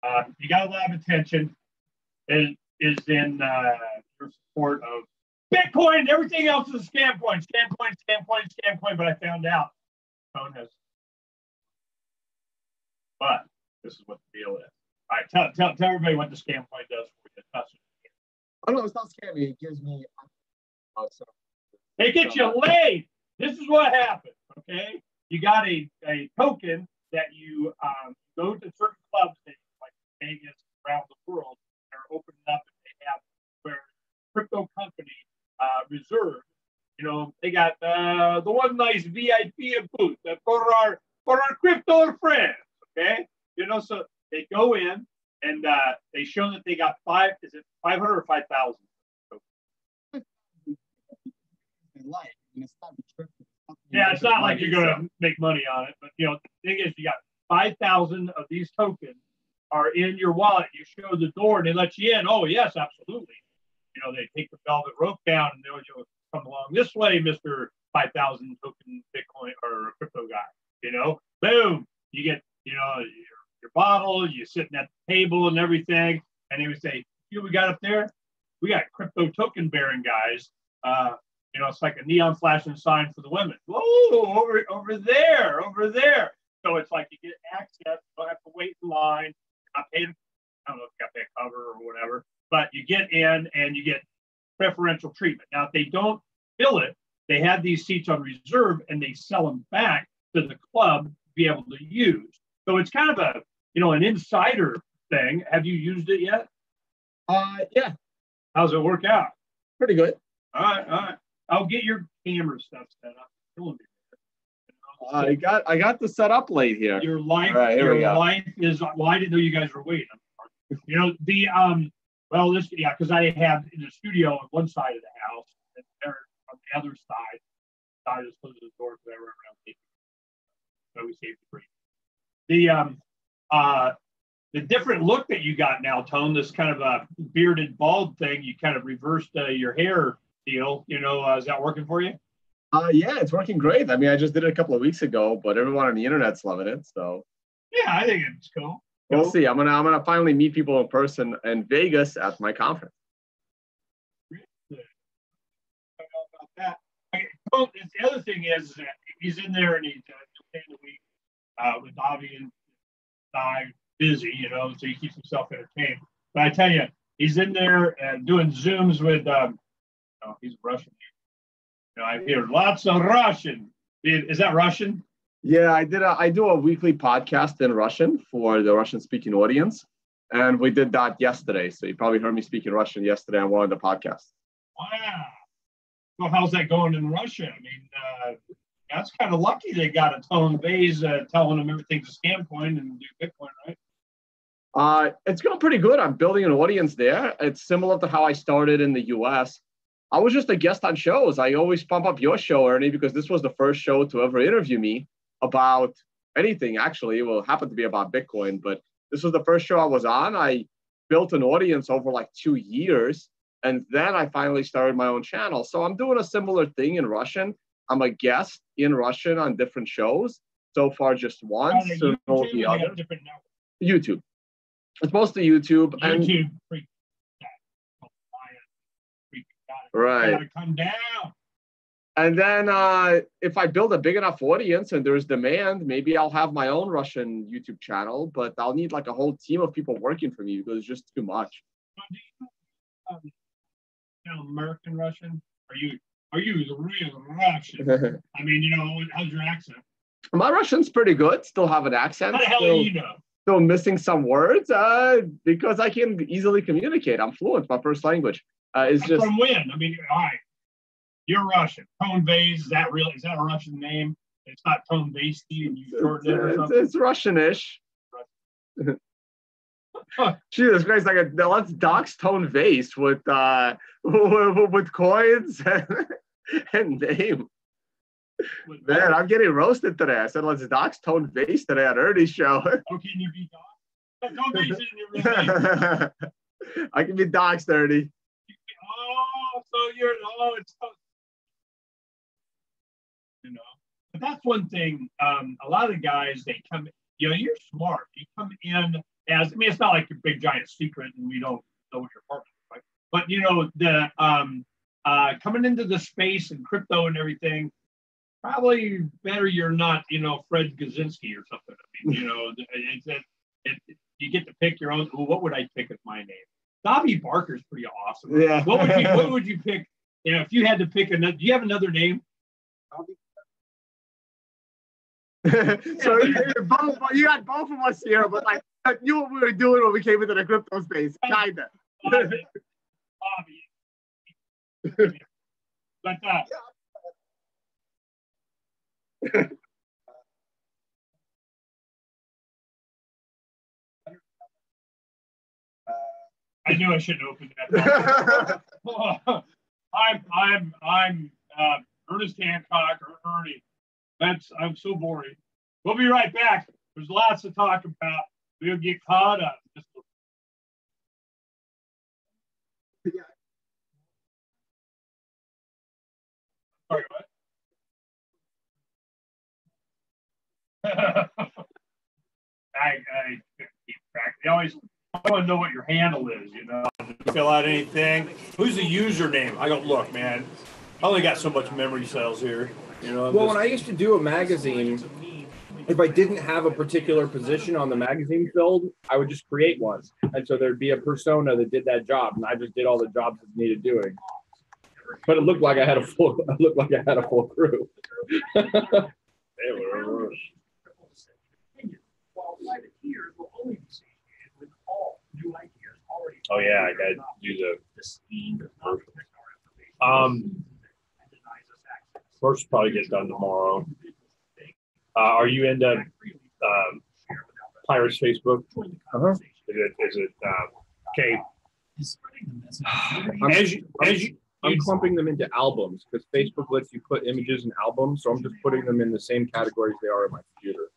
You got a lot of attention. It is in your support of Bitcoin. Everything else is a scam coin, scam coin, scam coin, scam coin. But I found out Tone has. But this is what the deal is. All right, tell everybody what the scam coin does for you. Oh no, it's not scammy. It gives me. It gets you laid. This is what happens. Okay, you got a token that you go to certain clubs like Vegas around the world. They're opening up and they have where crypto company reserve. You know, they got the one nice VIP booth for our crypto friends. Okay, you know, so they go in and they show that they got 500 or 5,000? Yeah, it's not like you're going to make money on it, but you know, the thing is, you got 5,000 of these tokens are in your wallet. You show the door and they let you in. Oh yes, absolutely. You know, they take the velvet rope down and they'll come along this way, Mr. 5,000 token Bitcoin or crypto guy. You know, boom, you get, you know, your bottle, you're sitting at the table and everything. And they would say, you know, we got up there? We got crypto token bearing guys. You know, it's like a neon flashing sign for the women. Whoa, over there. So it's like you get access, you don't have to wait in line. Not paid, I don't know if you got to pay a cover or whatever, but you get in and you get preferential treatment. Now, if they don't fill it, they have these seats on reserve and they sell them back to the club to be able to use. So it's kind of a, you know, an insider thing. Have you used it yet? Yeah. How's it work out? Pretty good. All right. I'll get your camera stuff set up. I got the setup late here. Your life, right, life is. Well, I didn't know you guys were waiting. You know the Well, this because I have in the studio on one side of the house, and they're on the other side. I just close the door because I run around. So we save the different look that you got now, Tone. This kind of a bearded bald thing. You kind of reversed your hair deal. You know, is that working for you? Yeah, it's working great. I mean, I just did it a couple of weeks ago, but everyone on the internet's loving it. So yeah, I think it's cool. We'll see. I'm gonna finally meet people in person in Vegas at my conference. Really? I don't know about that. Well, the other thing is that he's in there and he's in the week with Davi and I busy, you know, so he keeps himself entertained. But I tell you, he's in there and doing Zooms with. He's Russian. You know, I hear lots of Russian. Is that Russian? Yeah, I do a weekly podcast in Russian for the Russian-speaking audience, and we did that yesterday. So you probably heard me speaking Russian yesterday on one of the podcasts. Wow. So how's that going in Russia? I mean, that's kind of lucky they got a Tone Vase telling them everything's a scam coin and do Bitcoin, right? It's going pretty good. I'm building an audience there. It's similar to how I started in the U.S. I was just a guest on shows. I always pump up your show, Ernie, because this was the first show to ever interview me about anything, actually. It will happen to be about Bitcoin, but this was the first show I was on. I built an audience over like 2 years, and then I finally started my own channel. So I'm doing a similar thing in Russian. I'm a guest in Russian on different shows. So far, just once. Soon will be other. YouTube. It's mostly YouTube. YouTube. Right. Gotta come down. And then if I build a big enough audience and there's demand, maybe I'll have my own Russian YouTube channel, but I'll need like a whole team of people working for me because it's just too much. American Russian? Are you the real Russian? I mean, you know, how's your accent? My Russian's pretty good. Still have an accent. How the hell do you know? Still missing some words because I can easily communicate. I'm fluent. My first language. From when? I mean, all right. You're Russian. Tone Vase, is that a Russian name? It's not Tone Vase and you shortened it or something? It's Russian-ish. Jesus Christ, let's dox Tone Vase with coins and name. Man, I'm getting roasted today. I said, let's dox Tone Vase today on Ernie's show. Oh, can you be doxed? Tone Vase isn't your real name. I can be doxed, Ernie. Oh, so it's you know. But that's one thing. A lot of guys, they come. You know, you're smart. You come in as, I mean, it's not like your big giant secret and we don't know what your apartment is, right? But you know, the coming into the space and crypto and everything, probably better you're not, you know, Fred Gazinski or something. I mean, you know, you get to pick your own. What would I pick as my name? Davi Barker's pretty awesome. Yeah. What would you pick? You know, if you had to pick another, do you have another name? So you got both of us here, but like I knew what we were doing when we came into the crypto space, kinda. But I knew I shouldn't open that. I'm Ernest Hancock or Ernie. I'm so boring. We'll be right back. There's lots to talk about. We'll get caught up. Sorry, what? I keep track. I want to know what your handle is, you know. Fill out anything. Who's the username? I go, look, man, I only got so much memory cells here. You know. Well, when I used to do a magazine, if I didn't have a particular position on the magazine field, I would just create one. And so there'd be a persona that did that job, and I just did all the jobs that needed doing. But it looked like I had a full crew. Oh yeah, I got to do the first probably get done tomorrow. Are you into Pirates Facebook? Uh-huh. Is it okay? I'm clumping them into albums because Facebook lets you put images in albums, so I'm just putting them in the same categories they are in my computer.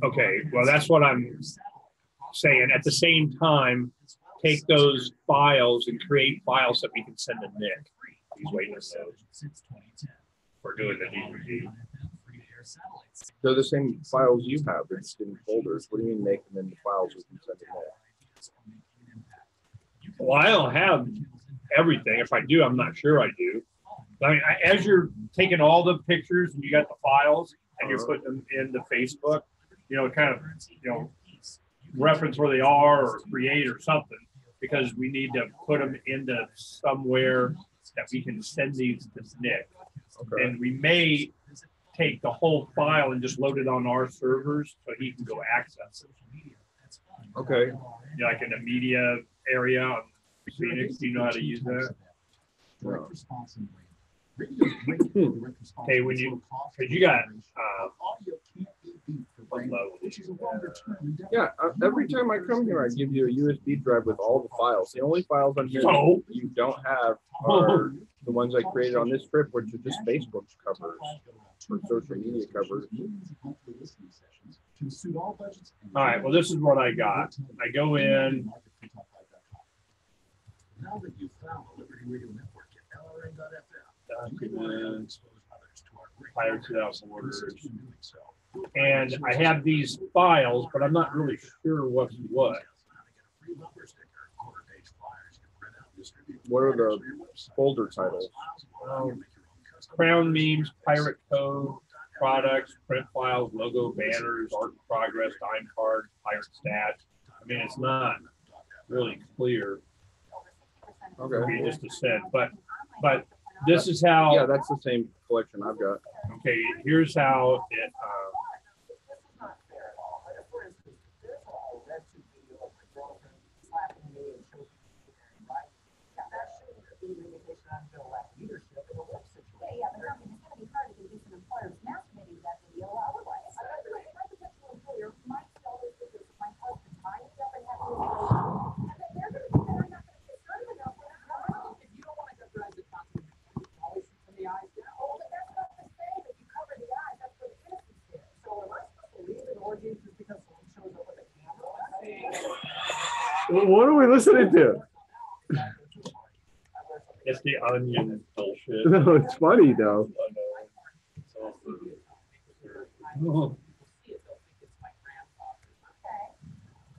Okay, well that's what I'm saying. At the same time, take those files and create files that we can send to Nick. He's waiting on those. We're doing the DVD. They're the same files you have. They're just in folders. What do you mean make them into files we can send to Nick? Well, I don't have everything. If I do, I'm not sure I do. I mean, as you're taking all the pictures and you got the files and you're putting them into Facebook, you know, kind of, you know, reference where they are or create or something, because we need to put them into somewhere that we can send these to Nick. Okay. And we may take the whole file and just load it on our servers so he can go access it. Okay. You know, like in the media area on Phoenix, do you know how to use that? No. Okay, when you, because you got yeah, every time I come here, I give you a USB drive with all the files. The only files on here that you don't have are the ones I created on this trip, which are just Facebook covers or social media covers. All right, well, this is what I got. I go in. Now that you've found the Liberty Radio Network at LRN.FM, Pirates Without Borders. And I have these files, but I'm not really sure what's what. What are the folder titles? Crown memes, pirate code, products, print files, logo, banners, art in progress, time card, pirate stats. I mean, it's not really clear. Okay. Just a set, but this is how. Yeah, that's the same collection I've got. Okay, here's how it. What are we listening to? It's the Onion bullshit. No, it's funny though.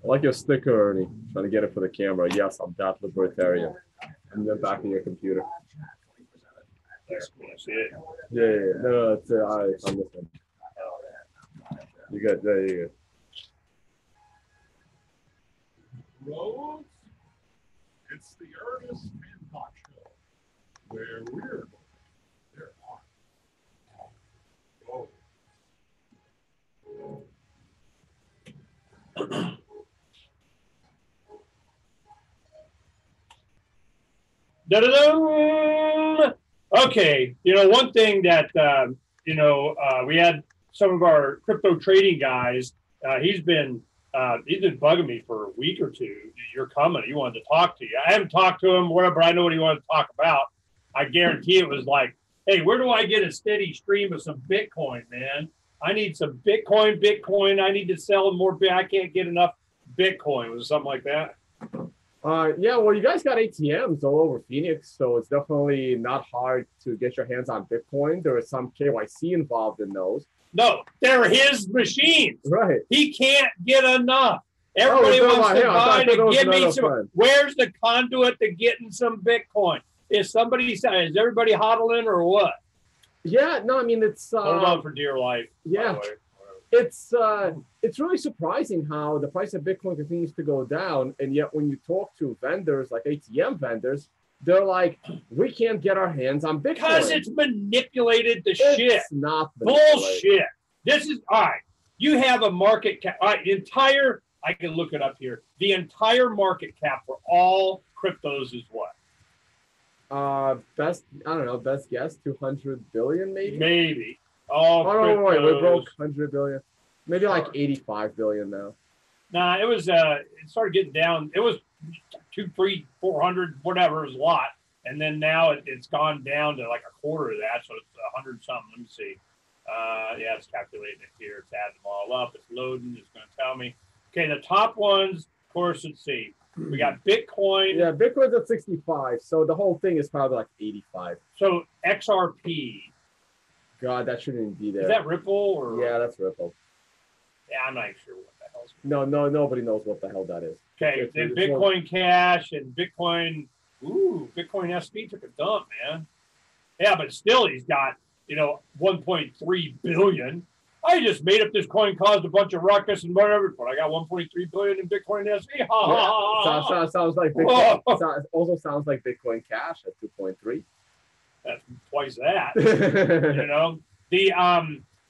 I like your sticker, Ernie. Trying to get it for the camera. Yes, I'm that libertarian. And then back in your computer. There, see it? Yeah. No, it's on this one. You good? There you go. Roads, it's the Ernest Hancock Show, where we're there on. Da-da-dum! Okay, one thing that we had some of our crypto trading guys. He's been bugging me for a week or two. You're coming. He wanted to talk to you. I haven't talked to him, whatever. I know what he wanted to talk about. I guarantee it was like, hey, where do I get a steady stream of some Bitcoin, man? I need some Bitcoin. I need to sell more. I can't get enough Bitcoin. Was it something like that? Yeah, well, you guys got ATMs all over Phoenix, so it's definitely not hard to get your hands on Bitcoin. There is some KYC involved in those. No, they're his machines. Right. He can't get enough. Everybody wants to buy to give me some. Where's the conduit to getting some Bitcoin? Is everybody hodling or what? Yeah, no, I mean, it's... Hold on for dear life. Yeah. It's really surprising how the price of Bitcoin continues to go down, and yet when you talk to vendors like ATM vendors, they're like, we can't get our hands on Bitcoin. Because it's manipulated to shit. It's not bullshit. This is all right. You have a market cap. All right, I can look it up here. The entire market cap for all cryptos is what? Best guess, 200 billion maybe? Maybe. Wait, we broke 100 billion. Maybe like 85 billion now. Nah, it was it started getting down. It was 200, 300, 400, whatever, it was a lot. And then now it's gone down to like a quarter of that, so it's 100 something. Let me see. Yeah, it's calculating it here. It's adding them all up. It's loading. It's going to tell me. Okay, the top ones, of course, let's see. We got Bitcoin. Yeah, Bitcoin's at 65, so the whole thing is probably like 85. So XRP. God, that shouldn't even be there. Is that Ripple or? Yeah, that's Ripple. Yeah, I'm not even sure what the hell. No, nobody knows what the hell that is. Okay, then Bitcoin Cash and Bitcoin. Ooh, Bitcoin SV took a dump, man. Yeah, but still, he's got 1.3 billion. I just made up this coin, caused a bunch of ruckus and whatever, but I got 1.3 billion in Bitcoin SV. Sounds like Bitcoin. Also sounds like Bitcoin Cash at 2.3. That's twice that.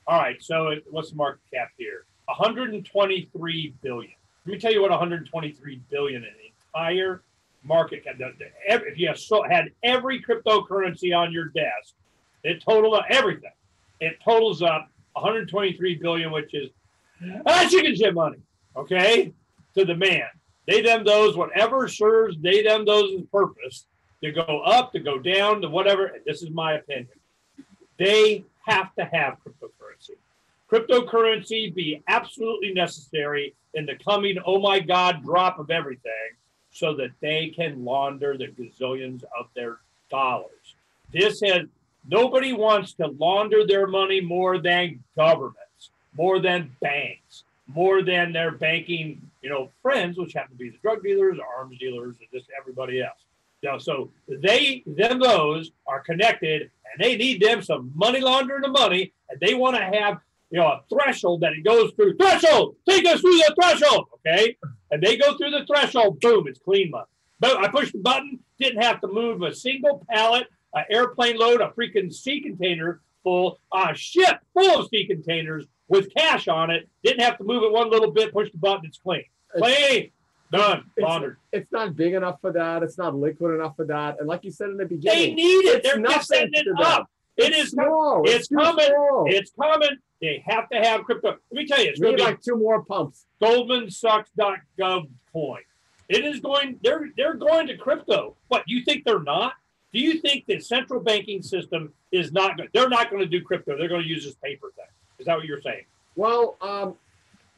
All right. So what's the market cap here? 123 billion. Let me tell you what 123 billion in the entire market cap. If you had every cryptocurrency on your desk, it totaled up everything. It totals up 123 billion, which is chicken shit money. Okay, to the man. They them those whatever serves they them those is purpose. To go up, to go down, to whatever. And this is my opinion. They have to have cryptocurrency. Cryptocurrency be absolutely necessary in the coming, oh my God, drop of everything so that they can launder the gazillions of their dollars. Nobody wants to launder their money more than governments, more than banks, more than their banking, friends, which happen to be the drug dealers, arms dealers, and just everybody else. So those are connected, and they need them some money laundering the money, and they want to have a threshold that it goes through. Threshold, take us through the threshold, okay? And they go through the threshold, boom, it's clean money. But I pushed the button, didn't have to move a single pallet, an airplane load, a freaking sea container full, a ship full of sea containers with cash on it. Didn't have to move it one little bit, push the button, it's clean. Clean. Done. Laundered. It's not big enough for that. It's not liquid enough for that. And like you said in the beginning, they need it. They're just setting it up. It's small. It's coming. Small. It's coming. They have to have crypto. Let me tell you, it's going to be like 2 more pumps. GoldmanSachs.gov coin. It is going. They're going to crypto. What, you think they're not? Do you think the central banking system is not going? They're not going to do crypto. They're going to use this paper thing. Is that what you're saying? Well,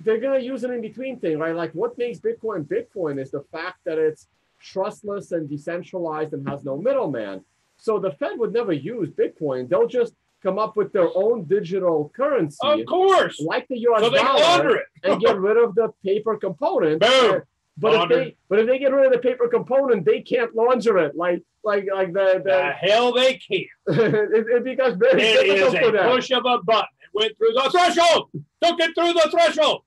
they're going to use an in-between thing, right? Like what makes Bitcoin is the fact that it's trustless and decentralized and has no middleman. So the Fed would never use Bitcoin. They'll just come up with their own digital currency. Of course. Like the US so they dollar. launder it. And get rid of the paper component. Boom. But if they get rid of the paper component, they can't launder it like the hell they can't. it becomes very difficult for them. Push of a button. It went through the threshold. Took it through the threshold.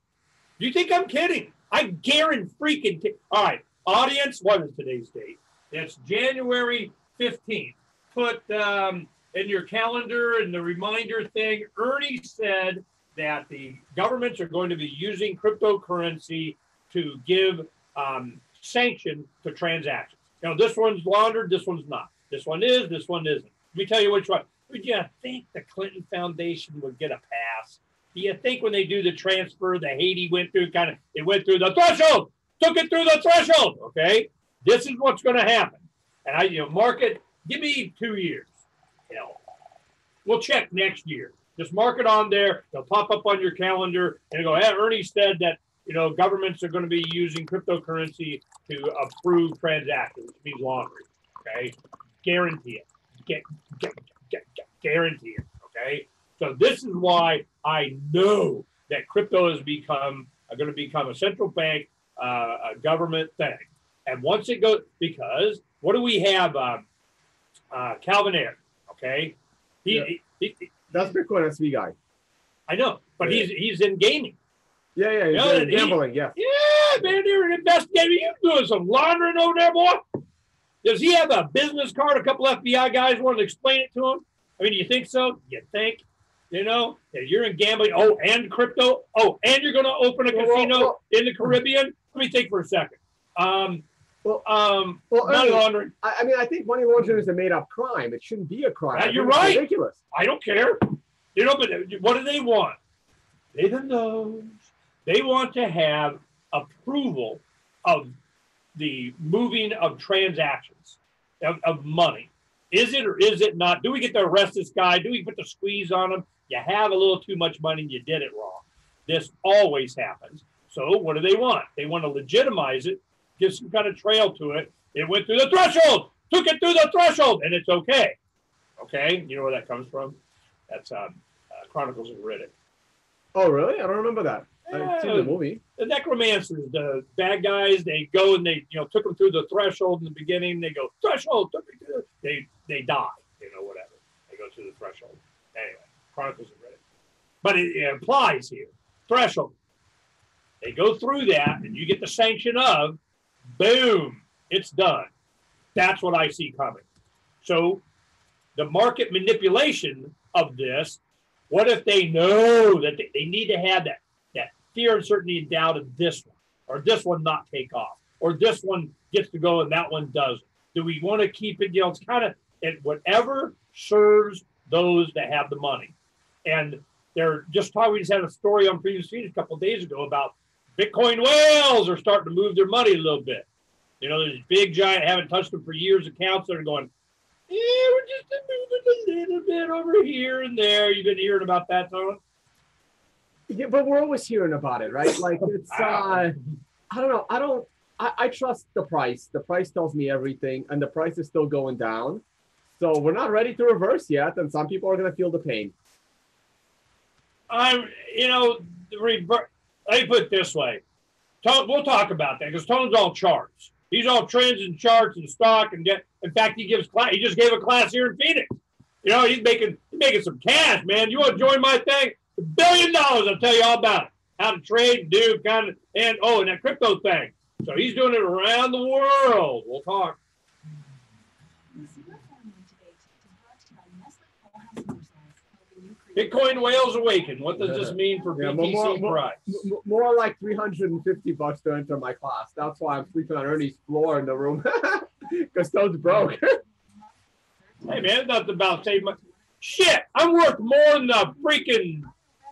Do you think I'm kidding? I guarantee. All right, audience. What is today's date? It's January 15th. Put in your calendar and the reminder thing. Ernie said that the governments are going to be using cryptocurrency to give sanction to transactions. You know, this one's laundered, this one's not. This one is, this one isn't. Let me tell you which one. Would you think the Clinton Foundation would get a pass? Do you think when they do the transfer, the Haiti went through it went through the threshold, took it through the threshold, okay? This is what's going to happen. And mark it, give me 2 years. We'll check next year. Just mark it on there. They'll pop up on your calendar and go, hey, Ernie said that, governments are going to be using cryptocurrency to approve transactions, which means laundering, okay? Guarantee it. Guarantee it, okay? So this is why I know that crypto has going to become a central bank, a government thing. And once it goes, because what do we have? Calvin Ayre, okay? He that's Bitcoin SV guy. I know, but he's in gaming. Yeah, he's gambling, yeah. Yeah, man, they're investigating. You doing some laundering over there, boy? Does he have a business card? A couple FBI guys wanted to explain it to him? I mean, you think so? You think? That you're in gambling. Oh, and crypto. Oh, and you're going to open a casino in the Caribbean? Let me think for a second. Money laundering. I mean, I think money laundering is a made-up crime. It shouldn't be a crime. You're right. It's ridiculous. I don't care. But what do they want? They don't know. They want to have approval of the moving of transactions of money. Is it or is it not? Do we get to arrest this guy? Do we put the squeeze on him? You have a little too much money and you did it wrong. This always happens. So what do they want? They want to legitimize it, give some kind of trail to it. It went through the threshold, took it through the threshold, and it's okay. Okay? You know where that comes from? That's Chronicles of Riddick. Oh, really? I don't remember that. I've seen the movie. The necromancers, the bad guys, they go and they, took them through the threshold in the beginning. They go, threshold, took me through. They die, whatever. They go through the threshold. Anyway, Chronicles of Riddick. But it applies here. Threshold. They go through that, and you get the sanction of, boom, it's done. That's what I see coming. So the market manipulation of this, what if they know that they need to have that fear, uncertainty, and doubt of this one, or this one not take off, or this one gets to go and that one doesn't? Do we want to keep it? It's kind of whatever serves those that have the money. And they're just talking. We just had a story on Previous Feed a couple of days ago about Bitcoin whales are starting to move their money a little bit. There's big, giant, haven't touched them for years accounts that are going, we're just moving a little bit over here and there. You've been hearing about that, Tone? Yeah, but we're always hearing about it, right? Like it's, I don't know. I trust the price. The price tells me everything, and the price is still going down. So we're not ready to reverse yet, and some people are going to feel the pain. Let me put it this way. We'll talk about that because Tone's all charts. He's all trends and charts and stock, and in fact, he just gave a class here in Phoenix. He's making some cash, man. You want to join my thing? $1 billion. I'll tell you all about it. How to trade, do and that crypto thing. So he's doing it around the world. We'll talk. Bitcoin whales awaken. What does this mean for BTC price? More like $350 to enter my class. That's why I'm sleeping on Ernie's floor in the room because those broke. Hey man, it's not about saving money. Shit, I'm worth more than the freaking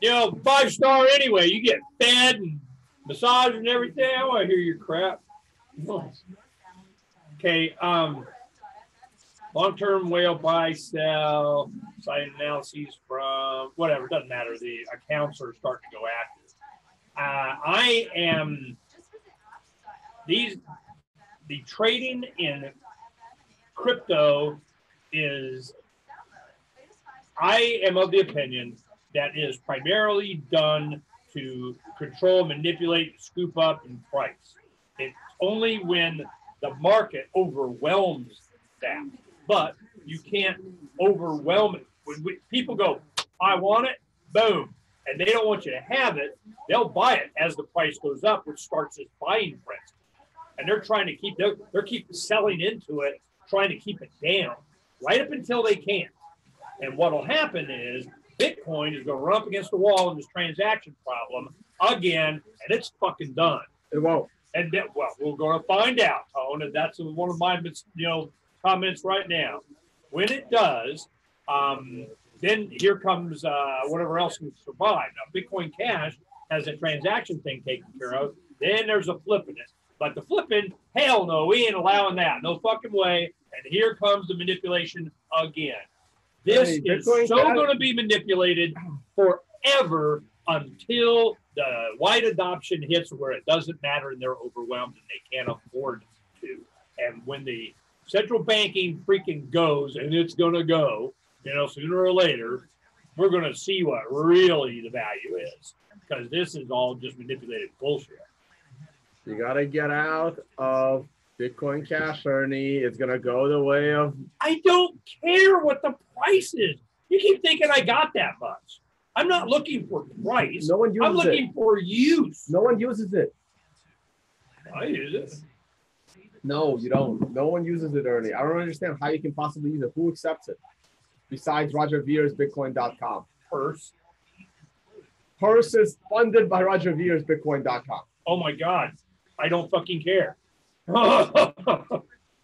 5-star anyway. You get fed and massage and everything. I want to hear your crap. Okay, long-term whale buy, sell, site analyses from whatever. It doesn't matter. The accounts are starting to go active. The trading in crypto is I am of the opinion that is primarily done to control, manipulate, scoop up, and price. It's only when the market overwhelms that. But you can't overwhelm it. When people go, I want it, boom, and they don't want you to have it, they'll buy it as the price goes up, which starts this buying frenzy. And they're trying to keep, they're keep selling into it, trying to keep it down, right up until they can't. And what will happen is Bitcoin is going to run up against the wall in this transaction problem again, and it's fucking done. It won't. And then, well, we're going to find out, Tone, and that's one of my comments right now. When it does, then here comes whatever else can survive. Now, Bitcoin Cash has a transaction thing taken care of. Then there's a flipping it. But the flipping, hell no, we ain't allowing that. No fucking way. And here comes the manipulation again. This is so going to be manipulated forever until the wide adoption hits where it doesn't matter and they're overwhelmed and they can't afford to. And when the central banking freaking goes, and it's going to go, sooner or later, we're going to see what really the value is, because this is all just manipulated bullshit. You got to get out of Bitcoin Cash, Ernie. It's going to go the way of... I don't care what the price is. You keep thinking I got that much. I'm not looking for price. No one uses it. I'm looking for use. No one uses it. I use it. No, you don't. No one uses it, Ernie. I don't understand how you can possibly use it. Who accepts it? Besides Roger Vere's Bitcoin.com. Purse. Purse is funded by Roger Vere's Bitcoin.com. Oh my God. I don't fucking care.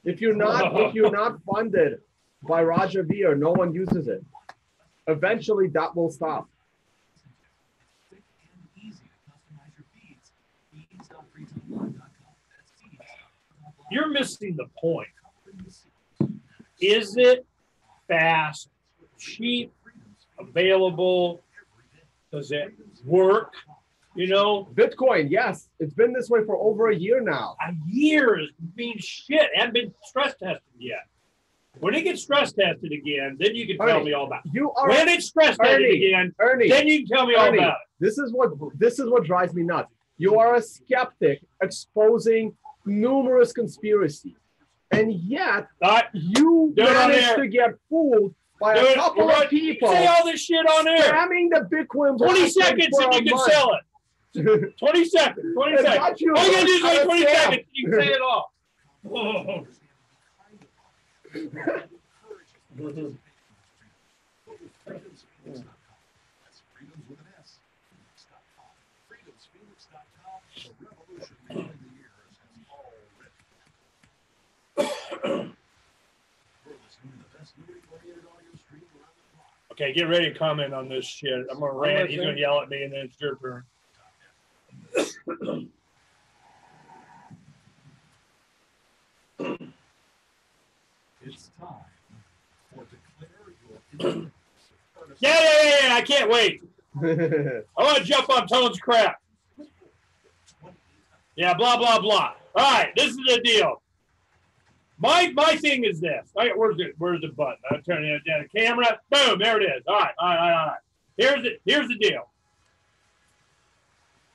If you're not funded by Roger Ver, no one uses it. Eventually that will stop. You're missing the point. Is it fast, cheap, available? Does it work? Bitcoin, yes. It's been this way for over a year now. A year is being shit. Hasn't been stress tested yet. When it gets stress tested again, then you can tell me all about it. When it's stress tested again, Ernie, then you can tell me all about it. This is what drives me nuts. You are a skeptic exposing numerous conspiracies, and yet you managed to get fooled by a couple of people. Say all this shit on air. Spamming the Bitcoin. 20 seconds and you can sell it. 20 seconds. 20 seconds. All you gotta do is wait 20 seconds and you can say it all. Whoa. Okay, get ready to comment on this shit. I'm gonna rant. He's gonna yell at me, and then it's your turn. It's time for declare your Yeah. I can't wait. I want to jump on Tone's crap. Yeah, blah blah blah. All right, this is the deal. My thing is this. All right, where's the button? I'm turning it down. The camera. Boom, there it is. All right. Here's the deal.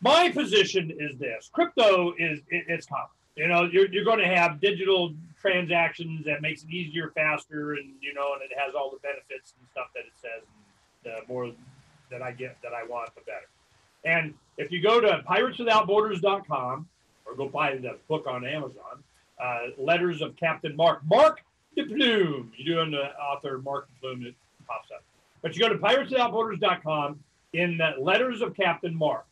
My position is this. Crypto it's common. You're going to have digital transactions that makes it easier, faster, and and it has all the benefits and stuff that it says. And the more that I get that I want, the better. And if you go to pirateswithoutborders.com or go buy the book on Amazon, Letters of Captain Mark de Plume. You do on the author Mark de Plume, it pops up. But you go to pirateswithoutborders.com in the Letters of Captain Mark.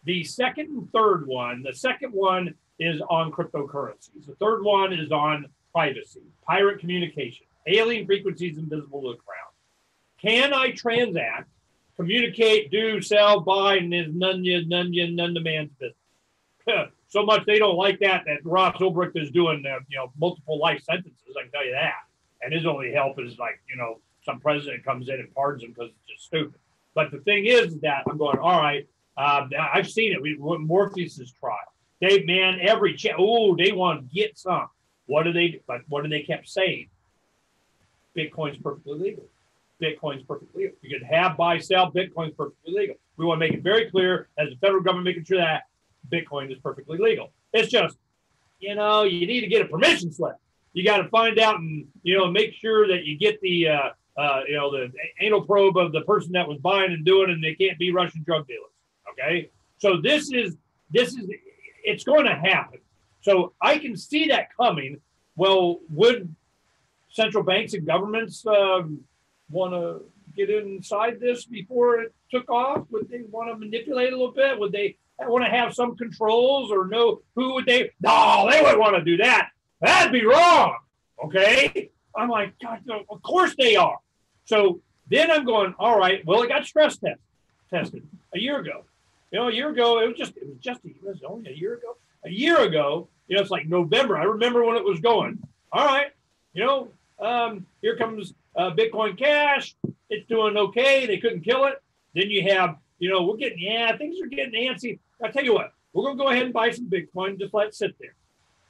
The second and third one, the second one is on cryptocurrencies. The third one is on privacy, pirate communication, alien frequencies invisible to the ground. Can I transact, communicate, do, sell, buy, and there's none the man's business. So much they don't like that Ross Ulbricht is doing, multiple life sentences. I can tell you that. And his only help is some president comes in and pardons him because it's just stupid. But the thing is that I'm going, all right, I've seen it. Morpheus's trial. They want to get some. What do they kept saying? Bitcoin's perfectly legal. Bitcoin's perfectly legal. You can have, buy, sell. Bitcoin's perfectly legal. We want to make it very clear as the federal government making sure that Bitcoin is perfectly legal. It's just, you need to get a permission slip. You got to find out and, make sure that you get the, the anal probe of the person that was buying and doing, and they can't be Russian drug dealers. Okay. So this is, it's going to happen. So I can see that coming. Well, would central banks and governments want to get inside this before it took off? Would they want to manipulate a little bit? Would they want to have some controls or know who would they? No, they wouldn't want to do that. That'd be wrong. Okay. I'm like, God, of course they are. So then I'm going, all right, well, it got stress tested a year ago. A year ago, it was only a year ago. A year ago, it's like November. I remember when it was going. All right, here comes Bitcoin Cash. It's doing okay. They couldn't kill it. Then you have, things are getting antsy. I'll tell you what, we're going to go ahead and buy some Bitcoin. Just let it sit there.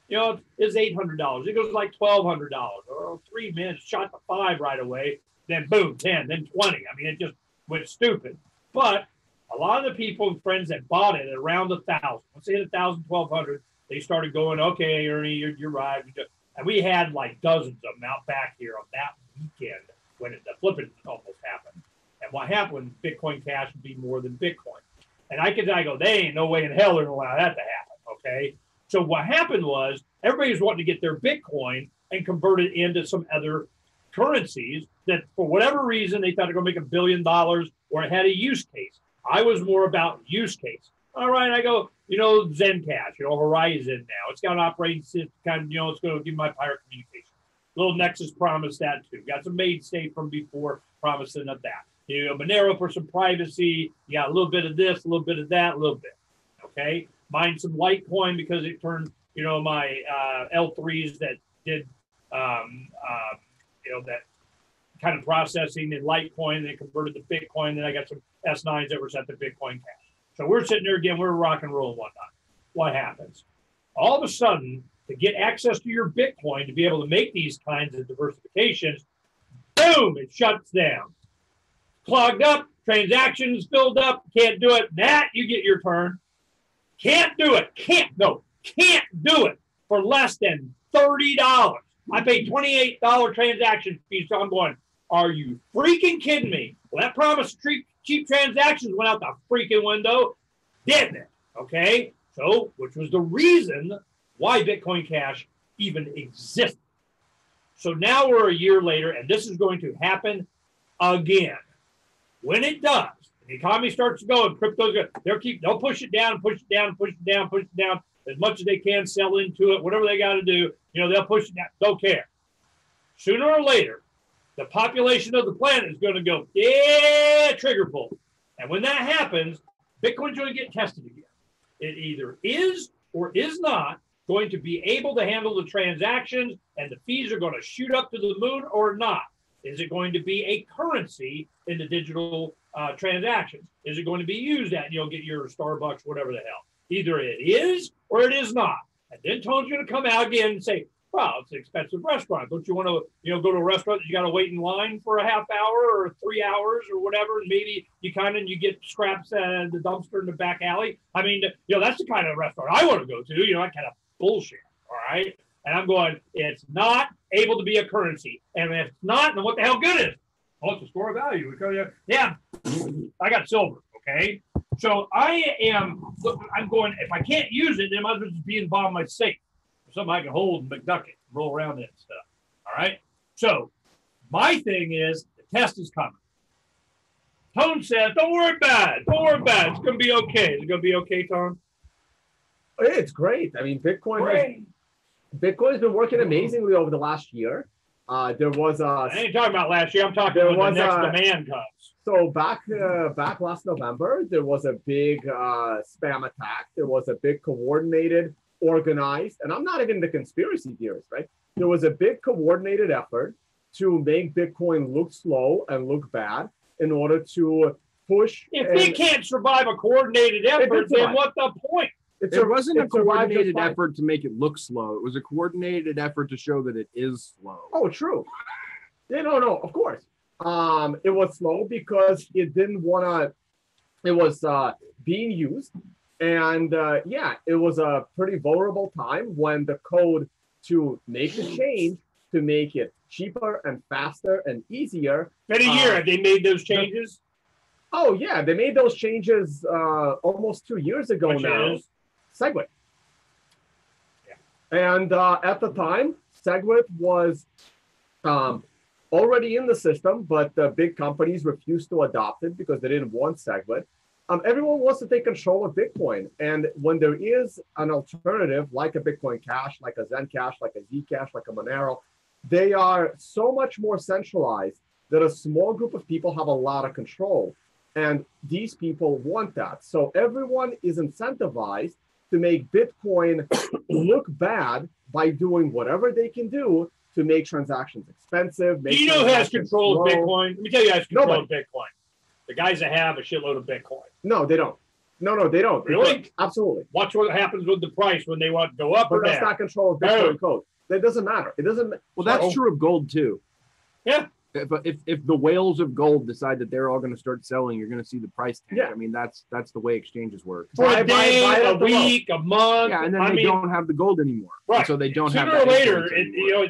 It's $800. It goes like $1,200 or 3 minutes, shot to 5 right away. Then boom, 10, then 20. I mean, it just went stupid. But a lot of the people and friends that bought it at around 1,000, once they hit 1,000, 1,200, they started going, okay, Ernie, you're right. And we had like dozens of them out back here on that weekend when the flipping almost happened. And what happened, Bitcoin Cash would be more than Bitcoin. And I go, they ain't no way in hell they're going to allow that to happen, okay? So what happened was everybody was wanting to get their Bitcoin and convert it into some other currencies that for whatever reason they thought they're going to make $1 billion or it had a use case. I was more about use case. All right, I go, Zencash, Horizon now. It's got an operating system, it's going to give my pirate communication. Little Nexus promised that too. Got some mainstay from before promising of that. Monero for some privacy. You got a little bit of this, a little bit of that, a little bit. Okay. Mine some Litecoin because it turned, my L3s that did, that kind of processing in Litecoin. They converted to Bitcoin. Then I got some S9s that were set to Bitcoin Cash. So we're sitting there again. We're rock and roll and whatnot. What happens? All of a sudden, to get access to your Bitcoin, to be able to make these kinds of diversifications, boom, it shuts down. Clogged up, transactions filled up, can't do it. That you get your turn. Can't do it. Can't do it for less than $30. I paid $28 transaction fees. So I'm going, are you freaking kidding me? Well, that promise of cheap transactions went out the freaking window, didn't it? Okay. So, which was the reason why Bitcoin Cash even existed. So now we're a year later, and this is going to happen again. When it does, the economy starts to go, and crypto's they'll push it down, push it down, push it down, push it down as much as they can, sell into it, whatever they got to do. They'll push it down. Don't care. Sooner or later, the population of the planet is going to go, yeah, trigger pull. And when that happens, Bitcoin's going to get tested again. It either is or is not going to be able to handle the transactions, and the fees are going to shoot up to the moon or not. Is it going to be a currency in the digital transactions? Is it going to be used at, get your Starbucks, whatever the hell? Either it is or it is not. And then Tone's going to come out again and say, well, it's an expensive restaurant. Don't you want to, go to a restaurant that you got to wait in line for a half hour or 3 hours or whatever? And maybe you get scraps at the dumpster in the back alley. I mean, that's the kind of restaurant I want to go to, that kind of bullshit. All right. And I'm going, it's not able to be a currency. And if it's not, then what the hell good is it? Well, it's a store of value. Yeah, I got silver. Okay. So I'm going, if I can't use it, then it might as well just be in the bottom of my safe. Something I can hold and McDuck it, roll around it and stuff. All right. So my thing is the test is coming. Tone says, don't worry about it. Don't worry about it. It's going to be okay. Is it going to be okay, Tone? It's great. I mean, Bitcoin's been working amazingly over the last year. There was I ain't talking about last year. I'm talking about the next demand comes. So back last November, there was a big spam attack. There was a big coordinated, organized, and I'm not even the conspiracy theorist, right? There was a big coordinated effort to make Bitcoin look slow and look bad in order to push. If it can't survive a coordinated effort, then what the point? It wasn't a coordinated effort to make it look slow. It was a coordinated effort to show that it is slow. Oh, true. Yeah, no, of course. It was slow because it didn't want to, it was being used. And yeah, it was a pretty vulnerable time when the code to make the change, to make it cheaper and faster and easier. In a year, have they made those changes? Oh, yeah, they made those changes almost 2 years ago now. SegWit. Yeah. And at the time, SegWit was already in the system, but the big companies refused to adopt it because they didn't want SegWit. Everyone wants to take control of Bitcoin. And when there is an alternative, like a Bitcoin Cash, like a Zencash, like a Zcash, like a Monero, they are so much more centralized that a small group of people have a lot of control. And these people want that. So everyone is incentivized to make Bitcoin look bad by doing whatever they can do to make transactions expensive. Do you know who has control of Bitcoin? Let me tell you who has control of Bitcoin. The guys that have a shitload of Bitcoin. No, they don't. No, they don't. Really? Absolutely. Watch what happens with the price when they want to go up or down. But that's not control of Bitcoin code. That doesn't matter. It doesn't. Well, that's true of gold too. Yeah. If the whales of gold decide that they're all going to start selling, you're going to see the price tank. Yeah. I mean, that's the way exchanges work. For a day, a week, a month. Yeah, and then they don't have the gold anymore. Right. So they don't have. Sooner or later,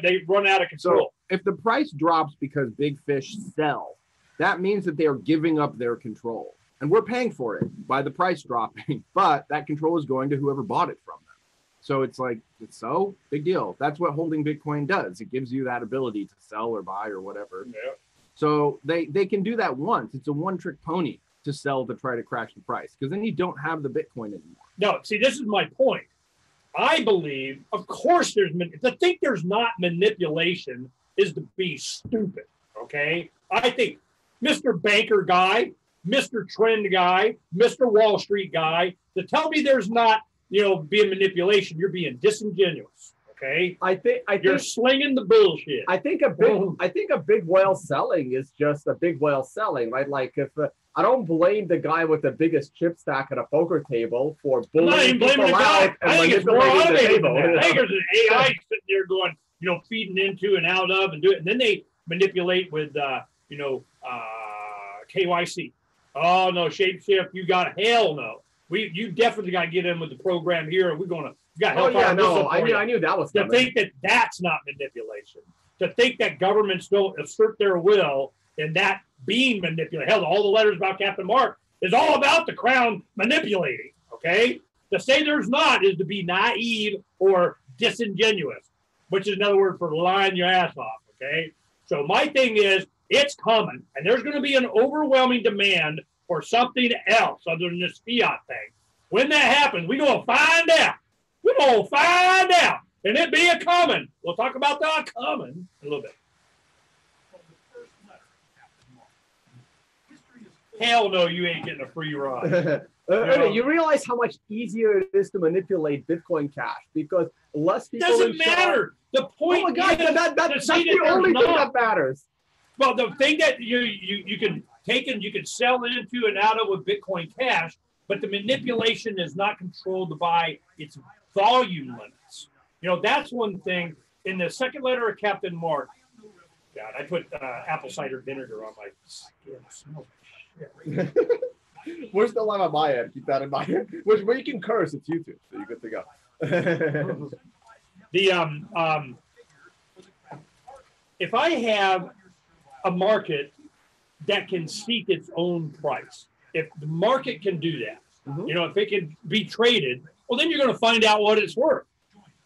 they run out of control. So if the price drops because big fish sell, that means that they are giving up their control, and we're paying for it by the price dropping. But that control is going to whoever bought it from them. So it's like, so big deal. That's what holding Bitcoin does. It gives you that ability to sell or buy or whatever. Yeah. So they can do that once. It's a one-trick pony to sell to try to crash the price, because then you don't have the Bitcoin anymore. No, see, this is my point. I believe, of course, to think there's not manipulation is to be stupid, okay? I think Mr. Banker guy, Mr. Trend guy, Mr. Wall Street guy, to tell me there's not, being manipulation, you're being disingenuous. Okay. I think you're slinging the bullshit. I think a big whale selling is just a big whale selling, right? Like if I don't blame the guy with the biggest chip stack at a poker table for bullying people out and manipulating the table. I think there's an AI sitting there going, feeding into and out of and do it, and then they manipulate with KYC. Oh no, shapeshift, you got hell no. You definitely got to get in with the program here, and we're gonna help. Oh yeah, no, I knew that was coming. To think that that's not manipulation. To think that governments don't assert their will and that being manipulated. Hell, all the letters about Captain Mark is all about the crown manipulating. Okay, to say there's not is to be naive or disingenuous, which is another word for lying your ass off. Okay, so my thing is it's coming, and there's going to be an overwhelming demand for something else other than this fiat thing. When that happens, we're going to find out. We're going to find out. And it be a coming. We'll talk about that coming a little bit. Hell no, you ain't getting a free ride. You realize how much easier it is to manipulate Bitcoin Cash because less people. Doesn't matter. The point. Oh my God, that's the only thing that matters. Well, the thing that you can take and you can sell into and out of with Bitcoin Cash, but the manipulation is not controlled by its volume limits. That's one thing. In the second letter of Captain Mark, God, I put apple cider vinegar on my skin. It smells like shit. We're still on my end. Keep that in mind. Where you can curse, it's YouTube, so you're good to go. If I have a market that can seek its own price, if the market can do that, if it can be traded, well, then you're going to find out what it's worth.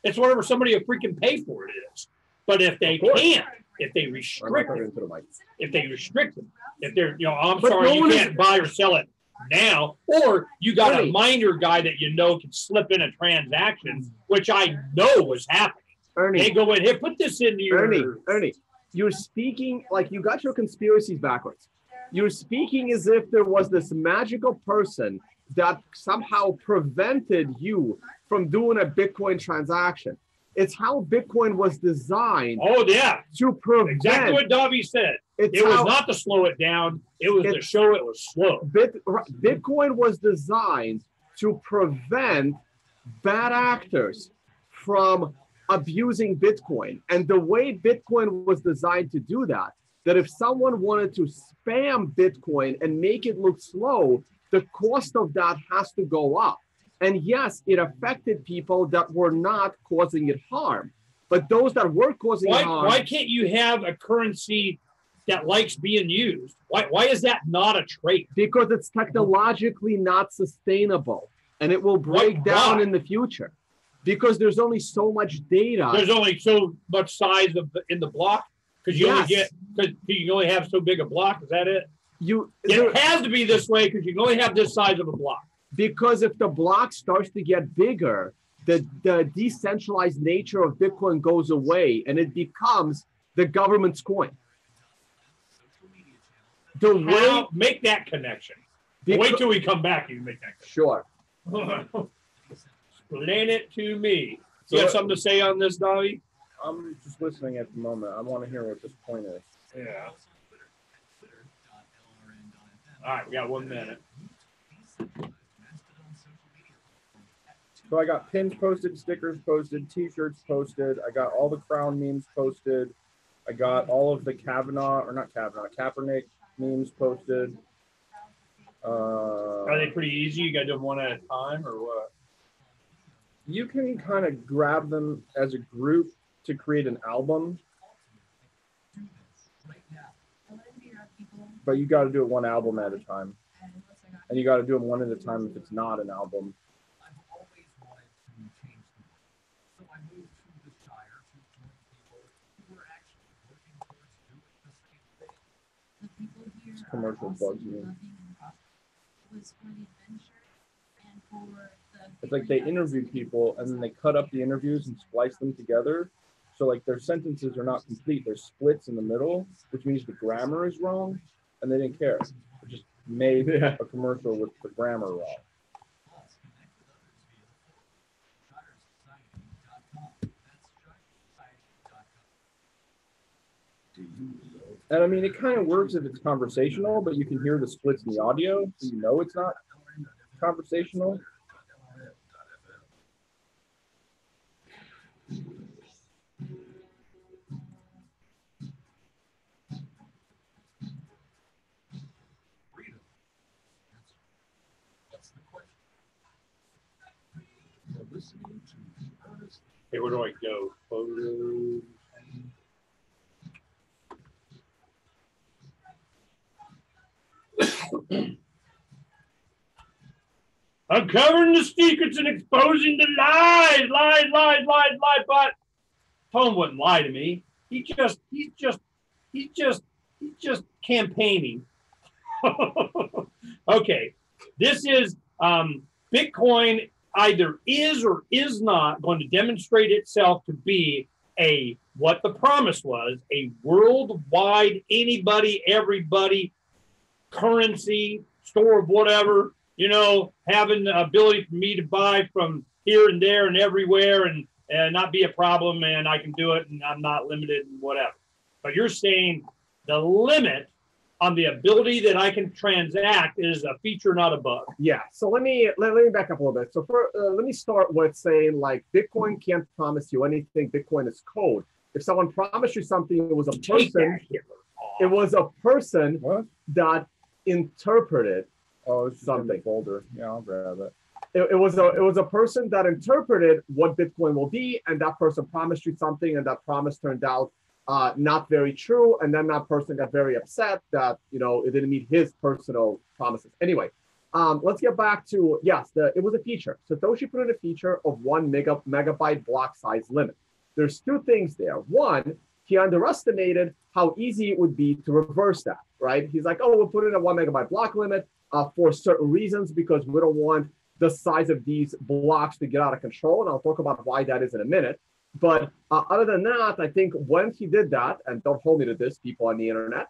It's whatever somebody will freaking pay for it is. But if they can't, if they restrict it, if they're, I'm sorry, you can't buy or sell it now, or you got a minor guy that can slip in a transaction, which I know was happening. Ernie, they go in here, put this into your... Ernie, you're speaking like you got your conspiracies backwards. You're speaking as if there was this magical person that somehow prevented you from doing a Bitcoin transaction. It's how Bitcoin was designed. Oh, yeah. To prevent. Exactly what Davi said. It was not to slow it down. It was to show it was slow. Bitcoin was designed to prevent bad actors from abusing Bitcoin. And the way Bitcoin was designed to do that that if someone wanted to spam Bitcoin and make it look slow, the cost of that has to go up. And yes, it affected people that were not causing it harm. But those that were causing harm... Why can't you have a currency that likes being used? Why is that not a trait? Because it's technologically not sustainable. And it will break down in the future. Because there's only so much data. There's only so much size in the block? Because you only have so big a block? Is that it? It has to be this way because you can only have this size of a block. Because if the block starts to get bigger, the decentralized nature of Bitcoin goes away and it becomes the government's coin. Make that connection. Wait till we come back. You can make that connection. Sure. Explain it to me. You got something to say on this, Davi? I'm just listening at the moment. I want to hear what this point is. Yeah. All right, we got 1 minute. So I got pins posted, stickers posted, T-shirts posted. I got all the Crown memes posted. I got all of the Kaepernick memes posted. Are they pretty easy? You got to do them one at a time or what? You can kind of grab them as a group to create an album. But you got to do it one album at a time. And you got to do them one at a time if it's not an album. This commercial bugs me. It's like they interview people and then they cut up the interviews and splice them together. So like their sentences are not complete. There's splits in the middle, which means the grammar is wrong. And they didn't care. They just made a commercial with the grammar wrong. And I mean, it kind of works if it's conversational, but you can hear the splits in the audio, so you know it's not conversational. Hey, where do I go? Photos. Uncovering the secrets and exposing the lies. But Tone wouldn't lie to me. He's just campaigning. Okay, this is Bitcoin either is or is not going to demonstrate itself to be what the promise was, a worldwide, anybody, everybody currency, store of whatever, having the ability for me to buy from here and there and everywhere and not be a problem, and I can do it and I'm not limited and whatever. But you're saying the limit on the ability that I can transact is a feature, not a bug. Yeah. So let me back up a little bit. So let me start with saying like Bitcoin can't promise you anything. Bitcoin is code. If someone promised you something, it was a person. It was a person that interpreted something. Folder. Yeah, I'll grab it. It was a person that interpreted what Bitcoin will be, and that person promised you something, and that promise turned out not very true, and then that person got very upset that it didn't meet his personal promises. Anyway, let's get back to it was a feature. Satoshi put in a feature of 1 megabyte block size limit. There's two things there. One, he underestimated how easy it would be to reverse that. Right? He's like, oh, we'll put in a 1 megabyte block limit for certain reasons because we don't want the size of these blocks to get out of control, and I'll talk about why that is in a minute. But other than that, I think when he did that, and don't hold me to this, people on the internet,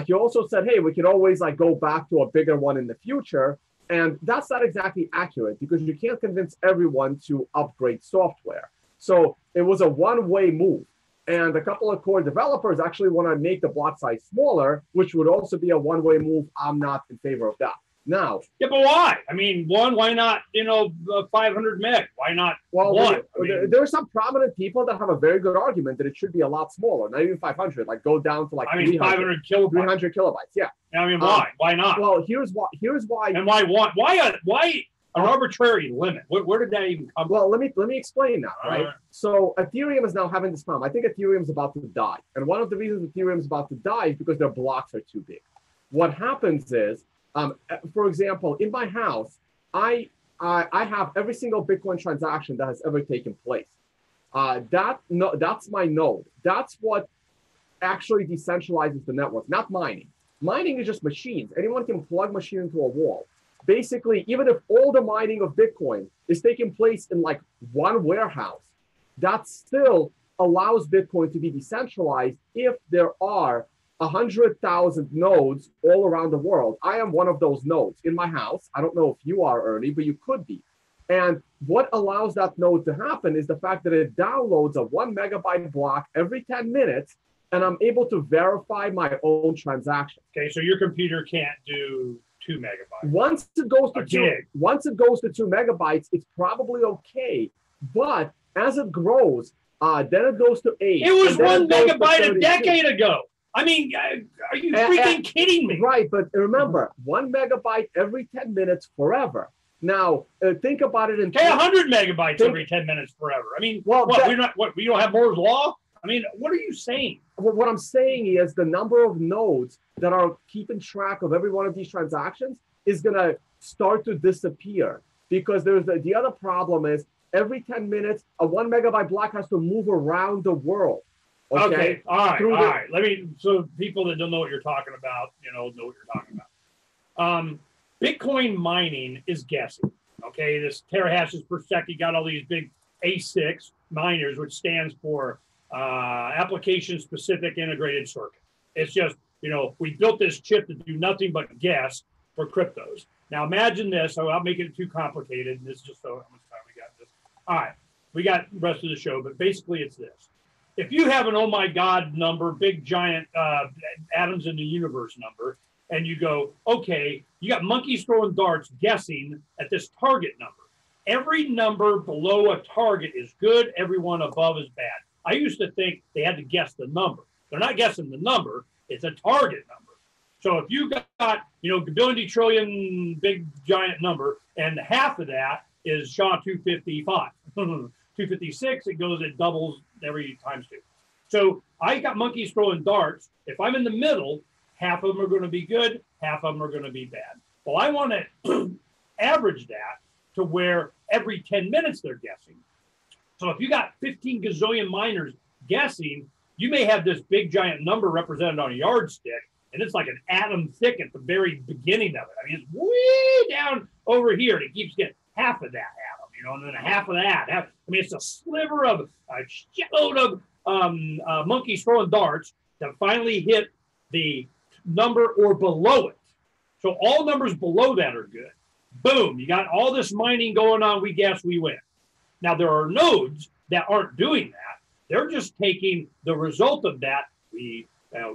he also said, hey, we can always go back to a bigger one in the future. And that's not exactly accurate because you can't convince everyone to upgrade software. So it was a one-way move. And a couple of core developers actually want to make the block size smaller, which would also be a one-way move. I'm not in favor of that. Now, yeah, but why? I mean, why not, 500 meg? Why not one? There are some prominent people that have a very good argument that it should be a lot smaller, not even 500, like go down to like 500 kilobytes. 300 kilobytes, yeah. I mean, why? Why not? Well, here's why. And why an arbitrary limit? Where did that even come from? Well, let me explain now, right? So Ethereum is now having this problem. I think Ethereum is about to die. And one of the reasons Ethereum is about to die is because their blocks are too big. What happens is, for example, in my house, I have every single Bitcoin transaction that has ever taken place. That's my node. That's what actually decentralizes the network, not mining. Mining is just machines. Anyone can plug machine into a wall. Basically, even if all the mining of Bitcoin is taking place in like one warehouse, that still allows Bitcoin to be decentralized if there are 100,000 nodes all around the world. I am one of those nodes in my house. I don't know if you are, Ernie, but you could be. And what allows that node to happen is the fact that it downloads a 1 megabyte block every 10 minutes, and I'm able to verify my own transaction. Okay, so your computer can't do 2 megabytes. Once it goes to 2 megabytes, it's probably okay. But as it grows, then it goes to 8. It was 1 megabyte a decade ago. I mean, are you freaking kidding me? Right, but remember, 1 megabyte every 10 minutes forever. Now, think about it in... Okay, 100 megabytes every 10 minutes forever. I mean, we don't have Moore's Law? I mean, what are you saying? Well, what I'm saying is the number of nodes that are keeping track of every one of these transactions is going to start to disappear, because there's the other problem is every 10 minutes, a 1 megabyte block has to move around the world. Okay. All right. So people that don't know what you're talking about, know what you're talking about. Bitcoin mining is guessing. Okay. This terahashes per second got all these big A6 miners, which stands for application specific integrated circuit. It's just, we built this chip to do nothing but guess for cryptos. Now imagine this. So I'll make it too complicated. This is just so how much time we got this. All right. We got the rest of the show, but basically it's this. If you have an oh my God number, big giant atoms in the universe number, and you go, okay, you got monkeys throwing darts guessing at this target number. Every number below a target is good. Every one above is bad. I used to think they had to guess the number. They're not guessing the number. It's a target number. So if you got, billion, trillion, big giant number, and half of that is SHA-255. 256, it doubles every times 2. So I got monkeys throwing darts. If I'm in the middle, half of them are going to be good, half of them are going to be bad. Well, I want to average that to where every 10 minutes they're guessing. So if you got 15 gazillion miners guessing, you may have this big giant number represented on a yardstick, and it's like an atom thick at the very beginning of it. I mean, it's way down over here, and it keeps getting half of that atom. And then half of that. It's a sliver of a shitload of monkeys throwing darts that finally hit the number or below it. So all numbers below that are good. Boom, you got all this mining going on. We guess, we win. Now, there are nodes that aren't doing that. They're just taking the result of that. We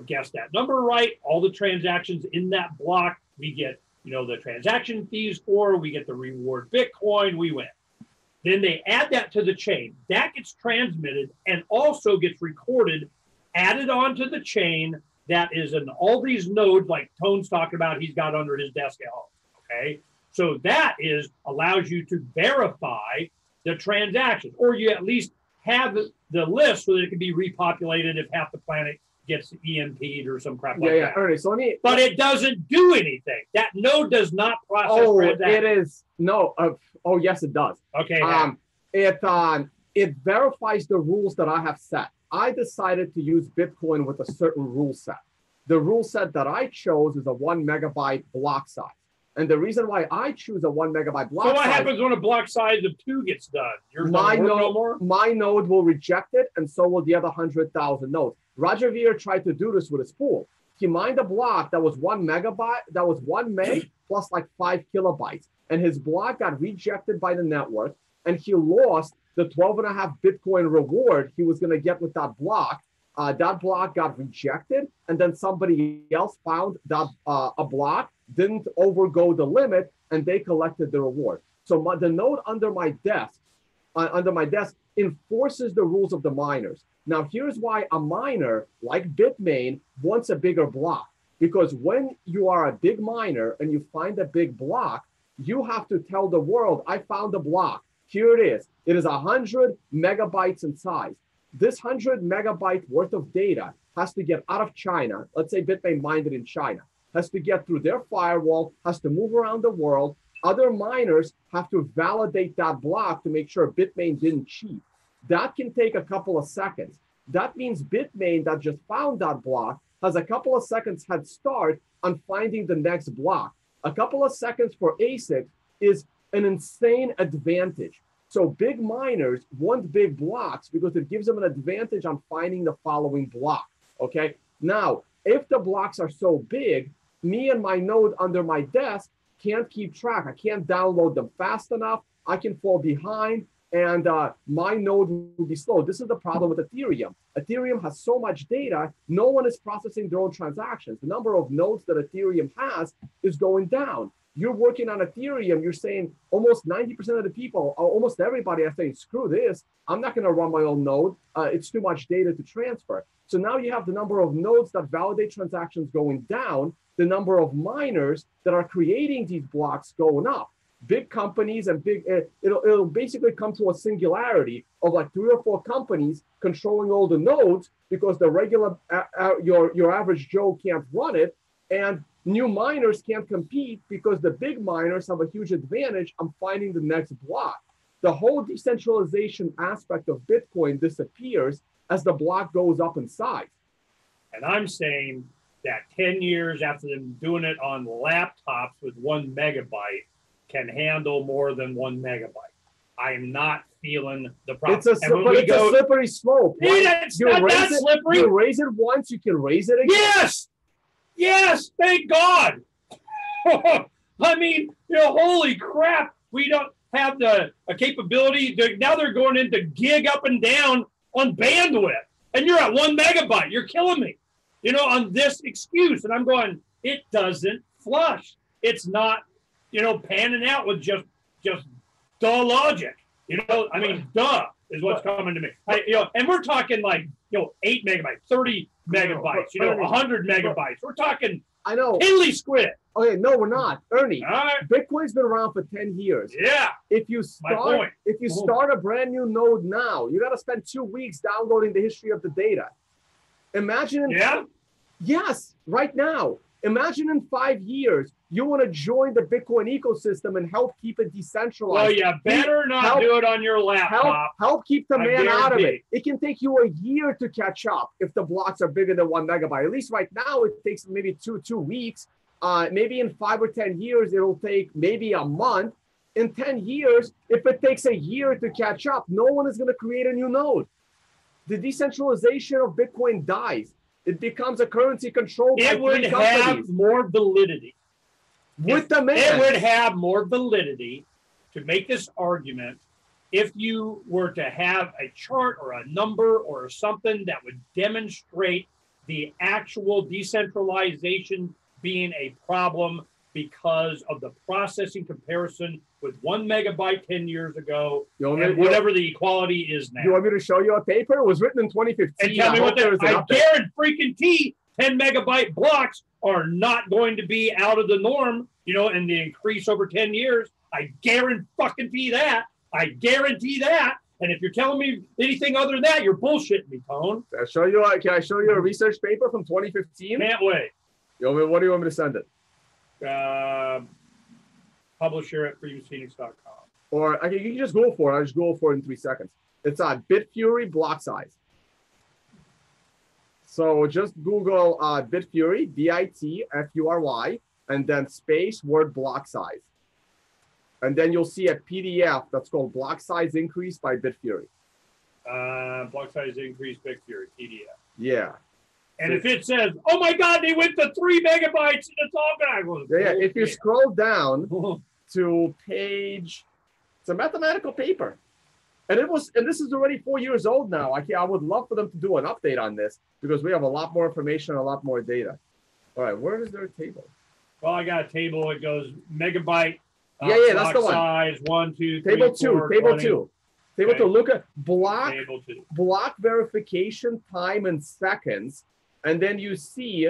guess that number right. All the transactions in that block, we get the transaction fees for. We get the reward Bitcoin. We win. Then they add that to the chain. That gets transmitted and also gets recorded, added onto the chain that is in all these nodes, like Tone's talking about he's got under his desk at home, okay? So that allows you to verify the transactions, or you at least have the list so that it can be repopulated if half the planet gets EMP'd or some crap like that. Ernie, so but it doesn't do anything. That node does not process transactions. It is. No. Yes, it does. Okay. It verifies the rules that I have set. I decided to use Bitcoin with a certain rule set. The rule set that I chose is a 1 megabyte block size. And the reason why I choose a 1 megabyte block size... So what happens when a block size of 2 gets done? My node will reject it, and so will the other 100,000 nodes. Roger Ver tried to do this with his pool. He mined a block that was 1 megabyte, that was 1 meg plus like 5 kilobytes. And his block got rejected by the network, and he lost the 12.5 Bitcoin reward he was going to get with that block. That block got rejected, and then somebody else found that a block didn't overgo the limit, and they collected the reward. So the node under my desk enforces the rules of the miners. Now, here's why a miner like Bitmain wants a bigger block. Because when you are a big miner and you find a big block, you have to tell the world, I found a block. Here it is. It is 100 megabytes in size. This 100 megabyte worth of data has to get out of China. Let's say Bitmain mined it in China. Has to get through their firewall, has to move around the world. Other miners have to validate that block to make sure Bitmain didn't cheat. That can take a couple of seconds. That means Bitmain that just found that block has a couple of seconds head start on finding the next block. A couple of seconds for ASIC is an insane advantage. So big miners want big blocks because it gives them an advantage on finding the following block, okay? Now, if the blocks are so big, me and my node under my desk can't keep track. I can't download them fast enough. I can fall behind, and my node will be slow. This is the problem with Ethereum. Ethereum has so much data, no one is processing their own transactions. The number of nodes that Ethereum has is going down. You're working on Ethereum, you're saying almost 90% of the people, or almost everybody are saying, screw this, I'm not gonna run my own node. It's too much data to transfer. So now you have the number of nodes that validate transactions going down, the number of miners that are creating these blocks going up. Big companies and it'll basically come to a singularity of like 3 or 4 companies controlling all the nodes because the regular, your average Joe can't run it, and new miners can't compete because the big miners have a huge advantage on finding the next block. The whole decentralization aspect of Bitcoin disappears as the block goes up in size. And I'm saying that 10 years after them doing it on laptops with 1 megabyte can handle more than 1 megabyte. I am not feeling the problem. It's a slippery slope. It's not that slippery. You raise it once, you can raise it again. Yes! Yes, thank God. I mean, holy crap. We don't have the capability. Now they're going into gig up and down on bandwidth. And you're at 1 megabyte. You're killing me, on this excuse. And I'm going, it doesn't flush. It's not, panning out with just duh logic. I mean, duh is what's coming to me. And we're talking like, 8 megabytes, 30 megabytes, 100 megabytes. We're talking I know. Piddly squid. Okay, no, we're not. Ernie, All right. Bitcoin's been around for 10 years. Yeah. If you start a brand new node now, you got to spend 2 weeks downloading the history of the data. Imagine. Yes, right now. Imagine in 5 years, you want to join the Bitcoin ecosystem and help keep it decentralized. Well, you better not do it on your laptop. Help keep the man out of it. It can take you a year to catch up if the blocks are bigger than 1 megabyte. At least right now, it takes maybe two weeks. Maybe in 5 or 10 years, it'll take maybe a month. In 10 years, if it takes a year to catch up, no one is going to create a new node. The decentralization of Bitcoin dies. It becomes a currency controlled by 3 companies. It would have more validity. With the man. It would have more validity to make this argument if you were to have a chart or a number or something that would demonstrate the actual decentralization being a problem because of the processing comparison with 1 megabyte 10 years ago and whatever the equality is now. You want me to show you a paper? It was written in 2015. And tell me what I guarantee 10 megabyte blocks are not going to be out of the norm, and the increase over 10 years. I guarantee that. I guarantee that. And if you're telling me anything other than that, you're bullshitting me, Tone. Can I show you a research paper from 2015? Can't wait. What do you want me to send it? Publisher at freedomsphoenix.com. Or you can just go for it. I'll just go for it in 3 seconds. It's on Bitfury block size. So just Google Bitfury, Bitfury, and then space word block size. And then you'll see a PDF that's called block size increase by Bitfury. Block size increase Bitfury, PDF. Yeah. And if it says, oh my God, they went to 3 megabytes and it's all gone. Yeah, if you scroll down to page, it's a mathematical paper. And this is already 4 years old now. I would love for them to do an update on this because we have a lot more information, a lot more data. All right, where is their table? Well, I got a table. It goes megabyte. Yeah, that's the one. Size 1, 2, 3, Table 4, 2. 20. Table 2. Look at Table 2. block verification time in seconds, and then you see,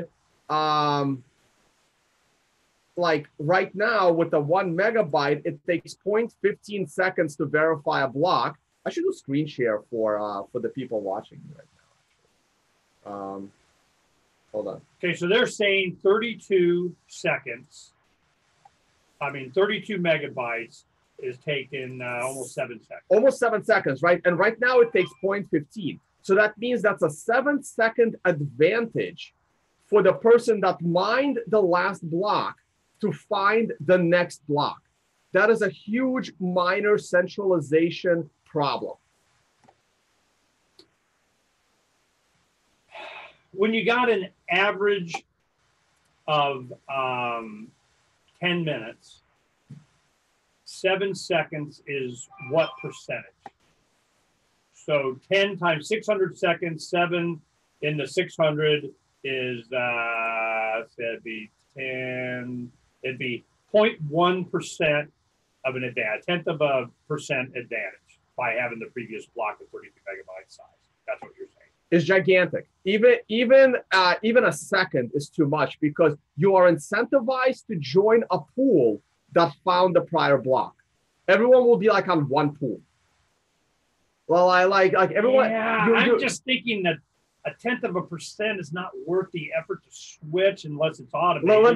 like right now with the 1 megabyte, it takes 0.15 seconds to verify a block. I should do screen share for the people watching right now. Hold on. Okay, so they're saying 32 seconds. 32 megabytes is taking almost 7 seconds. Almost 7 seconds, right? And right now it takes 0.15. So that means that's a 7-second advantage for the person that mined the last block to find the next block. That is a huge miner centralization problem. When you got an average of 10 minutes, 7 seconds is what percentage? So 10 times 600 seconds, 7 in the 600 is, it'd be 10, it'd be 0.1% of an advantage, 1/10 of a percent advantage by having the previous block of 32 megabyte size. That's what you're saying. Is gigantic. Even a second is too much because you are incentivized to join a pool that found the prior block. Everyone will be like on one pool. Well, I like everyone. Yeah, I'm just thinking that 1/10 of a percent is not worth the effort to switch unless it's automated. Well, let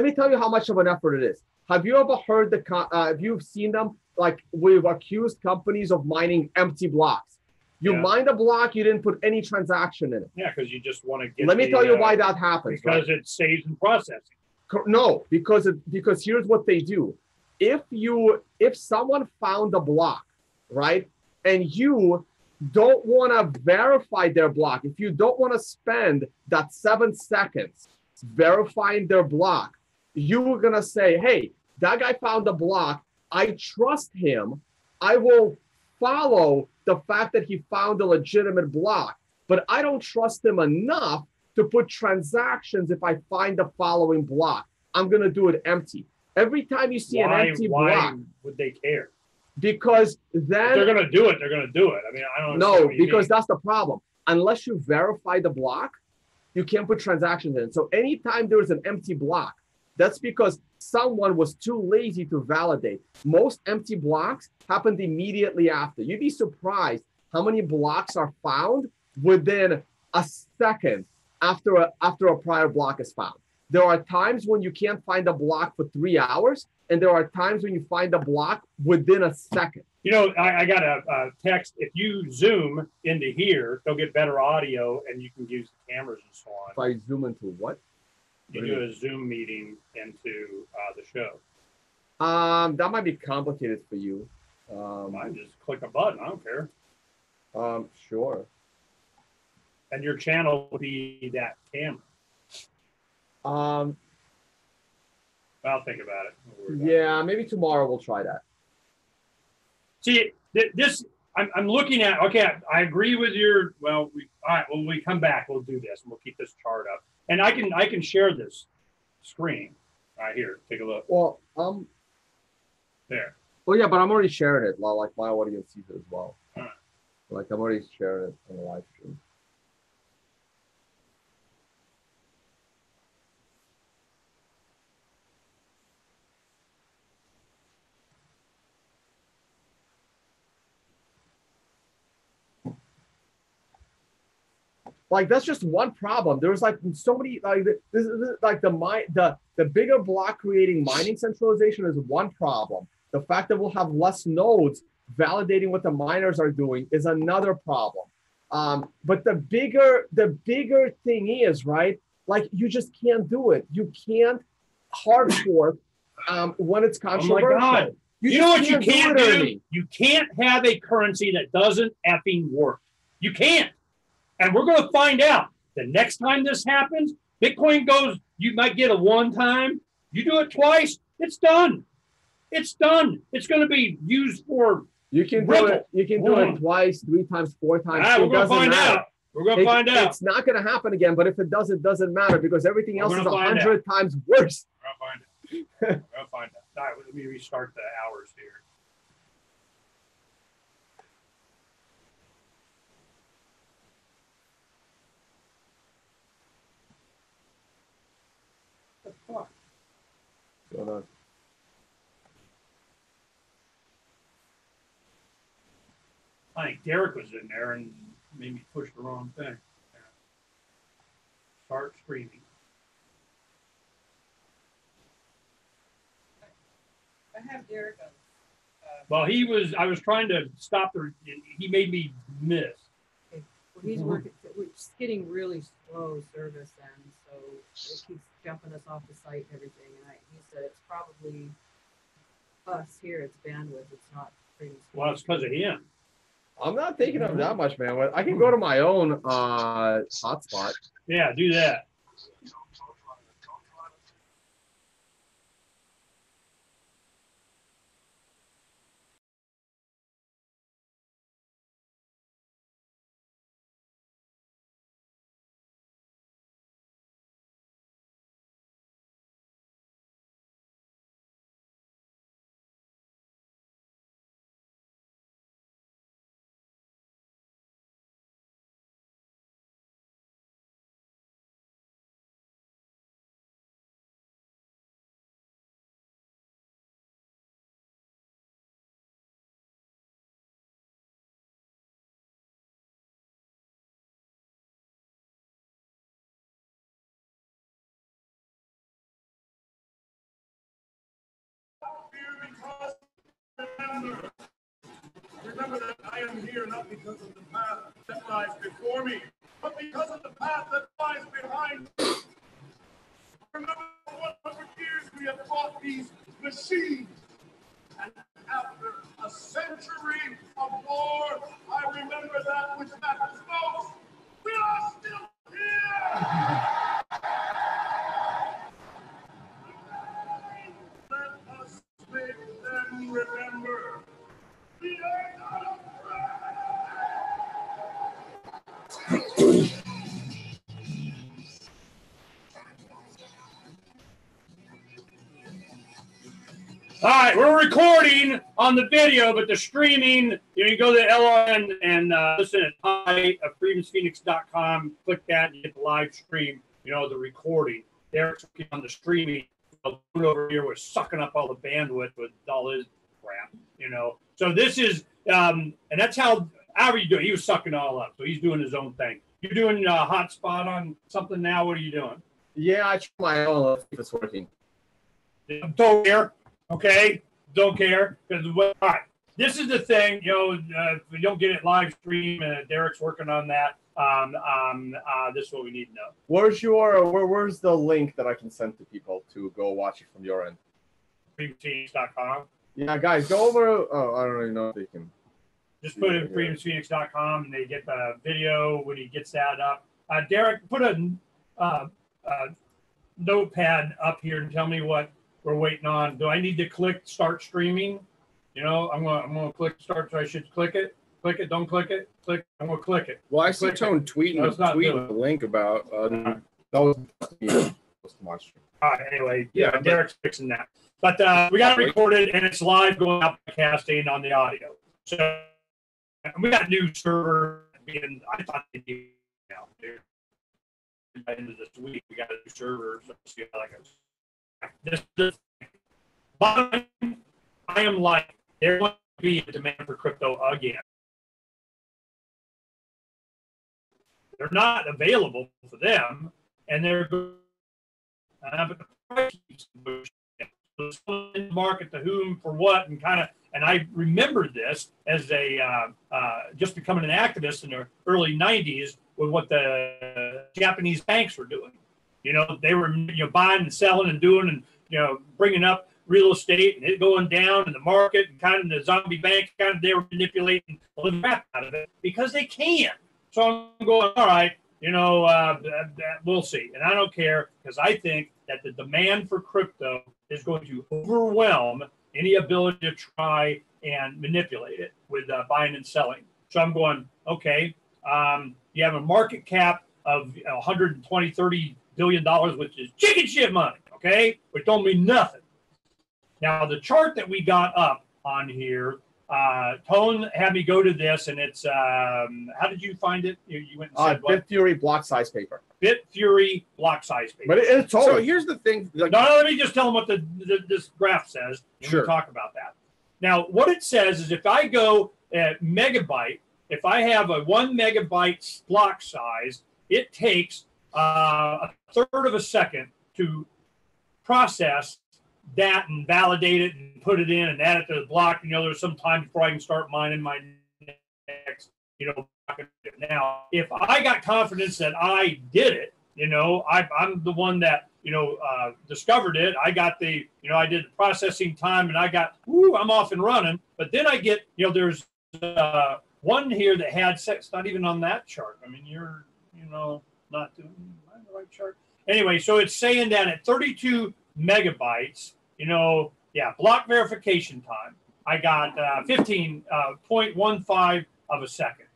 me tell you how much of an effort it is. Have you ever heard have you seen them? Like we've accused companies of mining empty blocks. You mined a block, you didn't put any transaction in it. Yeah, because you just want to get. Let me tell you why that happens. Because it saves in processing. No, because here's what they do. If someone found a block, right, and you don't want to verify their block, if you don't want to spend that 7 seconds verifying their block, you're gonna say, hey, that guy found a block. I trust him. I will follow the fact that he found a legitimate block, but I don't trust him enough to put transactions if I find the following block. I'm going to do it empty. Every time you see an empty block. Why would they care? Because then. If they're going to do it, they're going to do it. I mean, I don't know. No, because that's the problem. Unless you verify the block, you can't put transactions in. So anytime there's an empty block, that's because someone was too lazy to validate. Most empty blocks happened immediately after. You'd be surprised how many blocks are found within a second after a prior block is found. There are times when you can't find a block for 3 hours, and there are times when you find a block within a second. You know, I got a text. If you zoom into here, they'll get better audio, and you can use the cameras and so on. If I zoom into what? You do a Zoom meeting into the show. That might be complicated for you. I just click a button. I don't care. Sure. And your channel will be that camera. I'll think about it. Yeah, maybe tomorrow we'll try that. See, this I'm looking at. Okay, I agree with your. Well, all right. When we come back, we'll do this, and we'll keep this chart up. And I can share this screen right here. Take a look. Well, there. Well, yeah, but I'm already sharing it. Like my audience sees it as well. All right. Like I'm already sharing it on the live stream. Like that's just one problem. There's like so many like this is like the bigger block creating mining centralization is one problem. The fact that we'll have less nodes validating what the miners are doing is another problem. But the bigger thing is, right, like you just can't do it. You can't hard fork when it's controversial. Oh my God. You know what you can't do? You can't have a currency that doesn't effing work. You can't. And we're going to find out the next time this happens. Bitcoin goes, you might get a one time. You do it twice, it's done. It's done. It's going to be used for. You can do it. You can do it twice, 3 times, 4 times. We're going to find out. We're going to find out. It's not going to happen again, but if it does, it doesn't matter because everything else is 100 times worse. We're going to find it. We're going to find out. All right, let me restart the hours here. What the fuck? What's going on? I think Derek was in there and made me push the wrong thing. Yeah. Start streaming. I have Derek on. Well, I was trying to stop he made me miss. Okay. Well, he's working, we're just getting really slow service then, so it keeps jumping us off the site and everything. And he said it's probably us here, it's bandwidth, it's not streaming. Well, it's because of him. I'm not taking up that much, man. I can go to my own hotspot. Yeah, do that. Remember that I am here not because of the path that lies before me, but because of the path that lies behind me. Remember 100 years we have fought these machines. And after a century of war, I remember that which matters most. We are still here! Let us make them remember. We are not afraid! All right, we're recording on the video, but the streaming, you go to LRN and listen at freedomsphoenix.com. Click that and get the live stream, the recording. Derek's working on the streaming. Over here was sucking up all the bandwidth with all his crap, So this is, and that's however you do it. He was sucking it all up, so he's doing his own thing. You're doing a hotspot on something now. What are you doing? Yeah, I tried my own. Let's see if it's working. Don't care. Okay, don't care because all right. This is the thing, if we don't get it live stream, Derek's working on that. This is what we need to know. Where's the link that I can send to people to go watch it from your end? freedomsphoenix.com. Yeah, guys, go over. Oh, I don't even know if they can. Just put in freedomsphoenix.com and they get the video when he gets that up. Derek, put a notepad up here and tell me what we're waiting on. Do I need to click start streaming? I'm gonna click start, so I should click it. Click it, don't click it. Click, I'm gonna click it. Well, I see Tone tweeting a link about that was much. All right, anyway, yeah, Derek's fixing that. But we got it recorded and it's live going out broadcasting on the audio. So we got a new server and I thought they'd be out there. By the end of this week, we got a new server, so we'll see how that goes. But I am like, there will be a demand for crypto again. They're not available for them, and they're but the price keeps pushing. In the market to whom for what and I remember this as a just becoming an activist in the early 90s with what the Japanese banks were doing. They were buying and selling and doing and bringing up real estate and it going down in the market and kind of the zombie bank they were manipulating the crap out of it because they can. So I'm going, all right, we'll see. And I don't care because I think that the demand for crypto is going to overwhelm any ability to try and manipulate it with buying and selling. So I'm going, okay, You have a market cap of 120, 30 billion dollars, which is chicken shit money, okay? Which don't mean nothing. Now, the chart that we got up on here, Tone had me go to this, and it's, how did you find it? You went and said what? BitFury block size paper. BitFury block size paper. But it's all. So here's the thing. No, let me just tell them what this graph says. And Sure. we'll talk about that. Now, what it says is if I go at megabyte, if I have a 1 megabyte block size, it takes a third of a second to process that and validate it and put it in and add it to the block. You know, there's some time before I can start mining my next, block. Now, if I got confidence that I did it, I'm the one that, discovered it. I got I did the processing time and I got, I'm off and running. But then I get, there's one here that had sex, not even on that chart. I mean, you're, not doing the right chart. Anyway, so it's saying that at 32 megabytes, block verification time, I got 15.15 of a second,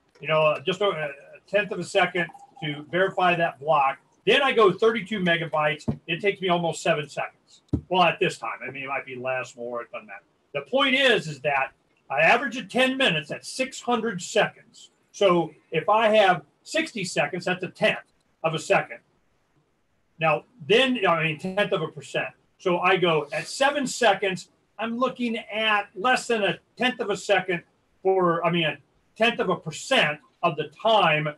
just a tenth of a second to verify that block. Then I go 32 megabytes. It takes me almost 7 seconds. Well, at this time, I mean, it might be less, more, it doesn't matter. The point is that I average at 10 minutes, that's 600 seconds. So if I have 60 seconds, that's a tenth of a second. Now, then, tenth of a percent. So I go at 7 seconds, I'm looking at less than a tenth of a second a tenth of a percent of the time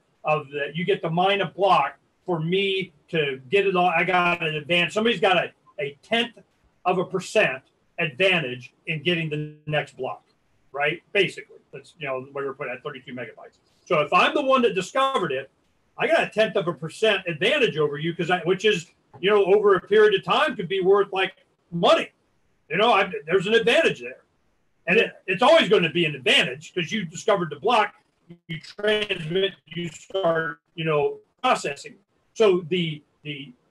you get to mine a block for me to get it all. I got an advantage. Somebody's got a tenth of a percent advantage in getting the next block, right? Basically, that's, where we're putting at 32 megabytes. So if I'm the one that discovered it, I got a tenth of a percent advantage over you which is, over a period of time could be worth like money. There's an advantage there. And it's always going to be an advantage because you discovered the block, you transmit, you start, processing. So the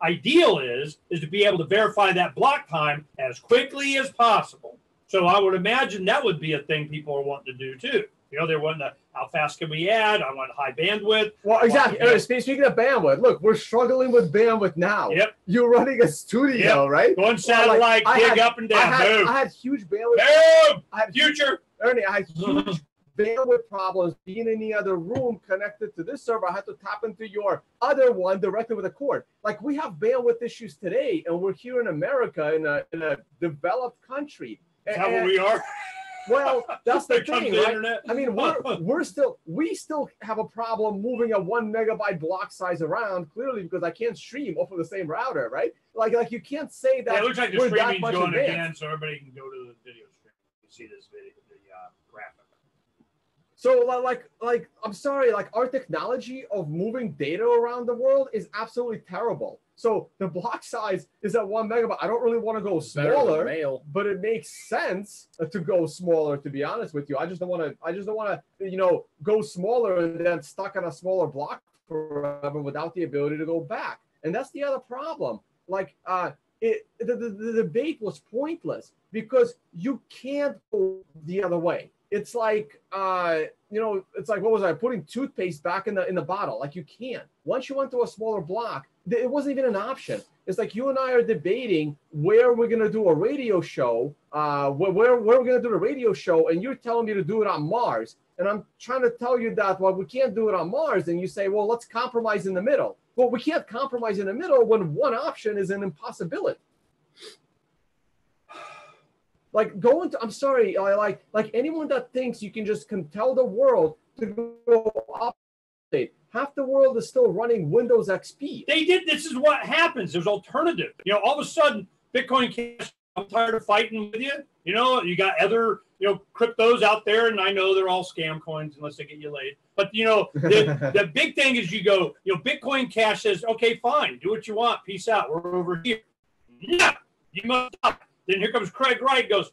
ideal is to be able to verify that block time as quickly as possible. So I would imagine that would be a thing people are wanting to do too. They're wanting how fast can we add? I want high bandwidth. Well, exactly. Speaking of bandwidth, look, we're struggling with bandwidth now. Yep. You're running a studio, right? Going satellite, dig up and down. I had huge bandwidth. Boom! Future. Ernie, I had huge bandwidth problems being in the other room connected to this server. I had to tap into your other one directly with a cord. Like, we have bandwidth issues today, and we're here in America in a developed country. Is that what we are? Well, that's the thing, right? Internet. I mean, we still have a problem moving a 1 megabyte block size around, clearly, because I can't stream off of the same router, right? Like you can't say that. Yeah, it looks like the we're streaming's that much going advanced. again, so everybody can go to the video stream. You see this video, the graphic. So, like, I'm sorry, like, our technology of moving data around the world is absolutely terrible. So the block size is at 1 megabyte. I don't really want to go smaller, but it makes sense to go smaller. To be honest with you, I just don't want to, go smaller and then stuck on a smaller block forever without the ability to go back. And that's the other problem. Like, the debate was pointless because you can't go the other way. It's like, it's like, what was I putting toothpaste back in the bottle? Like, you can't. Once you went to a smaller block, it wasn't even an option. It's like you and I are debating where we're going to do a radio show, where we're going to do the radio show, and you're telling me to do it on Mars. And I'm trying to tell you that, well, we can't do it on Mars. And you say, well, let's compromise in the middle. Well, we can't compromise in the middle when one option is an impossibility. Like, I'm sorry, like anyone that thinks you can just tell the world to go update. Half the world is still running Windows XP. This is what happens. There's alternative. All of a sudden, Bitcoin Cash, I'm tired of fighting with you. You got other, cryptos out there, and I know they're all scam coins unless they get you laid. But, the big thing is you go, Bitcoin Cash says, okay, fine, do what you want. Peace out. We're over here. No, you must stop. Then here comes Craig Wright, goes,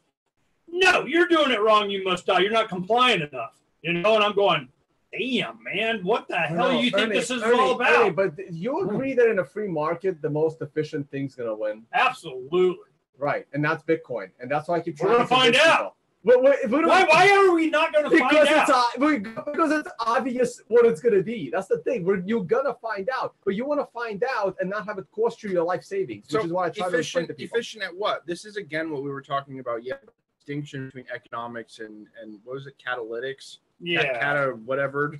no, you're doing it wrong. You must die. You're not compliant enough. And I'm going, damn, man, what the hell do you think this is all about? Ernie, but you agree that in a free market, the most efficient thing's going to win? Absolutely. Right. And that's Bitcoin. And that's why I keep trying to find out. Why are we not going to find out? Because it's obvious what it's going to be. That's the thing. You're going to find out, but you want to find out and not have it cost you your life savings, which is what I try to explain to people. Efficient at what? This is again what we were talking about. Yeah, distinction between economics and what was it? Catalytics. Yeah. Whatever.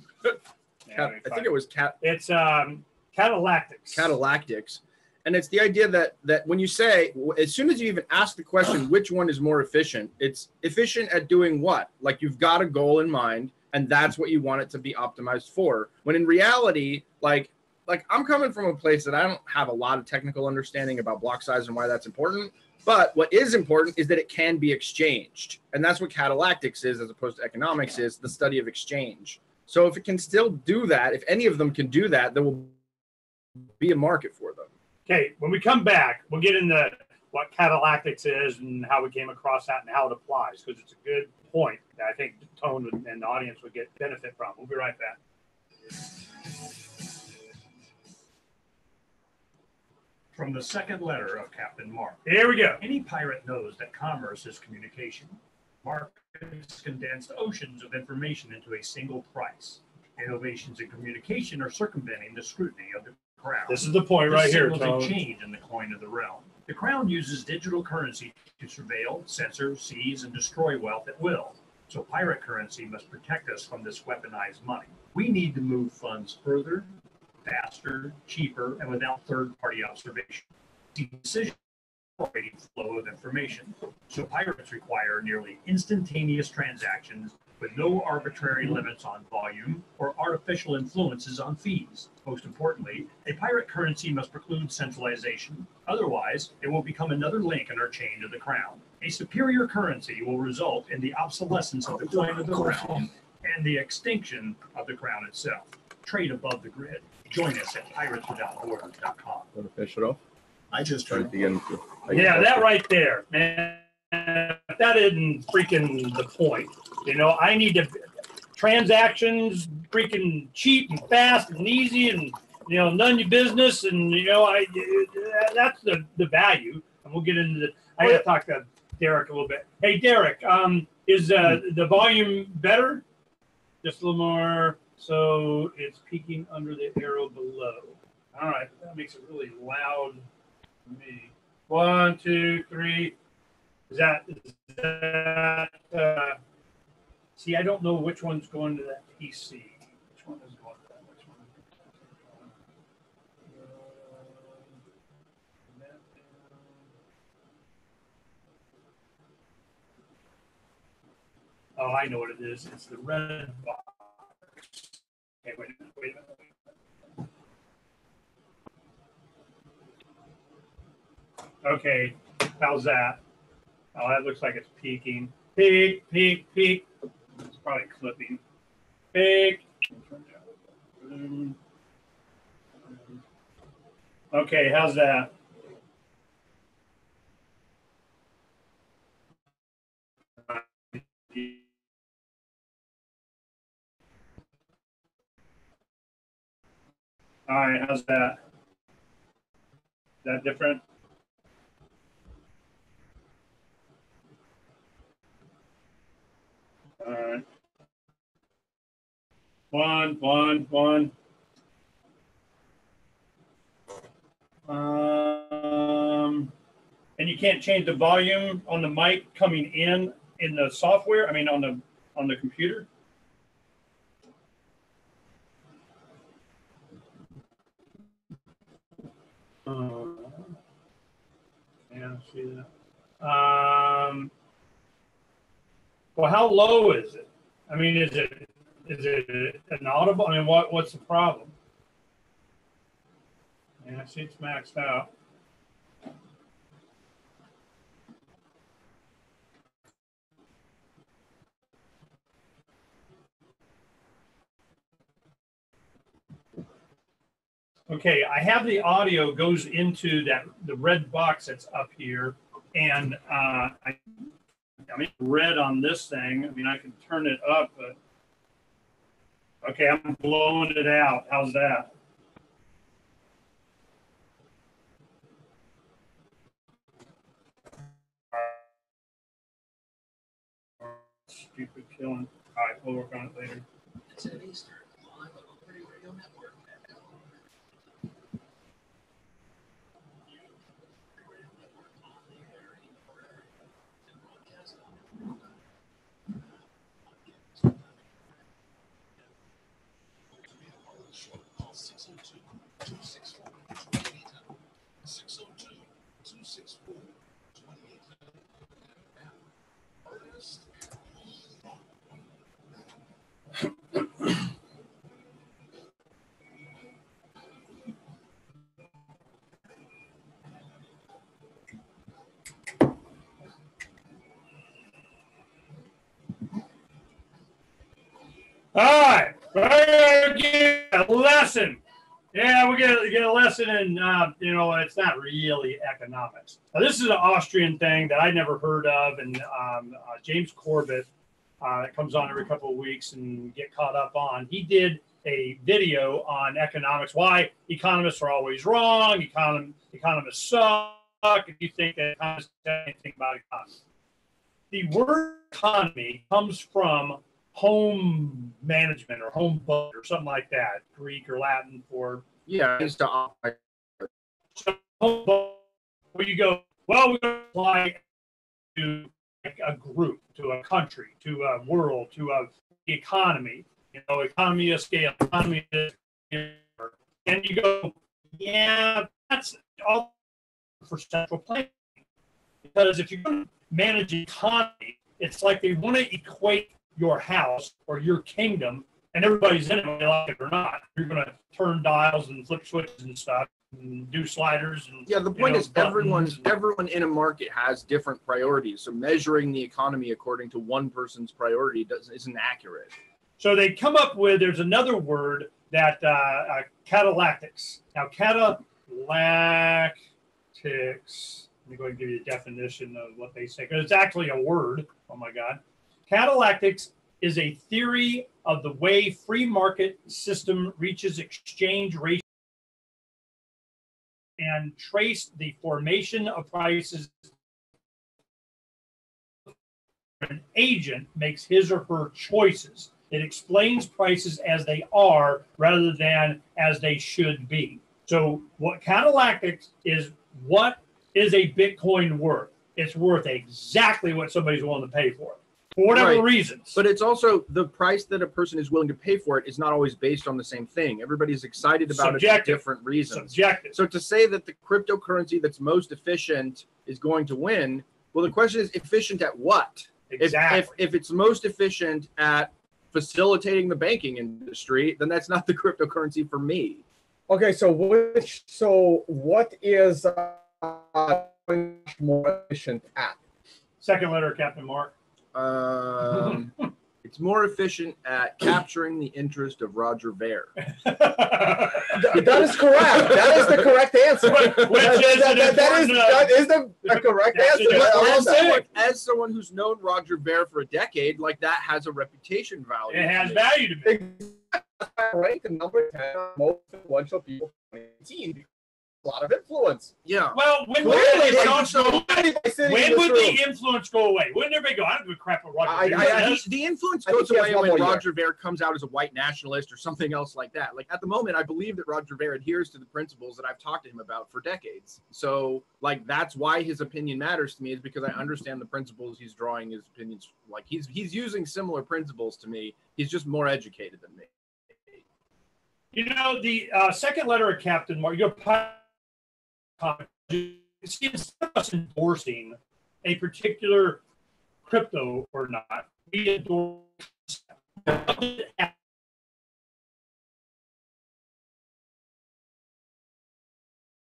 I think it was It's catalactics. Catalactics. And it's the idea that when you say, as soon as you even ask the question, which one is more efficient, it's efficient at doing what? Like you've got a goal in mind, and that's what you want it to be optimized for. When in reality, like I'm coming from a place that I don't have a lot of technical understanding about block size and why that's important. But what is important is that it can be exchanged. And that's what catalactics is, as opposed to economics is, the study of exchange. So if it can still do that, if any of them can do that, there will be a market for them. Okay, when we come back, we'll get into what catalactics is and how we came across that and how it applies, because it's a good point that I think Tone and the audience would get benefit from. We'll be right back. From the second letter of Captain Mark. Here we go. Any pirate knows that commerce is communication. Markets condense oceans of information into a single price. Innovations in communication are circumventing the scrutiny of the crown. This is the point right here, Tone. A change in the coin of the realm. The crown uses digital currency to surveil, censor, seize, and destroy wealth at will. So pirate currency must protect us from this weaponized money. We need to move funds further, faster, cheaper, and without third-party observation. Decision operating flow of information. So pirates require nearly instantaneous transactions with no arbitrary limits on volume or artificial influences on fees. Most importantly, a pirate currency must preclude centralization. Otherwise, it will become another link in our chain to the crown. A superior currency will result in the obsolescence of the coin of the realm and the extinction of the crown itself. Trade above the grid. Join us at pirateswithoutborders.com. Want to finish it off? I just heard the end. Yeah, that right there, man. That isn't freaking the point. You know, I need to transactions freaking cheap and fast and easy and, you know, none of your business. And, you know, that's the value. And we'll get into the, I got to talk to Derek a little bit. Hey, Derek, is the volume better? Just a little more. So it's peaking under the arrow below. All right. That makes it really loud for me. 1, 2, 3. Is that see, I don't know which one's going to that PC. Which one is going to that? Which one? Oh, I know what it is. It's the red box. Okay, wait a minute. Okay, how's that? Oh, that looks like it's peaking. Peak. It's probably clipping. Peak. Okay, how's that? All right, how's that? Is that different? All right. One. And you can't change the volume on the mic coming in the software. I mean, on the computer. Yeah, see that. Well, how low is it? I mean, is it inaudible? I mean, what's the problem? Yeah, I see it's maxed out. Okay, I have the audio goes into the red box that's up here, and I mean red on this thing. I mean, I can turn it up, but okay, I'm blowing it out. How's that? stupid killing. All right, we'll work on it later. All right, we're going to get a lesson. Yeah, we're going to get a lesson in, it's not really economics. Now, this is an Austrian thing that I never heard of, and James Corbett comes on every couple of weeks and get caught up on. He did a video on economics, why economists are always wrong, economists suck, if you think that economists know anything about economy. The word economy comes from home management or home budget or something like that, Greek or Latin for So where you go, well, we're going to apply to a group, to a country, to a world, to a economy, economy of scale, economy of, and you go, yeah, that's all for central planning. Because if you're going to manage the economy, it's like they want to equate your house or your kingdom, and everybody's in it, whether they like it or not. You're going to turn dials and flip switches and stuff, and do sliders. And the point is, everyone in a market has different priorities. So measuring the economy according to one person's priority isn't accurate. So they come up with, there's another word that catalactics. Now, catalactics. Let me go ahead and give you a definition of what they say, because it's actually a word. Oh my God. Catalactics is a theory of the way free market system reaches exchange ratio and trace the formation of prices. An agent makes his or her choices. It explains prices as they are rather than as they should be. So what catalactics is, what is a Bitcoin worth? It's worth exactly what somebody's willing to pay for it. For whatever reasons. But it's also the price that a person is willing to pay for it is not always based on the same thing. Everybody's excited about it for different reasons. Subjective. So to say that the cryptocurrency that's most efficient is going to win, well, the question is efficient at what? Exactly. If it's most efficient at facilitating the banking industry, then that's not the cryptocurrency for me. Okay, so what is more efficient at? Second letter, Captain Mark. It's more efficient at capturing the interest of Roger Ver. That is correct. That is the correct answer. That is the correct answer. As someone who's known Roger Ver for a decade, like that has a reputation value. It has value to me. Ranked the number 10 most influential people in 2018. A lot of influence. Yeah. Well, when would the influence go away? Wouldn't everybody go, I don't give a crap what Roger Ver says? The influence goes away when Roger Ver comes out as a white nationalist or something else like that. Like at the moment, I believe that Roger Ver adheres to the principles that I've talked to him about for decades. So like that's why his opinion matters to me, is because I understand the principles he's drawing his opinions. Like he's using similar principles to me. He's just more educated than me. The second letter of Captain Mark, instead of us endorsing a particular crypto or not, we endorse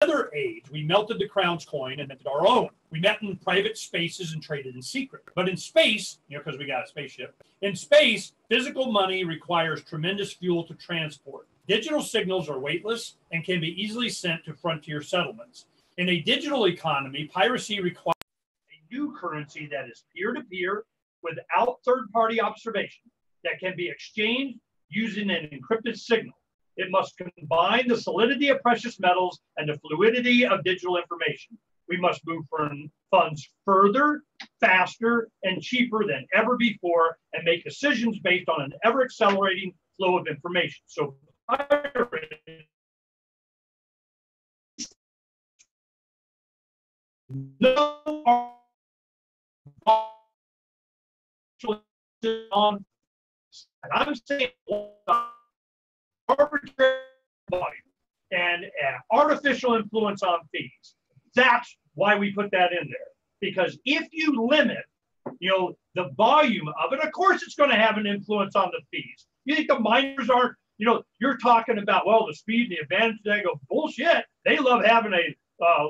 another age. We melted the crown's coin and minted our own. We met in private spaces and traded in secret. But in space, because we got a spaceship, in space, physical money requires tremendous fuel to transport. Digital signals are weightless and can be easily sent to frontier settlements. In a digital economy, piracy requires a new currency that is peer-to-peer without third-party observation that can be exchanged using an encrypted signal. It must combine the solidity of precious metals and the fluidity of digital information. We must move funds further, faster, and cheaper than ever before, and make decisions based on an ever-accelerating flow of information. So no on, and I'm saying arbitrary volume and artificial influence on fees. That's why we put that in there. Because if you limit, the volume of it, of course it's going to have an influence on the fees. You think the miners aren't, you're talking about, well, the speed and the advantage. They go, bullshit. They love having a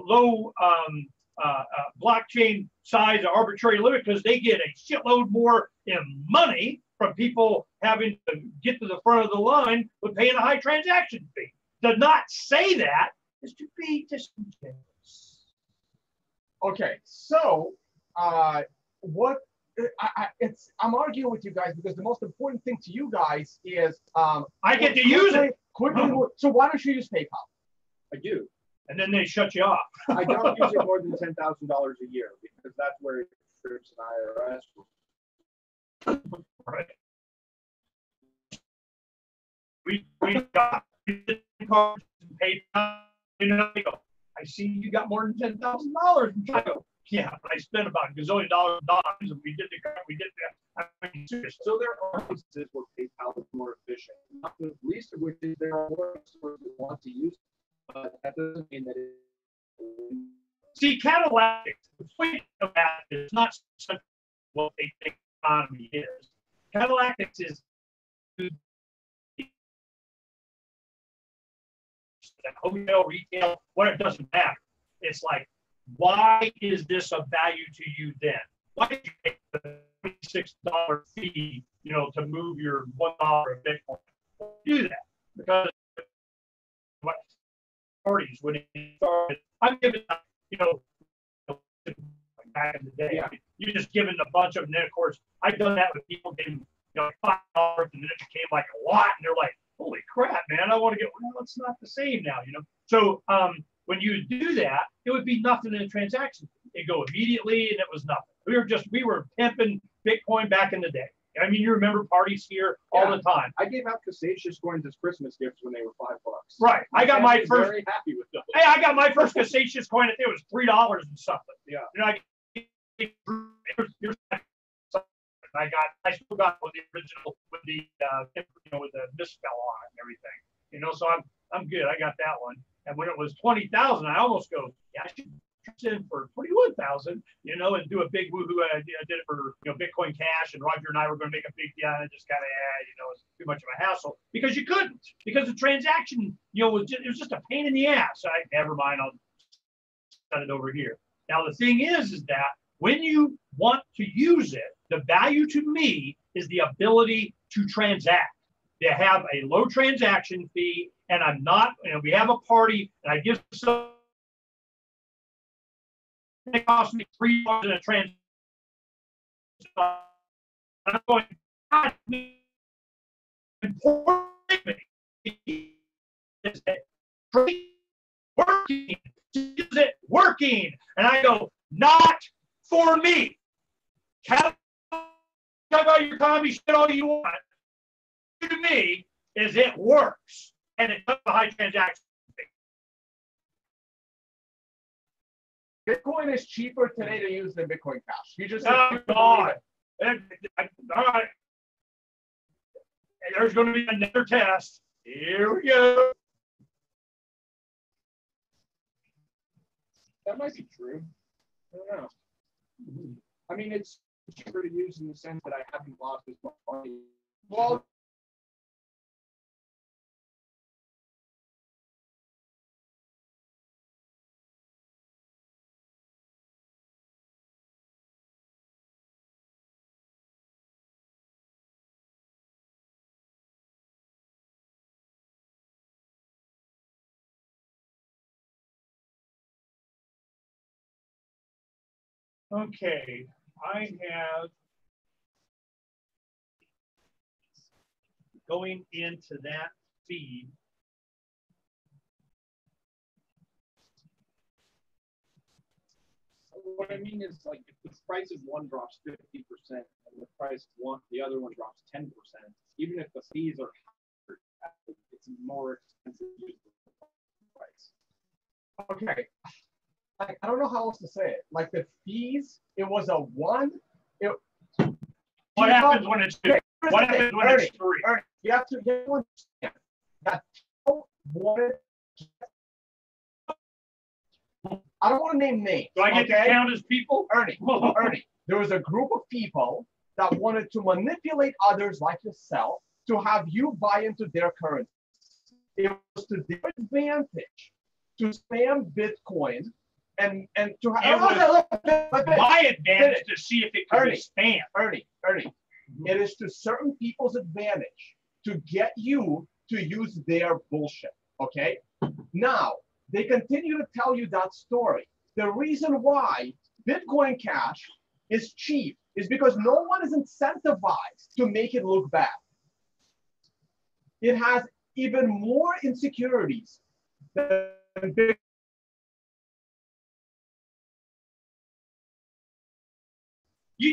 low blockchain size arbitrary limit because they get a shitload more in money from people having to get to the front of the line with paying a high transaction fee. To not say that is to be disingenuous. Okay, so I'm arguing with you guys because the most important thing to you guys is I get to use it. Quickly, so why don't you use PayPal? I do. And then they shut you off. I don't use it more than $10,000 a year because that's where it trips an IRS. Right. We got cards and PayPal. I see you got more than $10,000 in Chicago. Yeah, but I spent about $1 gazillion and we did that. I mean, so there are instances where PayPal is more efficient, not the least of which is there are more stores that want to use it, but that doesn't mean that it. See, Cadillac, the point of that is not what they think the economy is. Cadillac is hotel, retail, what, it doesn't matter. It's like, why is this of value to you then? Why did you pay the $26 fee, to move your $1 of Bitcoin? Do that because what parties when it started, I'm giving, back in the day, yeah. you're just giving a bunch of them. And then of course, I've done that with people getting, $5, and then it became like a lot, and they're like, holy crap, man, I want to get, well, it's not the same now, So when you do that, it would be nothing in a transaction. It'd go immediately, and it was nothing. We were pimping Bitcoin back in the day. I mean, you remember parties here all the time. I gave out Cassatius coins as Christmas gifts when they were $5. Right. I got my first. Very happy with those. Hey, I got my first Cassatius coin. I think it was $3 and something. Yeah. I still got the original with the with the misspell on it and everything. So I'm good. I got that one. And when it was 20,000, I almost go, yeah, I should in for 21,000, and do a big woohoo. I did it for Bitcoin Cash, and Roger and I were going to make a big deal. And it just kind of, it's too much of a hassle because you couldn't, because the transaction, it was just a pain in the ass. Never mind, I'll set it over here. Now the thing is that when you want to use it, the value to me is the ability to transact. To have a low transaction fee, and I'm not, we have a party, and I give some. It cost me $3 in a transaction. I'm going, God, important is it working? Is it working? And I go, not for me. Talk about your commie shit all you want. To me, is it works, and it does a high transaction. Bitcoin is cheaper today to use than Bitcoin Cash. You just God. All right. There's going to be another test. Here we go. That might be true. I don't know. I mean, it's cheaper to use in the sense that I haven't lost as much money. Well, Okay, I have going into that feed. what I mean is, like, if the price of one drops 50% and the other one drops 10%, even if the fees are higher, it's more expensive to use the price. Okay. Like, I don't know how else to say it. Like the fees, it was a one. What happens when it's two? What happens when it's three? Ernie, you have to understand that people wanted. I don't want to name names. Do I get to count as people? Ernie, there was a group of people that wanted to manipulate others like yourself to have you buy into their currency. It was to their advantage to spam Bitcoin and to have my advantage to see if it could be spam. Ernie, it is to certain people's advantage to get you to use their bullshit. Okay? Now, they continue to tell you that story. The reason why Bitcoin Cash is cheap is because no one is incentivized to make it look bad. It has even more insecurities than Bitcoin. Do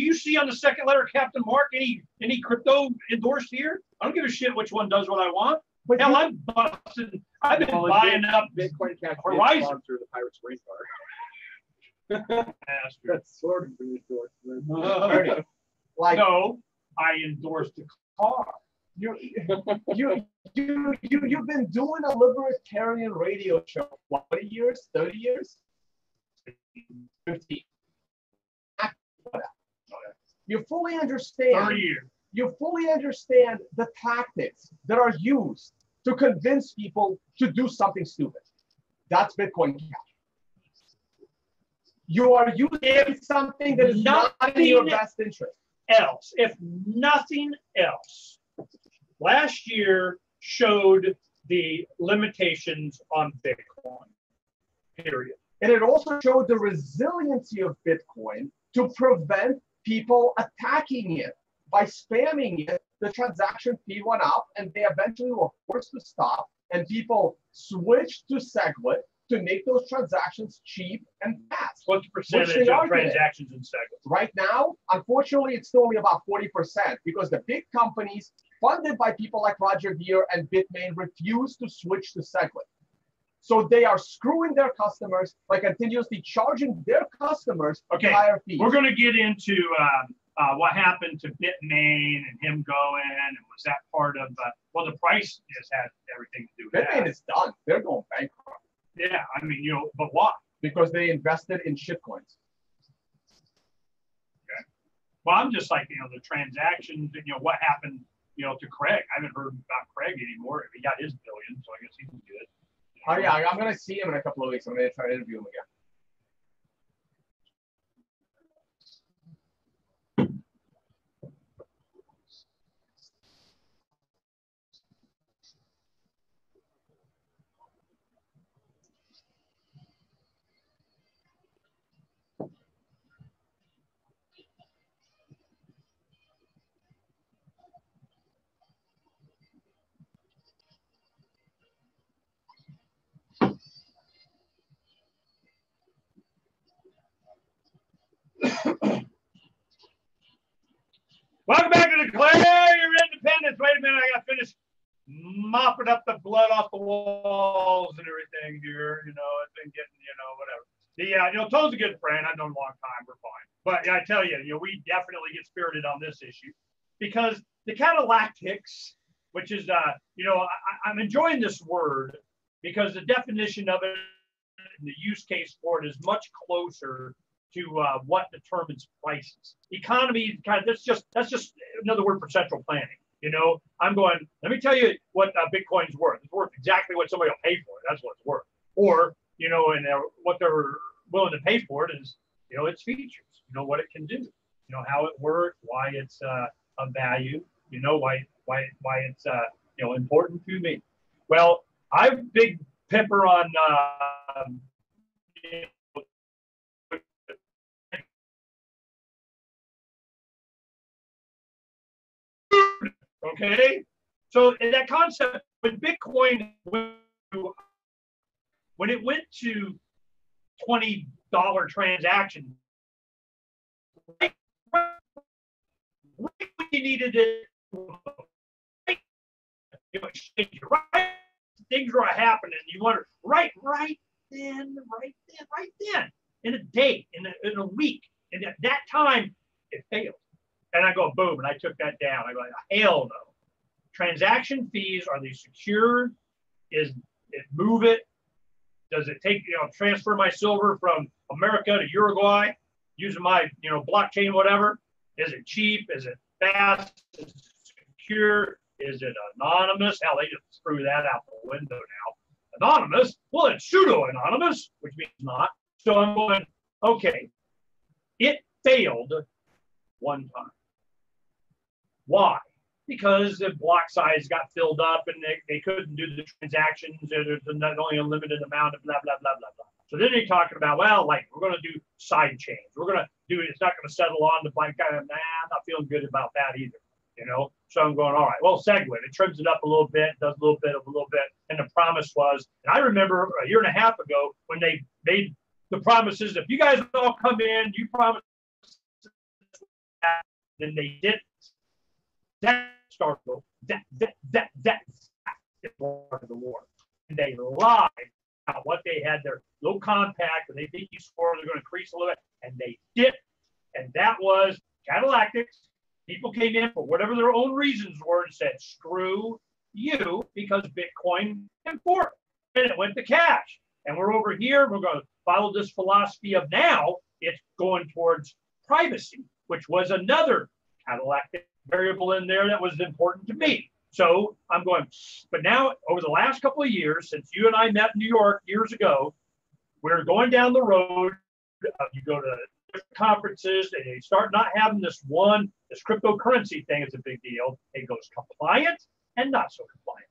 you see on the second letter, Captain Mark, any crypto endorsed here? I don't give a shit which one does what I want. But hell, I'm busting. I've been buying up Bitcoin Cash Horizon. Sponsor the Pirates Race Car. That's sort of an endorsement. Like, no, I endorsed the car. You've been doing a libertarian radio show for 20 years, 30 years? 15. You fully understand. 30 years. You fully understand the tactics that are used to convince people to do something stupid. That's Bitcoin Cash. You are using something that is not in your best interest. If nothing else, last year showed the limitations on Bitcoin, period. And it also showed the resiliency of Bitcoin to prevent people attacking it. By spamming it, the transaction fee went up and they eventually were forced to stop, and people switched to SegWit to make those transactions cheap and fast. What's the percentage of transactions in SegWit? Right now, unfortunately, it's still only about 40% because the big companies funded by people like Roger Ver and Bitmain refuse to switch to SegWit. So they are screwing their customers by continuously charging their customers higher fees. We're going to get into what happened to Bitmain and him going, and was that part of, the price just had everything to do with Bitmain is done. They're going bankrupt. Yeah, I mean, but why? Because they invested in shitcoins. Okay. Well, I'm just like, the transactions, what happened, to Craig. I haven't heard about Craig anymore. He got his billion, so I guess he's good. Oh, yeah, I'm going to see him in a couple of weeks. I'm going to try to interview him again. Welcome back to Declare Your Independence. Wait a minute, I got to finish mopping up the blood off the walls and everything here. It's been getting, whatever. Toad's a good friend. I've known him a long time. We're fine. But I tell you, we definitely get spirited on this issue because the catalactics, which is, I'm enjoying this word because the definition of it and the use case for it is much closer to what determines prices. Economy, that's just another word for central planning. I'm going, let me tell you what Bitcoin's worth. It's worth exactly what somebody will pay for it. That's what it's worth. Or, and what they're willing to pay for it is, its features, what it can do, how it works, why it's of value, why it's, important to me. Well, I'm big pepper on, okay, so in that concept, when Bitcoin when it went to 20 dollar transaction. Right when you needed it, exchange, right? Things were happening. You wonder, right then, in a day, in a week, and at that time, it failed. And I go, boom, and I took that down. I go, hell no. Transaction fees, are they secure? Is it move it? Does it take, transfer my silver from America to Uruguay using my, blockchain, whatever? Is it cheap? Is it fast? Is it secure? Is it anonymous? Hell, they just threw that out the window now. Anonymous? Well, it's pseudo-anonymous, which means not. So I'm going, okay, it failed one time. Why? Because the block size got filled up and they couldn't do the transactions. There's not only a limited amount of blah, blah, blah, blah, blah. So then they're talking about, well, like, we're going to do side chains. We're going to do, it's not going to settle on the blank guy. Nah, I'm not feeling good about that either. So I'm going, all right, well, segue. It trims it up a little bit, does a little bit of a little bit. And the promise was, and I remember a year and a half ago when they made the promises, if you guys all come in, you promise that, then they didn't. That started that started the war. And they lied about what they had, their little compact, and they think you swore they're going to increase a little bit, and they didn't. And that was Catalactics. People came in for whatever their own reasons were and said, screw you, because Bitcoin and fork. And it went to cash. And we're over here, we're going to follow this philosophy of now, it's going towards privacy, which was another Catalactic variable in there that was important to me. So I'm going, but now over the last couple of years, since you and I met in New York years ago, we're going down the road. You go to conferences, and they start not having this cryptocurrency thing is a big deal. It goes compliant and not so compliant.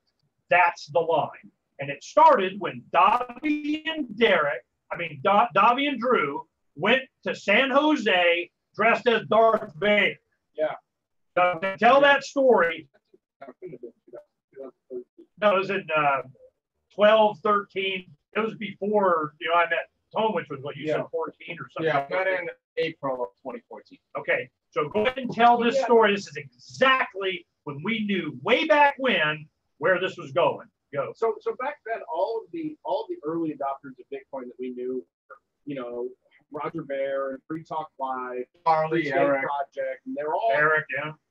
That's the line. And it started when Davi and Drew went to San Jose dressed as Darth Vader. Yeah. So tell that story. No, it was in 12, 13. It was before, I met Tom, which was what you said, 14 or something. Yeah, met in April of 2014. Okay, so go ahead and tell this story. This is exactly when we knew way back when where this was going. Go. So back then, all of the early adopters of Bitcoin that we knew, Roger Ver and Free Talk Live, Charlie, Eric Project, and they're all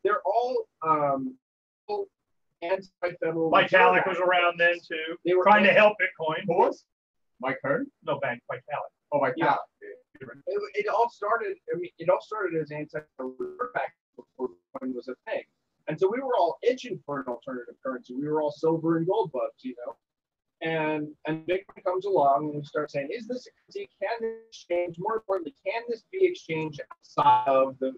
They're all anti-federal. Vitalik was around then too. They were trying to help Bitcoin. Who was? Mike Hearn? No, Vitalik. Oh, Vitalik. Yeah. It all started. It all started as anti-federal back before Bitcoin was a thing, and so we were all itching for an alternative currency. We were all silver and gold bugs, And Bitcoin comes along and we start saying, is this a currency? Can this exchange? More importantly, can this be exchanged outside of the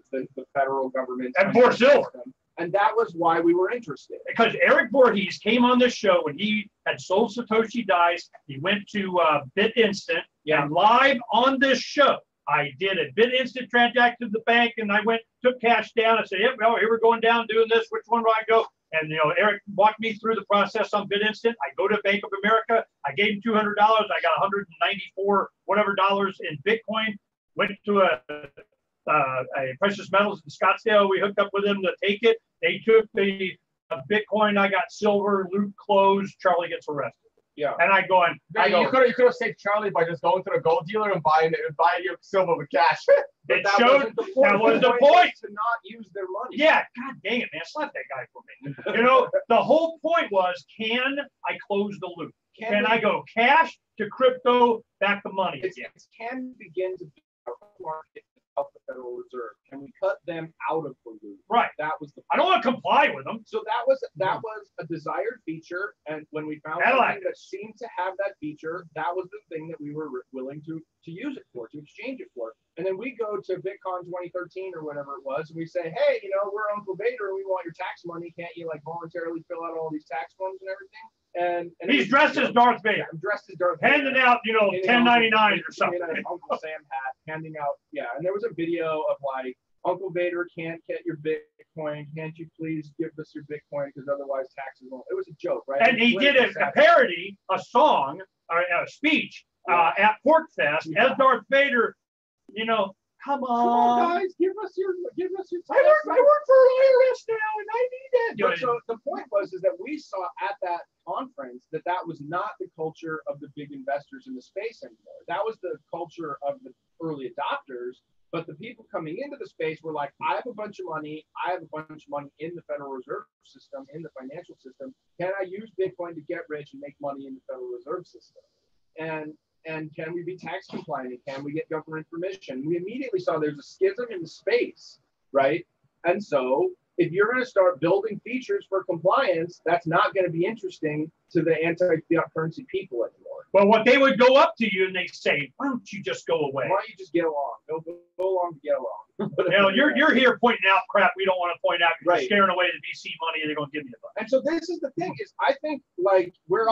federal government? And for silver. And that was why we were interested. Because Eric Voorhees came on this show when he had sold Satoshi Dice. He went to BitInstant. And live on this show, I did a BitInstant transaction to the bank, and I took cash down. I said, yep, well, here we're going down doing this. Which one do I go? And, Eric walked me through the process on BitInstant. I go to Bank of America. I gave him $200. I got 194 whatever dollars in Bitcoin. Went to a Precious Metals in Scottsdale. We hooked up with them to take it. They took the Bitcoin. I got silver. Loop closed. Charlie gets arrested. Yeah. And I go, you could have saved Charlie by just going to the gold dealer and buying your silver with cash. That was the point. To not use their money. Yeah, God dang it, man. Slap that guy for me. The whole point was, can I close the loop? Can I go cash to crypto, back to money again? Can we begin to be a market of the Federal Reserve? Can we cut them out of the loop? Right. That was I don't want to comply with them. So that was a desired feature, and when we found something that seemed to have that feature, that was the thing that we were willing to use it for, to exchange it for. And then we go to VidCon 2013 or whatever it was, and we say, hey, we're Uncle Vader, and we want your tax money. Can't you voluntarily fill out all these tax forms and everything? And he's dressed as Darth Vader. I'm dressed as Darth Vader. Handing out, 1099 or something. Uncle Sam hat, handing out, and there was a video of Uncle Vader can't get your Bitcoin. Can't you please give us your Bitcoin because otherwise taxes won't. It was a joke, right? And he did a parody, a song, or a speech at Pork Fest as Darth Vader. You know, come on, guys, give us your. I work for IRS now, and I need that. But so the point was is that we saw at that conference that was not the culture of the big investors in the space anymore. That was the culture of the early adopters. But the people coming into the space were like, I have a bunch of money. I have a bunch of money in the Federal Reserve System, in the financial system. Can I use Bitcoin to get rich and make money in the Federal Reserve System? And can we be tax compliant? Can we get government permission? We immediately saw there's a schism in the space, right? And so if you're going to start building features for compliance, that's not going to be interesting to the anti-fiat currency people anymore. Well, what they would go up to you and they say, why don't you just go away? Why don't you just get along? Go along to get along. You know, you're here pointing out crap we don't want to point out because Right. you're scaring away the VC money and they're going to give you a bunch. And so this is the thing is I think like we've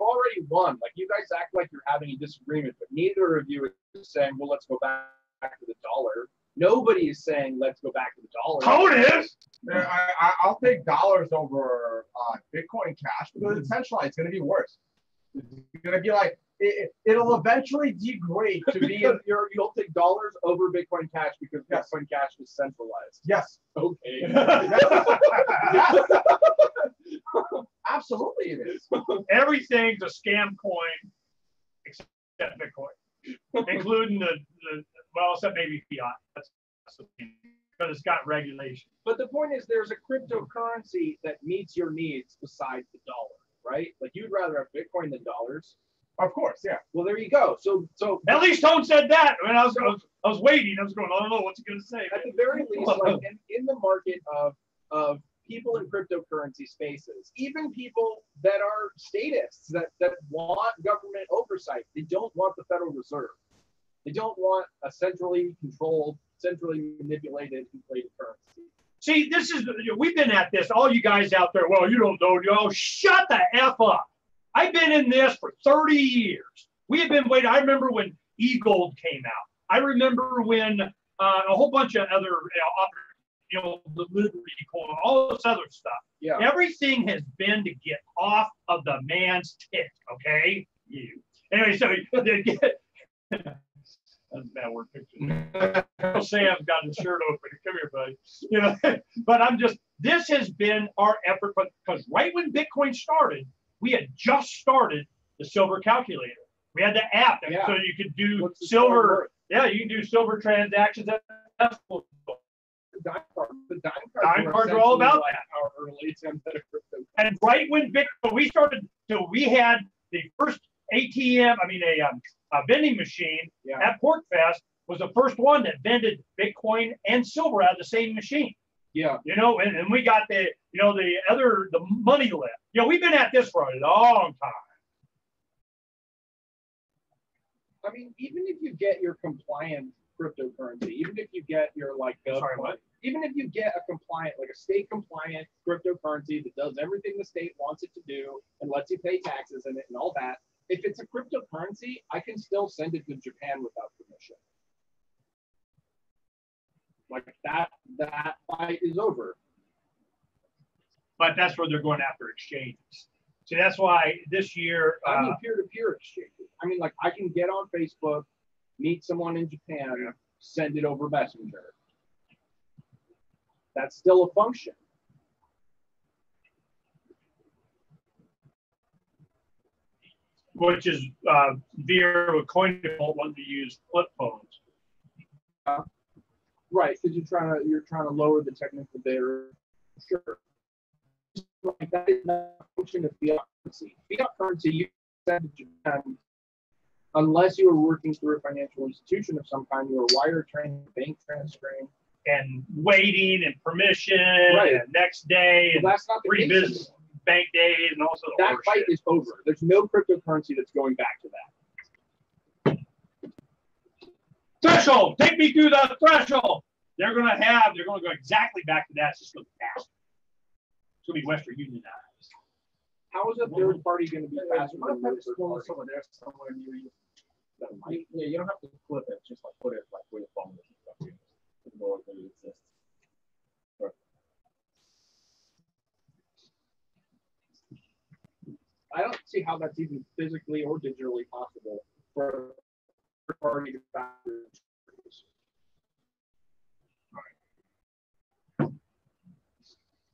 already won. Like you guys act like you're having a disagreement, but neither of you is saying, well, let's go back to the dollar. Nobody is saying let's go back to the dollar. Tone is. I'll take dollars over Bitcoin Cash because essentially it's going to be worse. It's going to be like it'll eventually degrade to be. You'll take dollars over Bitcoin Cash because Bitcoin Cash is centralized. Yes. Okay. Yes. Absolutely, it is. Everything's a scam coin except Bitcoin, including the well, except maybe fiat. That's the thing, because it's got regulation. But the point is, there's a cryptocurrency that meets your needs besides the dollar, right? Like you'd rather have Bitcoin than dollars. Of course, yeah. Well, there you go. So At least Tone said that. I mean, I was waiting. I was going, I don't know what's he going to say. at the very least, like in the market of people in cryptocurrency spaces, even people that are statists that want government oversight, they don't want the Federal Reserve. They don't want a centrally controlled, centrally manipulated, inflated currency. See, we've been at this, all you guys out there, well, you don't know, shut the F up. I've been in this for 30 years. We have been waiting. I remember when eGold came out. I remember when a whole bunch of other, the Liberty coin, all this other stuff. Yeah. Everything has been to get off of the man's tit, okay? You. Anyway, so they get... That's a bad word picture. Sam's got his shirt open. Come here, buddy. But this has been our effort, because right when Bitcoin started, we had just started the silver calculator. We had the app, so you could do silver. Yeah, you can do silver transactions. That's cool. The Dime cards are all about that. Our early attempt at a crypto. And right when Bitcoin, we started, so we had the first ATM, a vending machine at Pork Fest was the first one that vended Bitcoin and silver out of the same machine. Yeah. And we got the money lift. We've been at this for a long time. I mean, even if you get your compliant cryptocurrency, even if you get your even if you get a compliant, like a state compliant cryptocurrency that does everything the state wants it to do and lets you pay taxes in it and all that, if it's a cryptocurrency, I can still send it to Japan without permission. Like that fight is over. But that's where they're going after exchanges. So that's why this year, I mean, peer-to-peer exchanges. I mean, like I can get on Facebook, meet someone in Japan, send it over Messenger. That's still a function. which is Veer with CoinDefault wanted to use flip phones. Right, because you're trying to lower the technical barrier. Sure. Like that is not a function of fiat currency. Fiat currency, you send to Japan, unless you were working through a financial institution of some kind, you were wire transferring, bank transferring, and waiting and permission, right. And next day, well, and that's not the free case business bank days, and also that fight is over. There's no cryptocurrency that's going back to that. Threshold, take me through the threshold. They're going to go exactly back to that. It's just a little faster. It's going to be Western Unionized. How is a third party going to be faster What than if the it's third going party? somewhere there, somewhere near you? Yeah, you don't have to flip it. Just like put it like where the phone is. Where it exists. Right. I don't see how that's even physically or digitally possible for third-party factors.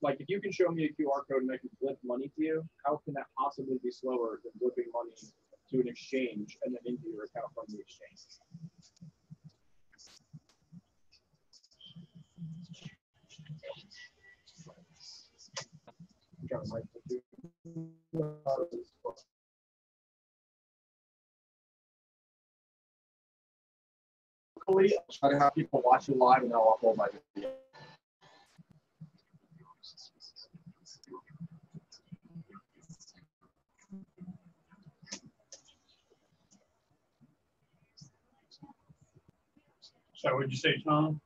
Like, if you can show me a QR code and I can flip money to you, how can that possibly be slower than flipping money to an exchange and then into your account from the exchange? I'll try to have people watch you live and I'll upload my video. So what'd you say, Tom?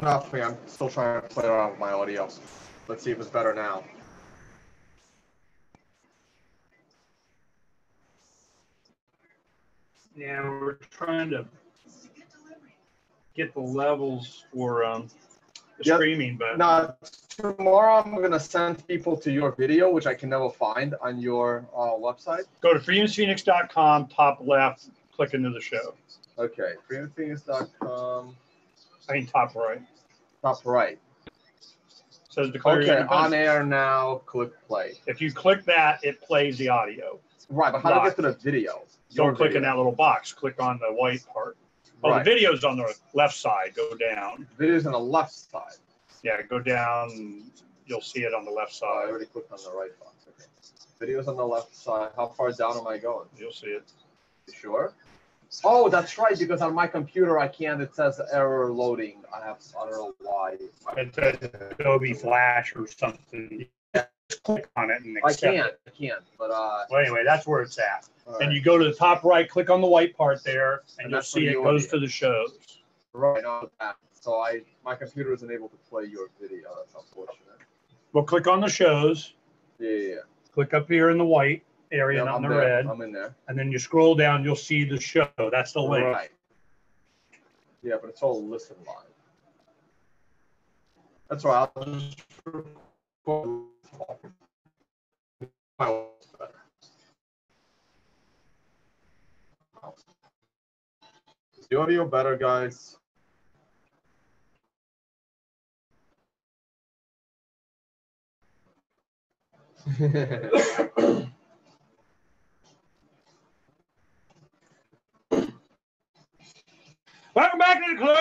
Nothing. I'm still trying to play around with my audio. Let's see if it's better now. Yeah, we're trying to get the levels for the streaming, but no, tomorrow I'm gonna send people to your video, which I can never find on your website. go to freedomsphoenix.com, top left, click into the show. Okay, freedomphoenix.com. I mean, top right. Top right. Says declare Okay, on air now. Click play. If you click that, it plays the audio. Right, but how do I get to the video? Don't click in that little box. Click on the white part. Oh, Right. the video's on the left side. Go down. Video's on the left side. Yeah, go down. You'll see it on the left Oh, I side. already clicked on the right box. Okay. Video's on the left side. How far down am I going? You'll see it. You sure? Oh, that's right, because on my computer I can't. It says error loading. I don't know why. It says Adobe Flash or something. Just click on it and I accept can't. it. I can't. But Well, anyway, that's where it's at. all And right. you go to the top right, click on the white part there, and you'll that's see for it the goes audio. to the shows. Right on that. So my computer isn't able to play your video. That's unfortunate. Well, click on the shows. Yeah. Click up here in the white area, Yeah, not I'm in the there. red. I'm in there. And then you scroll down, you'll see the show. That's the link. Right. Yeah, but it's all listen live. That's right. I'll just record. Is the audio better, guys? Welcome back to the club.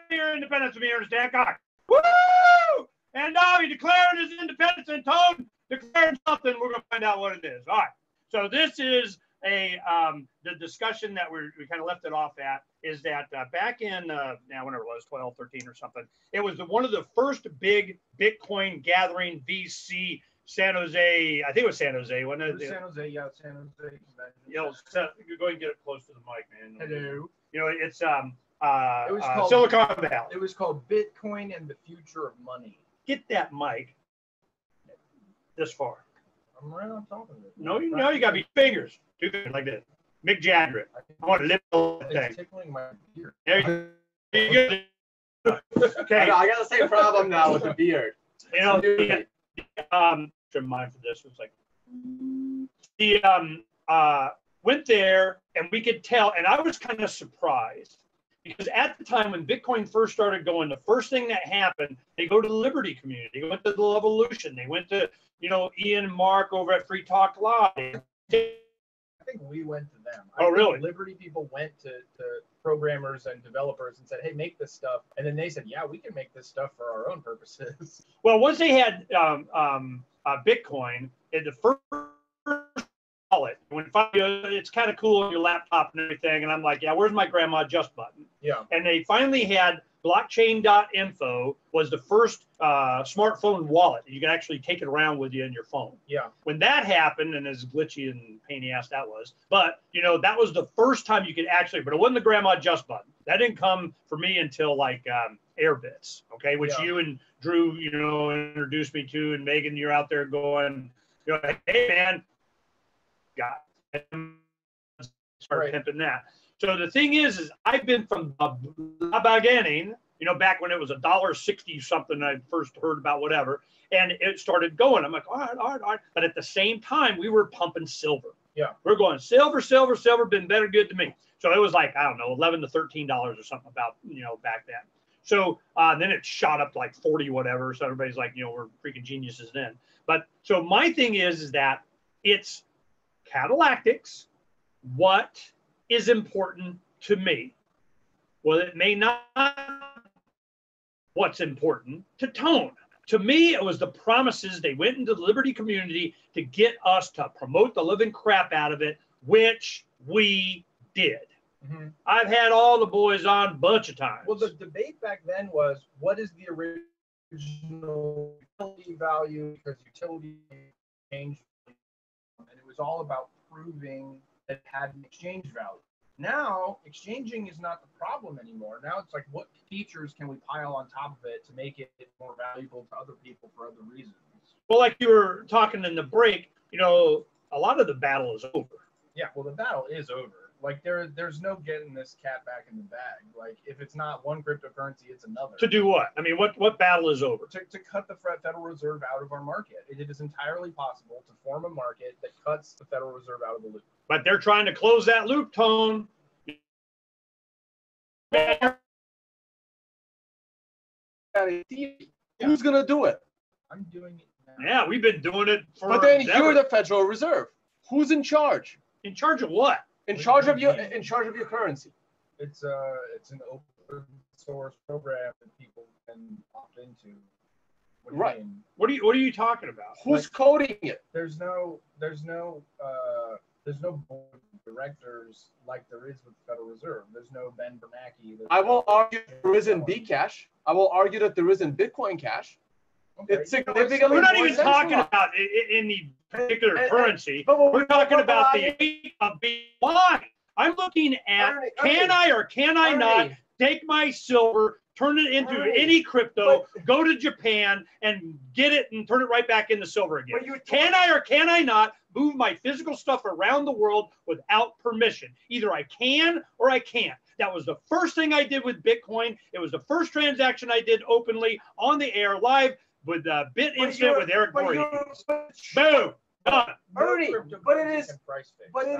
Your independence of me, Ernest Hancock. Woo! And Davi declared his independence and Tone declared something. We're going to find out what it is. All right. So this is the discussion that we kind of left it off at is that back in whenever it was 12, 13 or something, it was one of the first big Bitcoin gathering VC San Jose. I think it was San Jose, wasn't it? San Jose, yeah, San Jose. You know, you're going to get it close to the mic, man. Hello. You know, it's It was called Silicon Valley. It was called Bitcoin and the Future of Money. Get that mic this far. I'm right on top of it. No, you know, you got to be fingers. 2 fingers like this. Mick Jagger. I want to lift that It's thing. tickling my ear. There you go. Okay. I got the same problem now with the beard. You know, mind for this. It's like he went there and we could tell, and I was kind of surprised because at the time when Bitcoin first started going, the first thing that happened, they go to the Liberty community, they went to the Revolution, they went to, you know, Ian and Mark over at Free Talk Live. I think we went to them. Oh, really? Liberty people went to programmers and developers and said, hey, make this stuff. And then they said, yeah, we can make this stuff for our own purposes. Well, once they had Bitcoin, in the first wallet, when finally, it's kind of cool on your laptop and everything, and I'm like, yeah, where's my grandma just button? Yeah. And they finally had blockchain.info was the first smartphone wallet. You can actually take it around with you in your phone. Yeah. When that happened, and as glitchy and pain in the ass that was, but you know, that was the first time you could actually, but it wasn't the grandma just button. That didn't come for me until like Airbits, okay, which you and Drew, you know, introduced me to, and Megan, you're out there going, you know, hey man, got start pimping that. So the thing is I've been from the beginning, you know, back when it was $1.60 something, I first heard about whatever, and it started going. I'm like, all right. But at the same time, we were pumping silver. Yeah. We're going silver, silver, silver, been better good to me. So it was like, I don't know, $11 to $13 or something about, back then. So then it shot up to like 40 whatever. So everybody's like, we're freaking geniuses then. But so my thing is that it's catalactics. What is important to me? Well, it may not what's important to Tone. To me, it was the promises they went into the Liberty community to get us to promote the living crap out of it, which we did. Mm-hmm. I've had all the boys on a bunch of times. Well, the debate back then was, what is the original utility value? Because utility changed, and it was all about proving that it had an exchange value. Now, exchanging is not the problem anymore. Now it's like, what features can we pile on top of it to make it more valuable to other people for other reasons? Well, like you were talking in the break, a lot of the battle is over. Yeah, well, the battle is over. Like, there's no getting this cat back in the bag. Like, if it's not one cryptocurrency, it's another. To do what? I mean, what battle is over? To cut the Federal Reserve out of our market. It is entirely possible to form a market that cuts the Federal Reserve out of the loop. But they're trying to close that loop, Tone. Who's going to do it? I'm doing it now. Yeah, we've been doing it for. But then you're the Federal Reserve. Who's in charge? In charge of what? In charge of your currency. It's an open source program that people can opt into. Right. What are you talking about? Who's coding it? There's no board of directors like there is with the Federal Reserve. There's no Ben Bernanke. I will argue there isn't Bcash. I will argue that there isn't Bitcoin Cash. Okay. It's significantly. We're not even more talking centralized. about any particular currency. but We're talking about the why. I'm looking at Ernie, can I or can I not take my silver, turn it into any crypto, go to Japan and get it and turn it right back into silver again. Can I or can I not move my physical stuff around the world without permission? Either I can or I can't. That was the first thing I did with Bitcoin. It was the first transaction I did openly on the air live with Bit Instant with Eric Voorhees. Boom. Done. Ernie, but it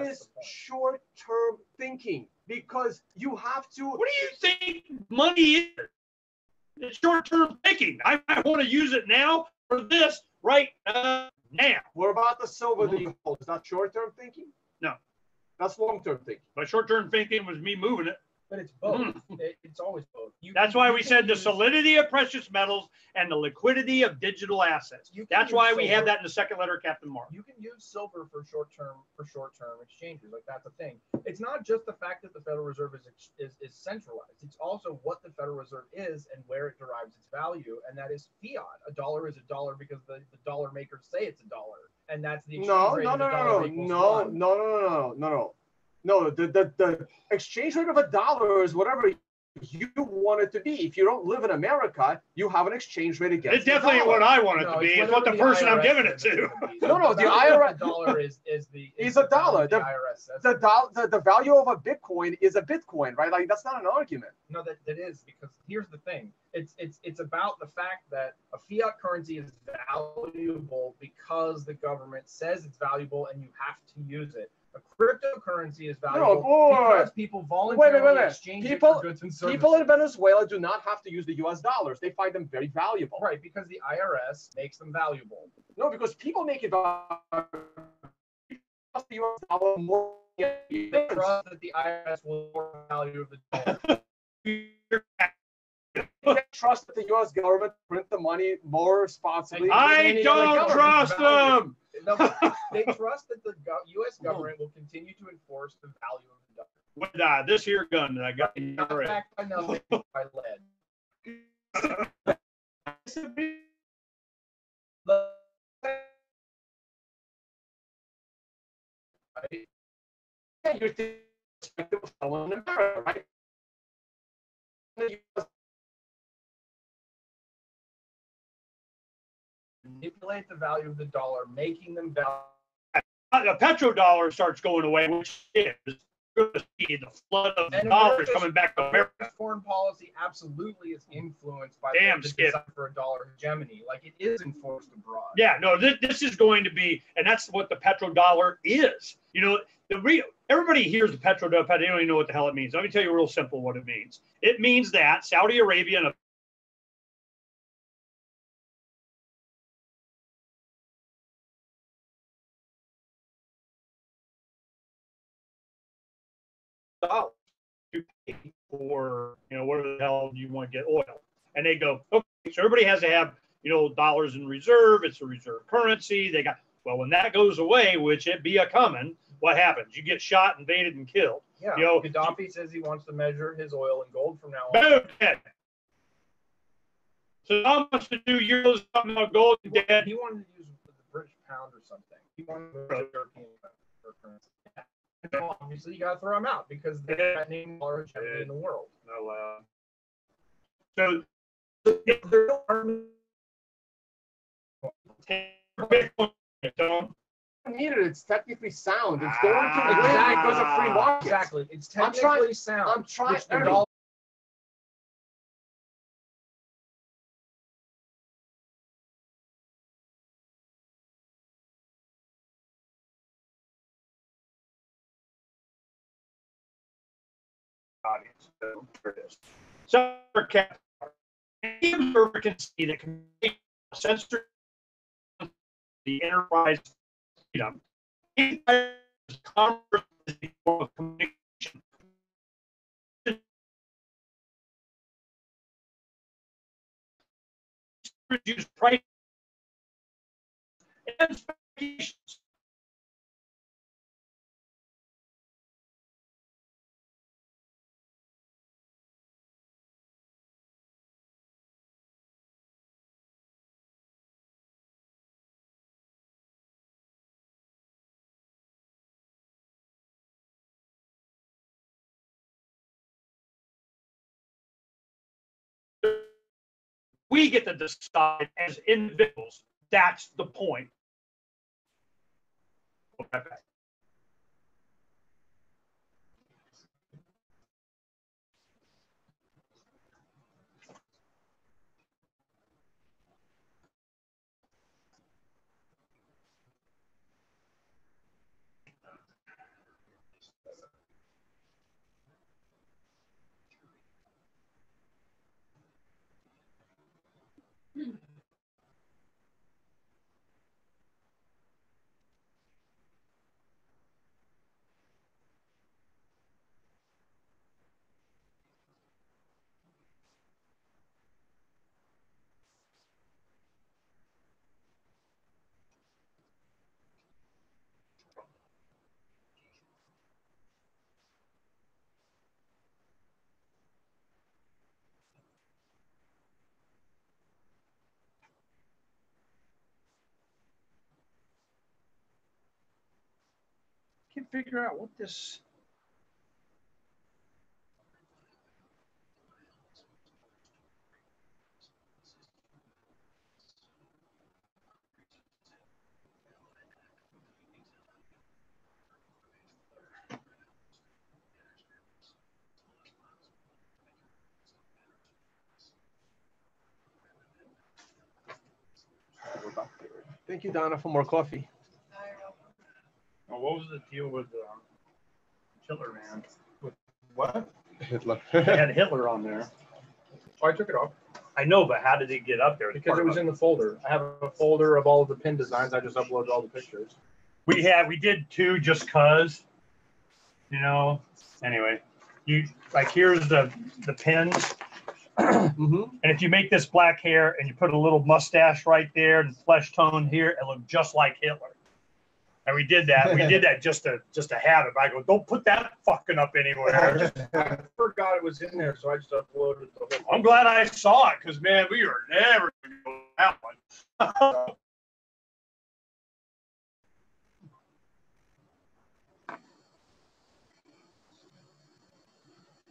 is short-term thinking because you have to. What do you think money is? It's short-term thinking. I want to use it now for this right now. What about the silver that you hold? Is that short-term thinking? No. That's long-term thinking. But short-term thinking was me moving it. But it's both. It's always both. That's why we said the solidity of precious metals and the liquidity of digital assets. That's why we have that in the second letter of Captain Mark. You can use silver for short-term exchanges. Like, that's a thing. It's not just the fact that the Federal Reserve is centralized. It's also what the Federal Reserve is and where it derives its value, and that is fiat. A dollar is a dollar because the dollar makers say it's a dollar, and that's the exchange rate of the dollar equals one. No, the exchange rate of a dollar is whatever you want it to be. If you don't live in America, you have an exchange rate against It's definitely the dollar. what I want it to be. It's what the person I'm giving it to. No, the IRS. The dollar is a dollar. The IRS says the value of a Bitcoin is a Bitcoin, right? Like, that's not an argument. No, that is, because here's the thing. It's about the fact that a fiat currency is valuable because the government says it's valuable and you have to use it. A cryptocurrency is valuable because people voluntarily exchange it for goods and services. People in Venezuela do not have to use the U.S. dollars. They find them very valuable. Right, because the IRS makes them valuable. No, because people make it valuable. The U.S. dollar more. They trust that the IRS will more value of the dollar. You can't trust that the U.S. government print the money more responsibly. I don't trust them. No, they trust that the U.S. government will continue to enforce the value of the dollar. With this here gun that I got. Not backed by nothing, by lead. Yeah, you're perspective of someone in America, right? Manipulate the value of the dollar, making them value. The petrodollar starts going away, which is going to see the flood of dollars coming back to America. Foreign policy absolutely is influenced by Damn, the Skip. desire for a dollar hegemony. Like it is enforced abroad. Yeah, no, this is going to be, and that's what the petrodollar is. You know, everybody hears the petrodollar, they don't even know what the hell it means. Let me tell you real simple what it means. It means that Saudi Arabia and dollars to pay for, you know, whatever the hell you want to get oil. And they go, okay, so everybody has to have, you know, dollars in reserve. It's a reserve currency. They got, well, when that goes away, which it be a coming, what happens? You get shot, invaded, and killed. Yeah. You know, Gaddafi says he wants to measure his oil in gold from now on. boom, dead. So how much to do euros, something about gold, dead? He wanted to use the British pound or something. He wanted to use European currency. So obviously, you got to throw him out because they're threatening dollar hegemony in the world. No, so If there are don't need it. It's technically sound. It's going to the grid Exactly. because of free markets. exactly, it's I'm technically trying- sound. I'm trying. which the Ernie, dollar audience. So here it is. So any observer can see that censor the enterprise freedom. Commerce is a form of communication. Reduce price and speculations. We get to decide as individuals. That's the point. Can't figure out what this. Thank you, Donna, for more coffee. Oh, what was the deal with Hitler, man? with what? Hitler. They had Hitler on there. Oh, I took it off I know, but how did it get up there? because it was in the folder. I have a folder of all of the pin designs. I just uploaded all the pictures. We did two just cause, you know. Anyway, you like here's the pins, Mm-hmm. and if you make this black hair and you put a little mustache right there and flesh tone here, it looked just like Hitler. And we did that. We did that just to have it. But I go, don't put that fucking up anywhere. I forgot it was in there, so I just uploaded the whole. I'm glad I saw it because man, we were never going to go that one.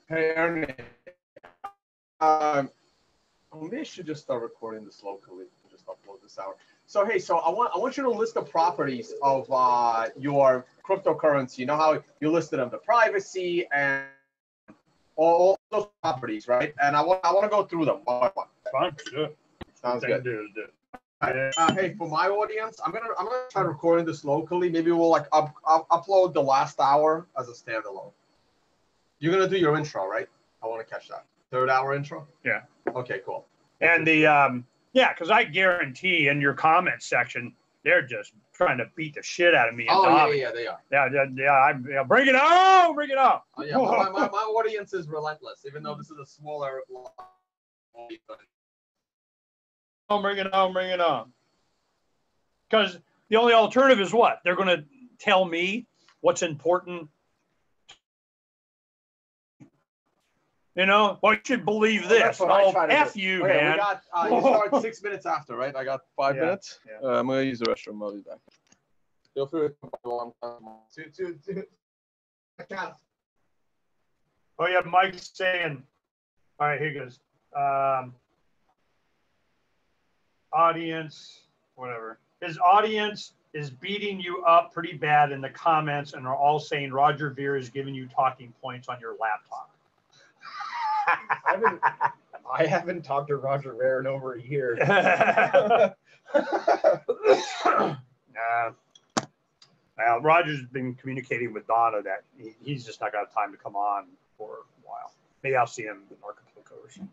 Hey, Ernie. Maybe I should just start recording this locally and just upload this out. So, hey, so I want you to list the properties of your cryptocurrency. You know how you listed of the privacy and all those properties, right? And I want to go through them one by one. Fine, good. Sounds good. Do. Hey, for my audience, I'm gonna try recording this locally. Maybe we'll like upload the last hour as a standalone. You're gonna do your intro, right? I want to catch that. 3rd hour intro. Yeah. Okay, cool. And the because I guarantee in your comment section they're just trying to beat the shit out of me. And Davi. Yeah, they are. Yeah. Bring it on, bring it on. Oh, yeah, my audience is relentless, even though this is a smaller. Bring it on. Because the only alternative is what? They're going to tell me what's important. You know, well, you should believe this. F you, okay, man. We got, you start 6 minutes after, right? I got 5 minutes. Yeah. I'm going to use the restroom. I'll be back. Feel free to come while I'm Oh, yeah, Mike's saying, all right, here goes. Audience, whatever. His audience is beating you up pretty bad in the comments and are all saying Roger Ver is giving you talking points on your laptop. I haven't talked to Roger Ver in over a year. Well, Roger's been communicating with Donna that he's just not got time to come on for a while. Maybe I'll see him in Acapulco or something.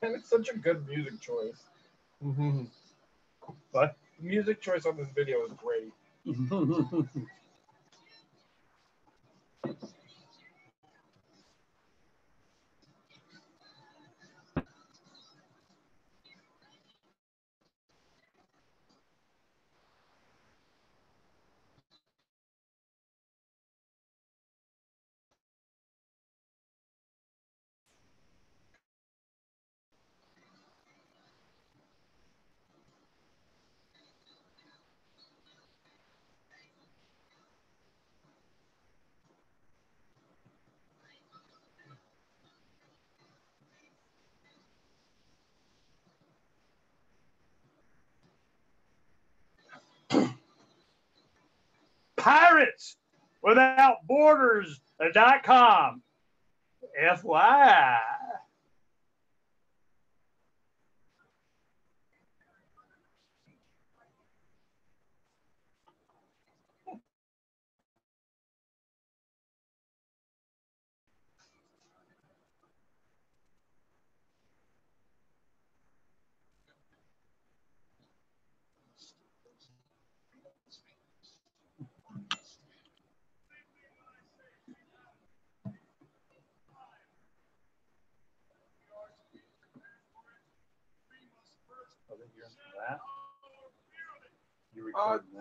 And it's such a good music choice. Mm-hmm. What? The music choice on this video is great. Secrets Without Borders.com. FYI.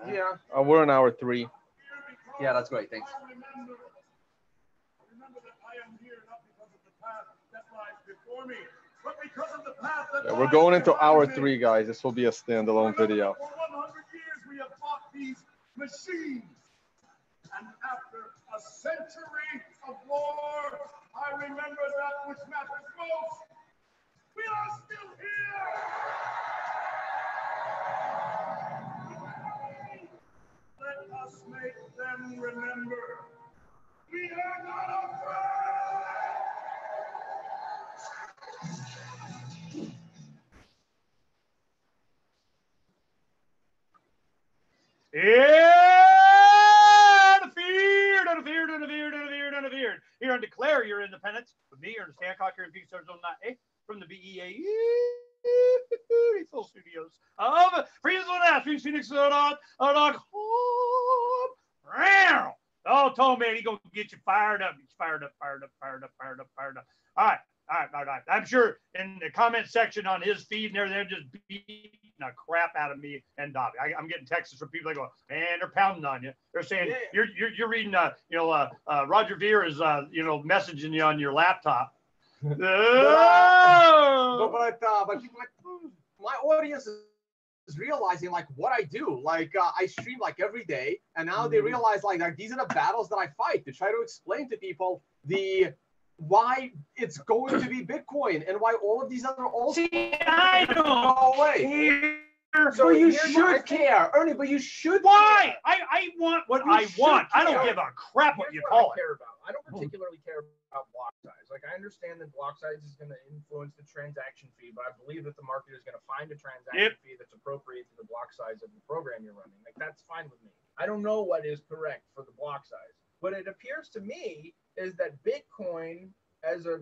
Yeah. We're on hour 3. Yeah, that's great. Thanks. Remember that I am here not because of the path that lies before me, but because of the path that Yeah, we're going into hour 3, guys. This will be a standalone video. For 100 years we have fought these machines. And after a century of war, I remember that which matters most. We are still here. Let us make them remember. We are not afraid. Interfered. Here and declare your independence. With me, Ernest Hancock, here in Phoenix, Arizona, from the BEA full studios of Phoenix, Arizona. Oh, told me he gonna get you fired up. Fired up. All right. I'm sure in the comment section on his feed and everything, they're just beating the crap out of me and Davi. I'm getting texts from people that go, man, they're pounding on you. They're saying you're reading, Roger Ver is, messaging you on your laptop. But my audience is realizing like what I do. Like I stream like every day, and now they realize like these are the battles that I fight to try to explain to people why it's going to be Bitcoin and why all of these other I don't go away. So you should care, Ernie. But you should. Why? Care. I want what I want. I don't give a crap what you call it. I don't particularly care about block size. Like I understand that block size is going to influence the transaction fee, but I believe that the market is going to find a transaction fee that's appropriate to the block size of the program you're running. Like that's fine with me. I don't know what is correct for the block size. What it appears to me is that Bitcoin as a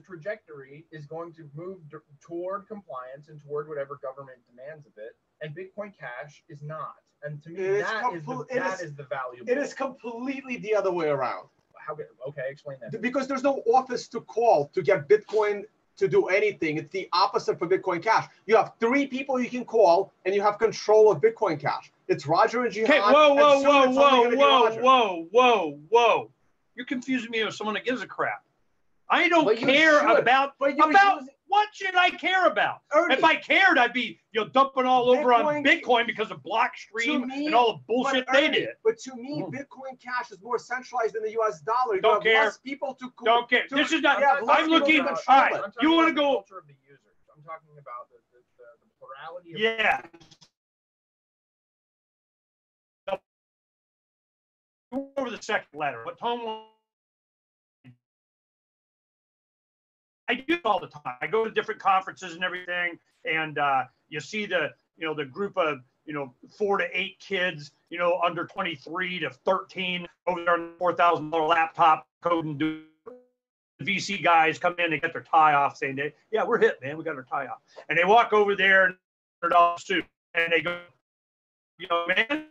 trajectory is going to move toward compliance and toward whatever government demands of it. And Bitcoin Cash is not. And to me, that is the valuable. It is completely the other way around. Okay, explain that. Because there's no office to call to get Bitcoin to do anything. It's the opposite for Bitcoin Cash. You have 3 people you can call, and you have control of Bitcoin Cash. It's Roger and Jihan. Okay, whoa. You're confusing me with someone that gives a crap. I don't care about what should I care about? Ernie, if I cared, I'd be dumping all over on Bitcoin because of Blockstream and all the bullshit they did. But to me, Bitcoin Cash is more centralized than the U.S. dollar. You don't care. Less people to don't care. This is not. I'm looking. All right, you want to go? Culture of the user. I'm talking about the plurality. Yeah. Over the second letter. What Tom? I do it all the time. I go to different conferences and everything, and you see the group of 4 to 8 kids, under 23 to 13 over there on $4,000 laptop coding. The VC guys come in and get their tie off, saying, "Yeah, we're hit, man. We got our tie off." And they walk over there in $100 suit, and they go, "Man,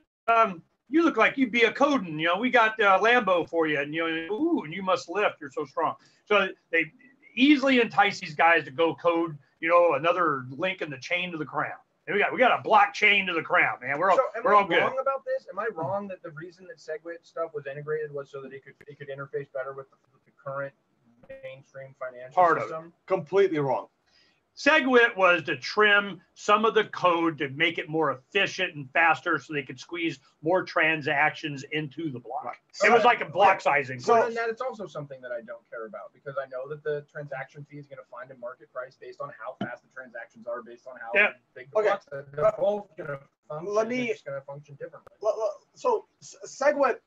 you look like you'd be a coding. We got Lambo for you, and and you must lift. You're so strong." So they easily entice these guys to go code, another link in the chain to the crown. And we got a blockchain to the crown, man. We're all good. Am I wrong about this? Am I wrong that the reason that SegWit stuff was integrated was so that it could interface better with the current mainstream financial system? Completely wrong. SegWit was to trim some of the code to make it more efficient and faster so they could squeeze more transactions into the block. It was like a block sizing. So then that it's also something that I don't care about because I know that the transaction fee is going to find a market price based on how fast the transactions are, based on how big the blocks are. They're both going to function. It's going to function differently. So SegWit.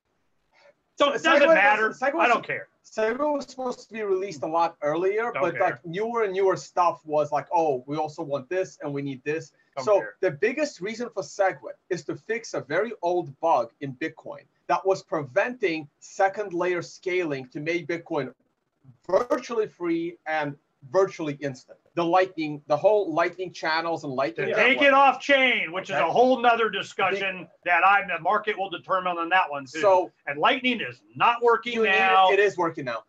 So it doesn't matter. I don't care. SegWit was supposed to be released a lot earlier, but like newer and newer stuff was like, oh, we also want this and we need this. The biggest reason for SegWit is to fix a very old bug in Bitcoin that was preventing second layer scaling to make Bitcoin virtually free and virtually instant. The whole Lightning channels and Lightning. Take it off chain, which is a whole nother discussion that the market will determine on that one too. So, and Lightning is not working now. It is working now,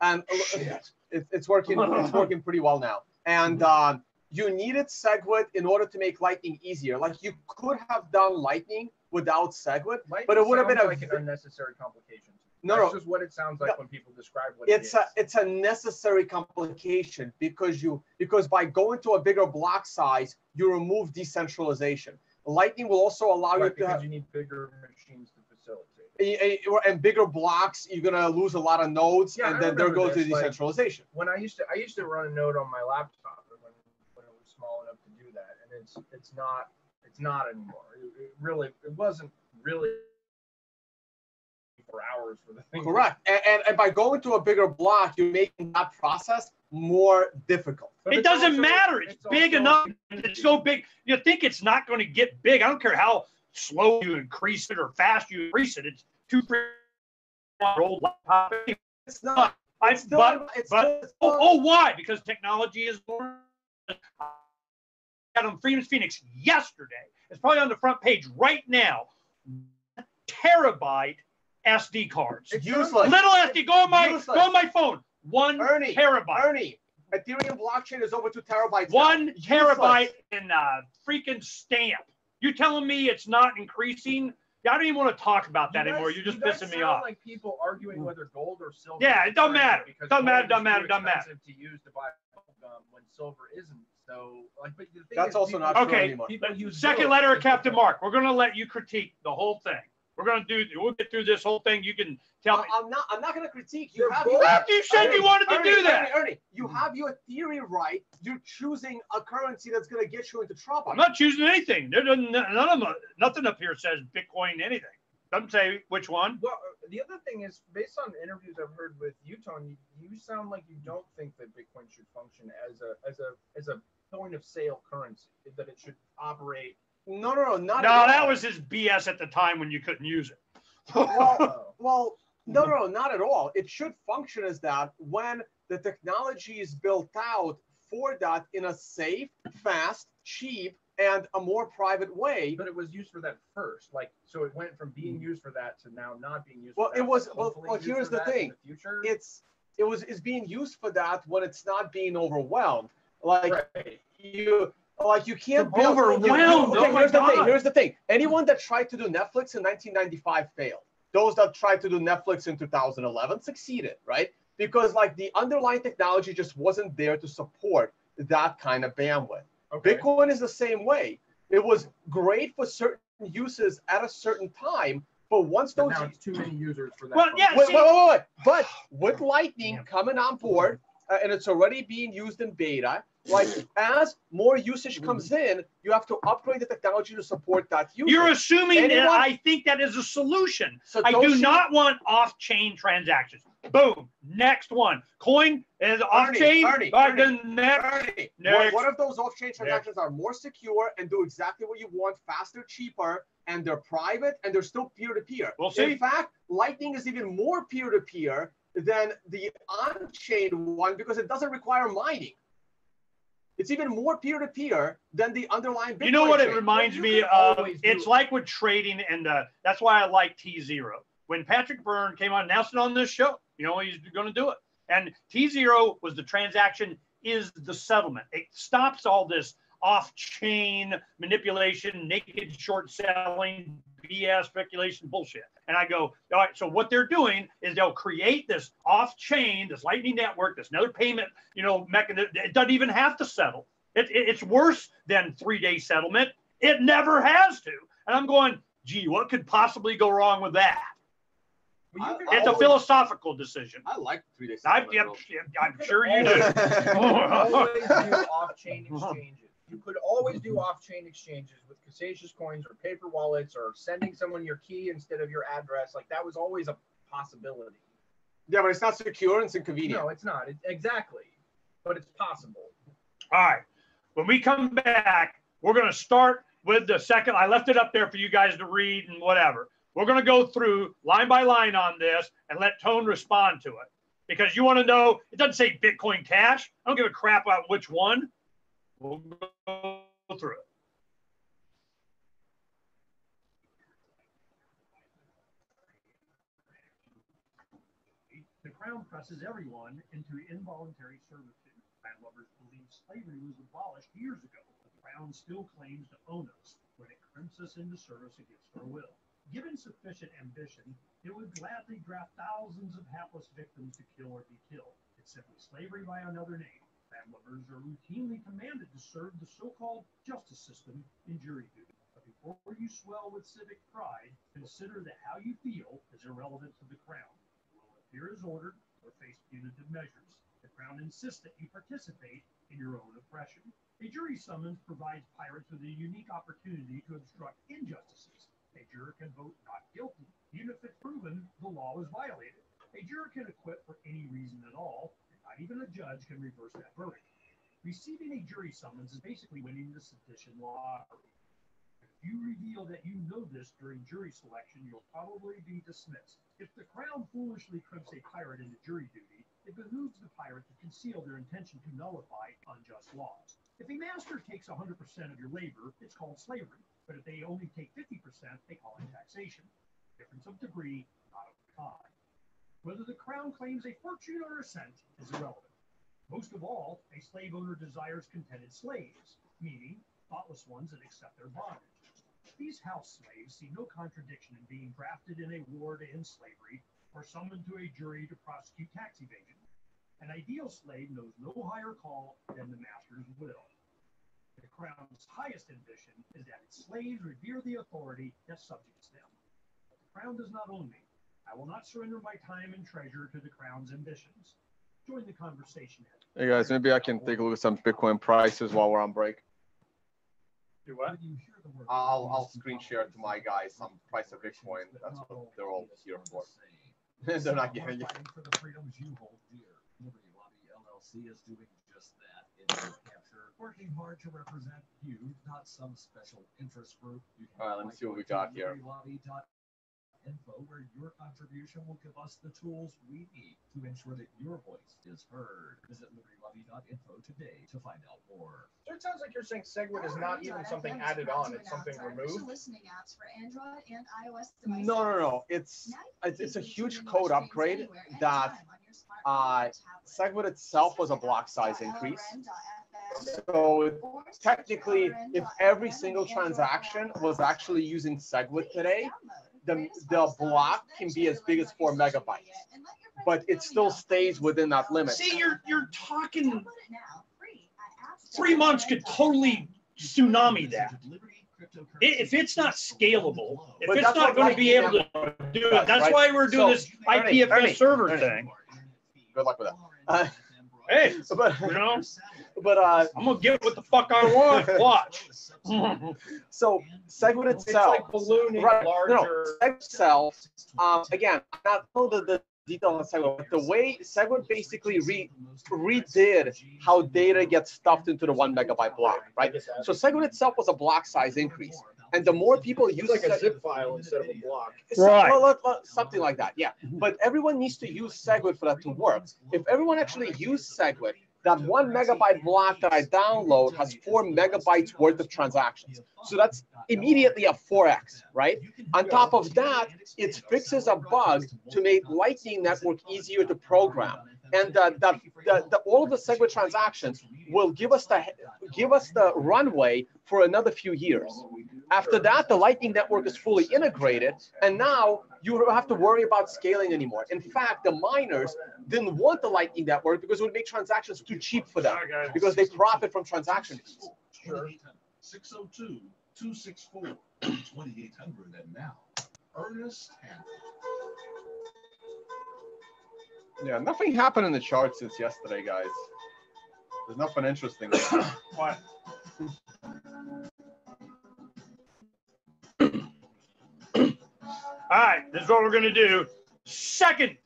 and it's working. It's working pretty well now. And you needed SegWit in order to make Lightning easier. Like you could have done Lightning without SegWit, but it would have been like an unnecessary complication. That's just what it sounds like when people describe what it's a necessary complication because by going to a bigger block size, you remove decentralization. Lightning will also allow you to you need bigger machines to facilitate. And bigger blocks, you're gonna lose a lot of nodes, and then there goes the decentralization. When I used to run a node on my laptop when it was small enough to do that, and it's not anymore. It wasn't really for hours for the thing. Correct. And by going to a bigger block, you're making that process more difficult. It doesn't matter. It's big enough. It's so big. You think it's not going to get big. I don't care how slow you increase it or fast you increase it. It's too old laptop. It's not. Why? Because technology is more. Got on Freedom's Phoenix yesterday. It's probably on the front page right now. Terabyte SD cards. It's useless. Little SD. Go on my phone. 1 terabyte. Ernie, Ethereum blockchain is over 2 terabytes. 1 terabyte in a freaking stamp. You telling me it's not increasing? I don't even want to talk about that anymore. You're just pissing me off. Like people arguing whether gold or silver. Yeah, it don't matter. Doesn't matter. To use to buy when silver isn't. So, but the thing that's also not true anymore. Second letter of Captain Mark. We're going to let you critique the whole thing. We'll get through this whole thing. You can tell me. I'm not going to critique. You said you wanted to do that. Ernie, you have your theory right. You're choosing a currency that's going to get you into trouble. I'm not choosing anything. Nothing up here says Bitcoin anything. Doesn't say which one. Well, the other thing is, based on interviews I've heard with you, Tony, you sound like you don't think that Bitcoin should function as a point of sale currency. That it should operate. No, not. No, that was his BS at the time when you couldn't use it. well, no, not at all. It should function as that when the technology is built out for that in a safe, fast, cheap, and a more private way. But it was used for that first, so it went from being used for that to now not being used. Well, for that. It was. Well, here's the thing. It's being used for that when it's not being overwhelmed. You can't be overwhelmed. Here's the thing. Anyone that tried to do Netflix in 1995 failed. Those that tried to do Netflix in 2011 succeeded, right? Because the underlying technology just wasn't there to support that kind of bandwidth. Okay. Bitcoin is the same way. It was great for certain uses at a certain time, but once those now it's too many users for that. Well, yeah, wait. But with Lightning coming on board, and it's already being used in beta. As more usage comes in, you have to upgrade the technology to support that usage. You're assuming that I think that is a solution. I do not want off-chain transactions. Boom. Next one. Coin is off-chain. Ernie. What if those off-chain transactions are more secure and do exactly what you want, faster, cheaper, and they're private and they're still peer-to-peer? We'll see. In fact, Lightning is even more peer-to-peer than the on-chain one because it doesn't require mining. It's even more peer-to-peer than the underlying Bitcoin. You know what it reminds me of? It's like with trading, and that's why I like T0. When Patrick Byrne came on, announced it on this show, he's going to do it. And T0 was the transaction is the settlement. It stops all this off-chain manipulation, naked short selling, BS speculation bullshit. And I go, all right, so what they're doing is they'll create this off-chain, this Lightning network, this another payment, mechanism. It doesn't even have to settle. It's worse than 3-day settlement. It never has to. And I'm going, gee, what could possibly go wrong with that? It's a philosophical decision. I like 3-day settlement. I'm sure you do. Always do off-chain exchanges. You could always do off-chain exchanges with Cassasius coins or paper wallets or sending someone your key instead of your address. Like that was always a possibility. Yeah, but it's not secure and it's inconvenient. No, it's not. Exactly. But it's possible. All right. When we come back, we're going to start with the second. I left it up there for you guys to read and whatever. We're going to go through line by line on this and let Tone respond to it. Because you want to know, it doesn't say Bitcoin Cash. I don't give a crap about which one. We'll go through it. The Crown presses everyone into involuntary servitude. Land lovers believe slavery was abolished years ago. The Crown still claims to own us when it crimps us into service against our will. Given sufficient ambition, it would gladly draft thousands of hapless victims to kill or be killed. It's simply slavery by another name. Land lovers are routinely commanded to serve the so-called justice system in jury duty. But before you swell with civic pride, consider that how you feel is irrelevant to the Crown. Here is ordered or face punitive measures. The Crown insists that you participate in your own oppression. A jury summons provides pirates with a unique opportunity to obstruct injustices. A juror can vote not guilty, even if it's proven the law was violated. A juror can acquit for any reason at all, and not even a judge can reverse that verdict. Receiving a jury summons is basically winning the sedition lottery. If you reveal that you know this during jury selection, you'll probably be dismissed. If the Crown foolishly crimps a pirate into jury duty, it behooves the pirate to conceal their intention to nullify unjust laws. If a master takes 100% of your labor, it's called slavery. But if they only take 50%, they call it taxation. Difference of degree, not of kind. Whether the Crown claims a fortune or a cent is irrelevant. Most of all, a slave owner desires contented slaves, meaning thoughtless ones that accept their bondage. These house slaves see no contradiction in being drafted in a war to end slavery or summoned to a jury to prosecute tax evasion. An ideal slave knows no higher call than the master's will. The Crown's highest ambition is that its slaves revere the authority that subjects them. But the Crown does not own me. I will not surrender my time and treasure to the Crown's ambitions. Join the conversation. Hey guys, maybe I can take a look at some Bitcoin prices while we're on break. Do what? I'll screen share to my guys some price of Bitcoin. That's what they're all here for. They're not getting it. For the freedoms you hold dear. Liberty Lobby LLC is doing just that in New Hampshire, working hard to represent you, not some special interest group. All right, let me see what we got here. Info, where your contribution will give us the tools we need to ensure that your voice is heard. Visit libertylobby.info today to find out more. So it sounds like you're saying SegWit is not even something added on; it's something removed. Listening apps for Android and iOS devices. No. It's a huge code upgrade that SegWit itself was a block size increase. So technically, if every single transaction was actually using SegWit today, the block can be as big as 4 megabytes, but it still stays within that limit. See, you're talking 3 months could totally tsunami that. If it's not scalable, if But it's that's not what going to be able to do it, that's why we're doing this IPFS Ernie, server thing. Good luck with that. Hey, but you know, I'm gonna get what the fuck I want. Watch. So SegWit itself, It's like ballooning larger. SegWit itself. Again, not know the details on SegWit, but the way SegWit basically redid how data gets stuffed into the 1 megabyte block, right? So SegWit itself was a block size increase, and the more people use It's like a zip file instead of a block. Right. Something like that, yeah. But everyone needs to use SegWit for that to work. If everyone actually used SegWit, that 1 megabyte block that I download has 4 megabytes worth of transactions. So that's immediately a 4x, right? On top of that, it fixes a bug to make Lightning Network easier to program. And all of the SegWit transactions will give us the runway for another few years. After that, the Lightning Network is fully integrated, and now you don't have to worry about scaling anymore. In fact, the miners didn't want the Lightning Network because it would make transactions too cheap for them, because they profit from transaction fees. Sure. 602-264-2800 and now, Ernest Hancock. Yeah, nothing happened in the chart since yesterday, guys. There's nothing interesting. What? All right, this is what we're going to do. Second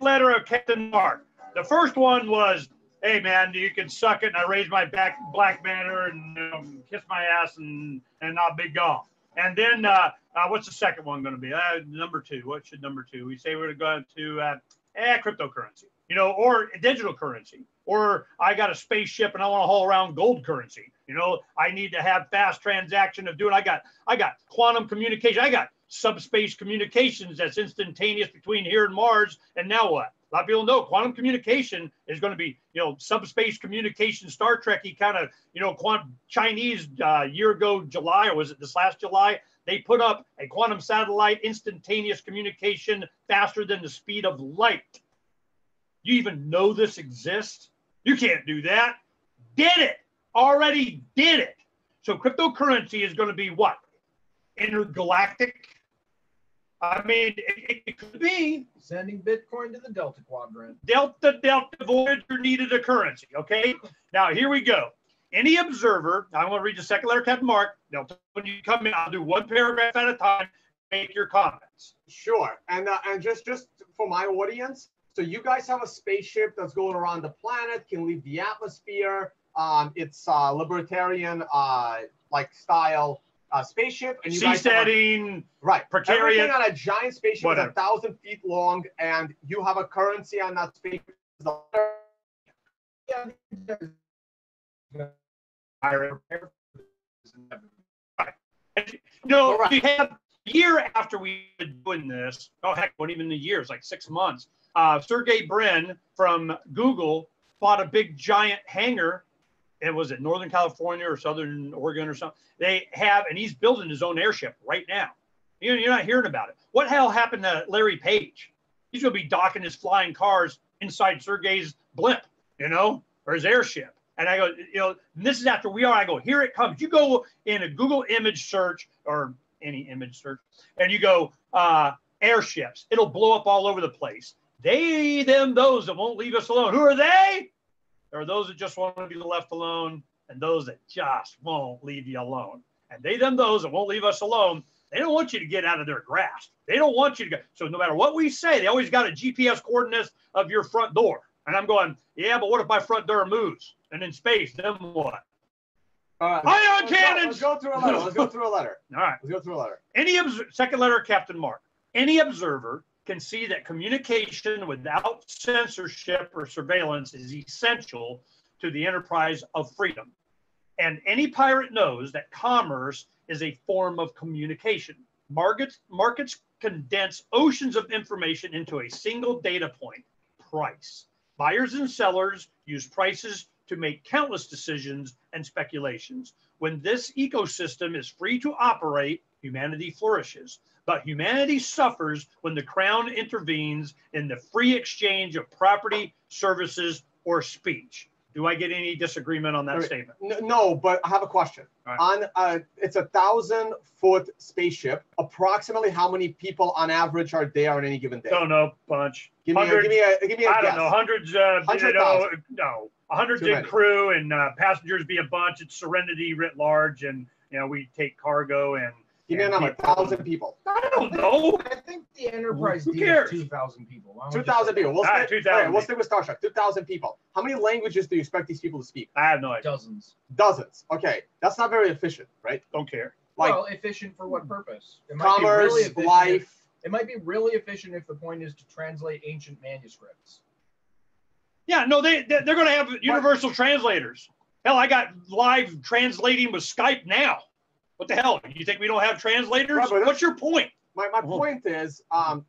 letter of Captain Mark. The first one was, hey, man, you can suck it. And I raise my black banner and kiss my ass and I'll be gone. And then what's the second one going to be? Number 2. What should number 2? We say we're going to cryptocurrency, or digital currency. Or I got a spaceship and I want to haul around gold currency. I need to have fast transaction of doing. I got quantum communication. I got subspace communications that's instantaneous between here and Mars. And now what? A lot of people know quantum communication is going to be, subspace communication, Star Trek-y kind of, quantum Chinese year ago, July, or was it this last July? They put up a quantum satellite, instantaneous communication faster than the speed of light. You even know this exists? You can't do that. Did it. Already did it. So cryptocurrency is going to be what? Intergalactic? I mean, it could be. Sending Bitcoin to the Delta Quadrant. Delta Voyager needed a currency, okay? Now, here we go. Any observer, I'm going to read the second letter, Captain Mark. When you come in, I'll do one paragraph at a time, make your comments. Sure. And just for my audience, so you guys have a spaceship that's going around the planet, can leave the atmosphere. It's libertarian like style spaceship, and you guys setting, right? Precarious. Everything on a giant spaceship is 1,000 feet long, and you have a currency on that spaceship. We have a year after we were doing this. Oh heck, not even the years, like 6 months. Sergey Brin from Google bought a big giant hangar. It was at Northern California or Southern Oregon or something. They have, and he's building his own airship right now. You're not hearing about it. What hell happened to Larry Page? He's going to be docking his flying cars inside Sergey's blimp, or his airship. And I go, this is after I go, here it comes. You go in a Google image search or any image search, and you go airships. It'll blow up all over the place. They, them, those that won't leave us alone. Who are they? There are those that just want to be left alone and those that just won't leave you alone. And they, them, those that won't leave us alone, they don't want you to get out of their grasp. They don't want you to go. So no matter what we say, they always got a GPS coordinates of your front door. And I'm going, yeah, but what if my front door moves? And in space, then what? Ion cannons! Let's go through a letter. Let's go through a letter. All right. Let's go through a letter. Second letter, Captain Mark. Any observer can see that communication without censorship or surveillance is essential to the enterprise of freedom. And any pirate knows that commerce is a form of communication. Markets condense oceans of information into a single data point, price. Buyers and sellers use prices to make countless decisions and speculations. When this ecosystem is free to operate, humanity flourishes. But humanity suffers when the crown intervenes in the free exchange of property, services, or speech. Do I get any disagreement on that statement? No, but I have a question. Right. It's a 1,000-foot spaceship. Approximately how many people on average are there on any given day? Don't know, bunch. Give me a I guess. don't know, hundreds. 100,000. No, 100 in crew and passengers be a bunch. It's Serenity writ large, and we take cargo and. Give me a number. 1,000 people. I don't know. I think the Enterprise Who D cares? is 2,000 people. 2,000 people. We'll right, stay, 2,000. we'll stay with Star Trek. 2,000 people. How many languages do you expect these people to speak? I have no idea. Dozens. Dozens. Okay, that's not very efficient, right? Don't care. Like efficient for what purpose? It commerce, be really efficient life. It might be really efficient if the point is to translate ancient manuscripts. Yeah, no, they're going to have universal translators. Hell, I got live translating with Skype now. What the hell? You think we don't have translators? Right, what's your point? My point is,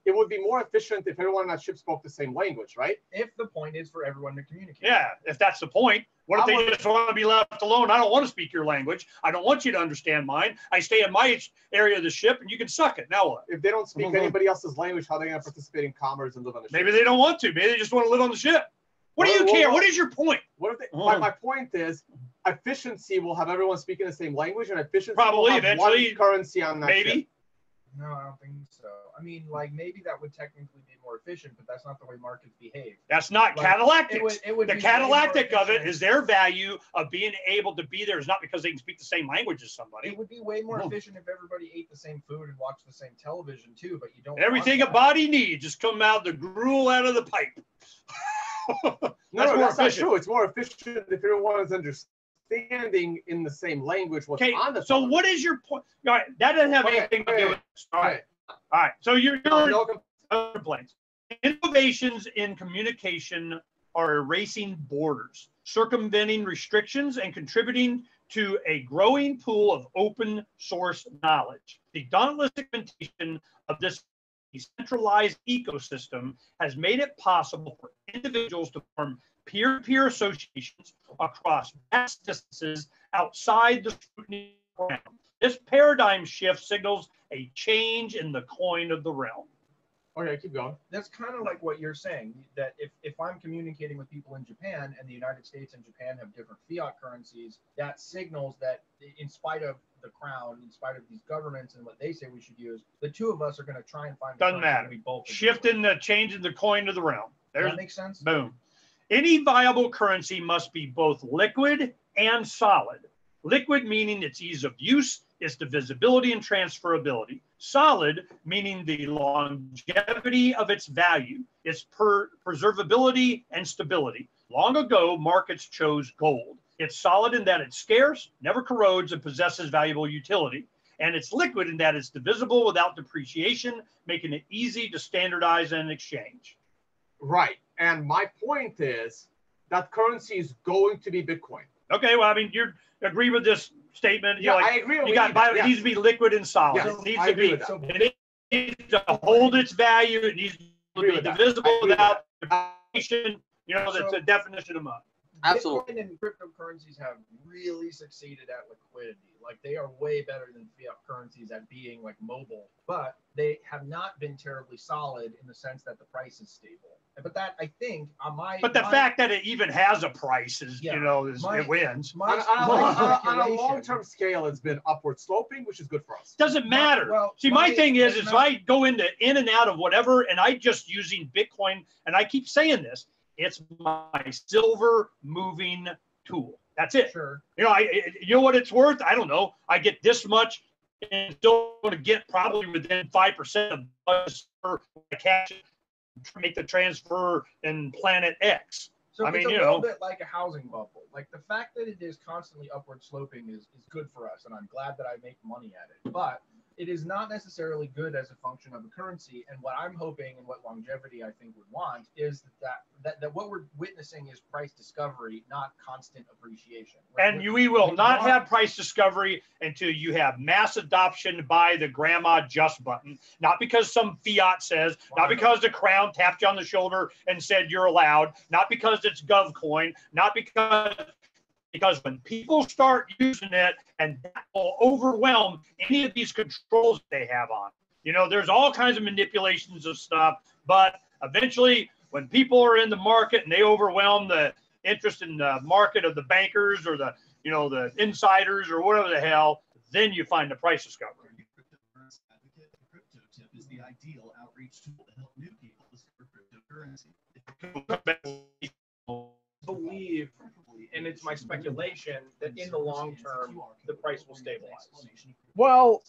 it would be more efficient if everyone on that ship spoke the same language, right? If the point is for everyone to communicate. Yeah, if that's the point. What if they just want to be left alone? I don't want to speak your language. I don't want you to understand mine. I stay in my area of the ship, and you can suck it. Now what? If they don't speak anybody else's language, how are they going to participate in commerce and live on the ship? Maybe they don't want to. Maybe they just want to live on the ship. What do you care? What is your point? What if they, my point is, efficiency will have everyone speaking the same language, and efficiency probably will have eventually one currency on that ship. No, I don't think so. I mean, like maybe that would technically be more efficient, but that's not the way markets behave. That's not Like, catalactics. it would The be way more catalactic of it efficient. is their value of being able to be there is not because they can speak the same language as somebody. It would be way more efficient if everybody ate the same food and watched the same television too, but you don't. Everything a want that. body needs is come out the gruel out of the pipe. That's not true. It's more efficient if everyone is understanding in the same language what's on the so what is your point? All right, that doesn't have anything to do with this. All right. So you're complaints. Innovations in communication are erasing borders, circumventing restrictions, and contributing to a growing pool of open source knowledge. The dauntless implementation of this decentralized ecosystem has made it possible for individuals to form peer-to-peer associations across vast distances outside the scrutiny realm. This paradigm shift signals a change in the coin of the realm. Okay, keep going. That's kind of like what you're saying, that if I'm communicating with people in Japan and the United States and Japan have different fiat currencies, that signals that in spite of the crown, in spite of these governments and what they say we should use, the two of us are going to try and find. Doesn't matter. Shifting the changing the coin of the realm. Does that make sense? Boom. Any viable currency must be both liquid and solid. Liquid meaning its ease of use, its divisibility and transferability. Solid meaning the longevity of its value, its preservability and stability. Long ago, markets chose gold. It's solid in that it's scarce, never corrodes, and possesses valuable utility. And it's liquid in that it's divisible without depreciation, making it easy to standardize and exchange. Right. And my point is that currency is going to be Bitcoin. Okay, well, I mean, you agree with this statement? Yeah, I agree with it needs to be liquid and solid. Yes, It needs I to agree be. with that. It needs to hold its value. It needs to be divisible without depreciation. You know, that's a definition of money. Absolutely. Bitcoin and cryptocurrencies have really succeeded at liquidity. Like they are way better than fiat currencies at being like mobile, but they have not been terribly solid in the sense that the price is stable. But that I think on my fact that it even has a price is, you know, it wins. On a long-term scale, it's been upward sloping, which is good for us. Doesn't matter. My thing is if I go in and out of whatever, and I just using Bitcoin, and I keep saying this, it's my silver moving tool. That's it. Sure. You know, you know what it's worth? I don't know. I get this much, and still going to get probably within 5% of cash to make the transfer in Planet X. So I it's mean, a you little know, bit like a housing bubble. Like the fact that it is constantly upward sloping is good for us, and I'm glad that I make money at it. But it is not necessarily good as a function of a currency. And what I'm hoping and what longevity I think would want is that what we're witnessing is price discovery, not constant appreciation. And we will not have price discovery until you have mass adoption by the grandma just button. Not because some fiat says, not because the crown tapped you on the shoulder and said you're allowed, not because it's GovCoin, not because when people start using it, and that will overwhelm any of these controls they have on. You know, there's all kinds of manipulations of stuff, but eventually when people are in the market and they overwhelm the interest in the market of the bankers or the insiders or whatever the hell, then you find the price discovery. Crypto Tip is the ideal outreach tool to help new people discover cryptocurrency. Believe, and it's my speculation, that in the long term the price will stabilize. Well,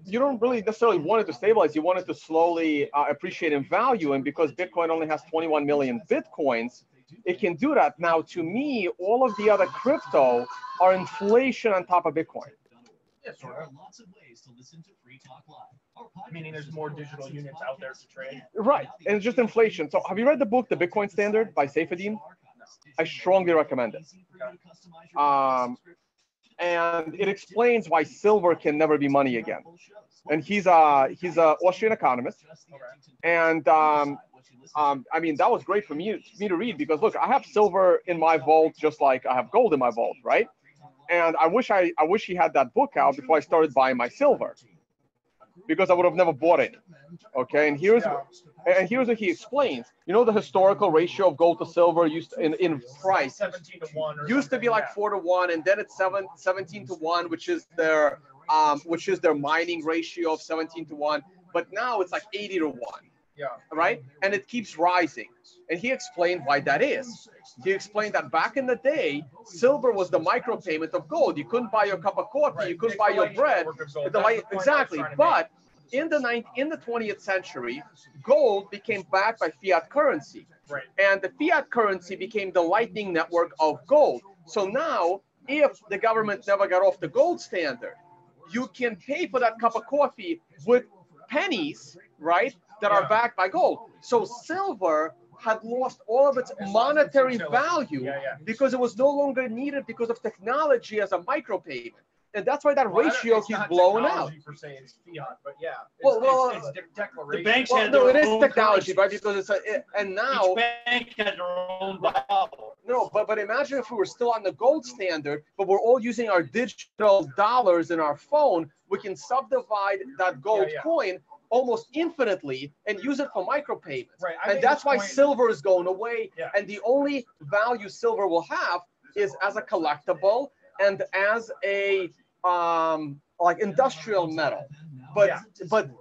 you don't really necessarily want it to stabilize. You want it to slowly appreciate in value. And because Bitcoin only has 21 million Bitcoins, it can do that. Now, to me, all of the other crypto are inflation on top of Bitcoin. Yes, there are lots of ways to listen to Free Talk Live. Meaning there's more digital units out there to trade. Right, and it's just inflation. So have you read the book, The Bitcoin Standard by Saifedean? I strongly recommend it. And it explains why silver can never be money again. And he's a Austrian economist. And I mean, that was great for me to read because look, I have silver in my vault just like I have gold in my vault, right? And I wish he had that book out before I started buying my silver, because I would have never bought it. Okay, and here's what he explains. You know, the historical ratio of gold to silver in price 17 to 1 used to be like 4 to 1, and then it's 17 to 1, which is their which is their mining ratio of 17-1. But now it's like 80-1. Yeah. Right? And it keeps rising. And he explained why that is. He explained that back in the day, silver was the micropayment of gold. You couldn't buy your cup of coffee, Right. you couldn't It's buy the your lightning bread. network of gold. The That's light, the point I was exactly. trying to But in the 20th century, gold became backed by fiat currency. Right. And the fiat currency became the lightning network of gold. So now, if the government never got off the gold standard, you can pay for that cup of coffee with pennies, right, that are backed by gold. So silver had lost all of its monetary value because it was no longer needed because of technology as a micropayment. And that's why that ratio keeps blowing out. Per se, it's fiat, but yeah, Well, it's declaration. The banks Well, had no, it their is own technology, currencies. right? Because it's and now. Each bank had their own dollar. No, but imagine if we were still on the gold standard, but we're all using our digital dollars in our phone, we can subdivide that gold coin almost infinitely and use it for micropayments. Right. And that's why silver is going away. And the only value silver will have is as a collectible and as a like industrial metal. But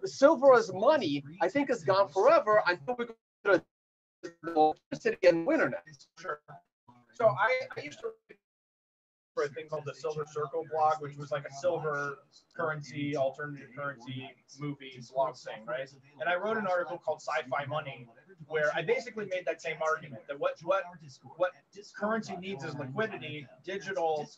silver as money, I think, is gone forever until we go to electricity and internet. Sure. So I used to for a thing called the Silver Circle blog, which was like a silver currency, alternative currency movie blog thing, right? And I wrote an article called Sci-Fi Money, where I basically made that same argument that what currency needs is liquidity. Digital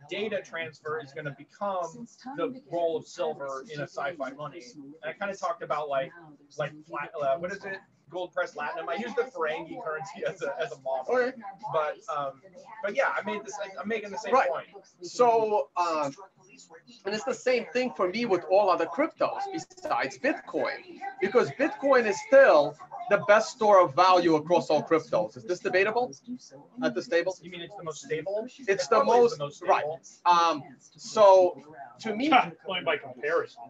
data transfer is going to become the role of silver in a sci-fi money. And I kind of talked about like what is it? Gold pressed platinum. I used the Ferengi currency as a model, Okay. but yeah, I'm making the same point. So and it's the same thing for me with all other cryptos besides Bitcoin, because Bitcoin is still the best store of value across all cryptos. Is this debatable at this table? You mean it's the most stable? It's the most right. So to me, only by comparison.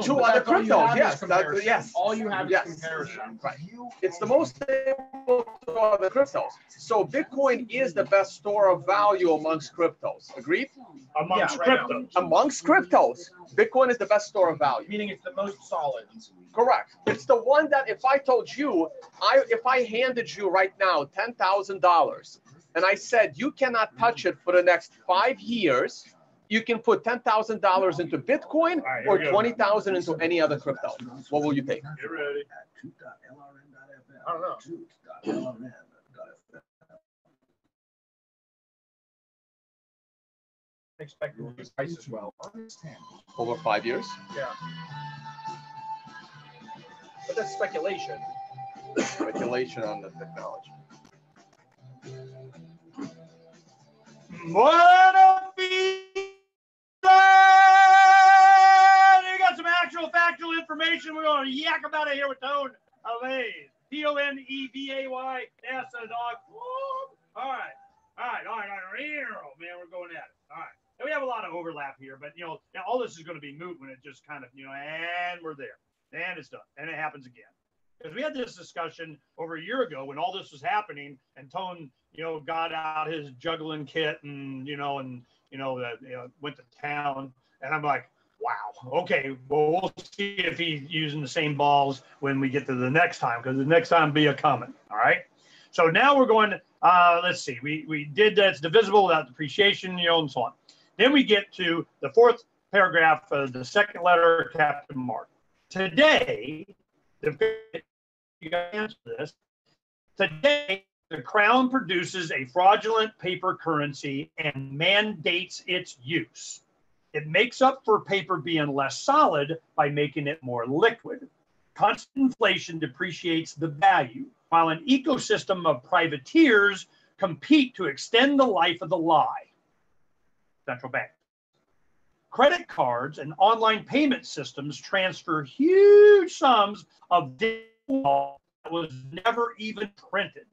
To other cryptos, yes, all you have is comparison. Right. It's the most stable to other cryptos. So Bitcoin is the best store of value amongst cryptos. Agreed? Amongst cryptos. Amongst cryptos, Bitcoin is the best store of value. Meaning it's the most solid. Correct. It's the one that if I told you, if I handed you right now $10,000 and I said you cannot touch it for the next 5 years, you can put $10,000 into Bitcoin or $20,000 into any other crypto. What will you take? Get ready. I don't know. Expect the price as well. Over 5 years? Yeah. But that's speculation. Speculation on the technology. You got some actual factual information. We're going to yak about it here with Tone Avay. Tonevay. That's a dog. All right. Man, we're going at it. All right. And we have a lot of overlap here, but all this is going to be moot when it just kind of, and we're there. And it's done. And it happens again. Because we had this discussion over a year ago when all this was happening, and Tone, got out his juggling kit and went to town, and I'm like, wow, okay, well, we'll see if he's using the same balls when we get to the next time, because the next time be a coming. All right. So now we're going. Let's see. We did that's divisible without depreciation, and so on. Then we get to the fourth paragraph of the second letter of Captain Mark. Today, you got to answer this. Today, the Crown produces a fraudulent paper currency and mandates its use. It makes up for paper being less solid by making it more liquid. Constant inflation depreciates the value, while an ecosystem of privateers compete to extend the life of the lie. Central bank. Credit cards and online payment systems transfer huge sums of digital that was never even printed.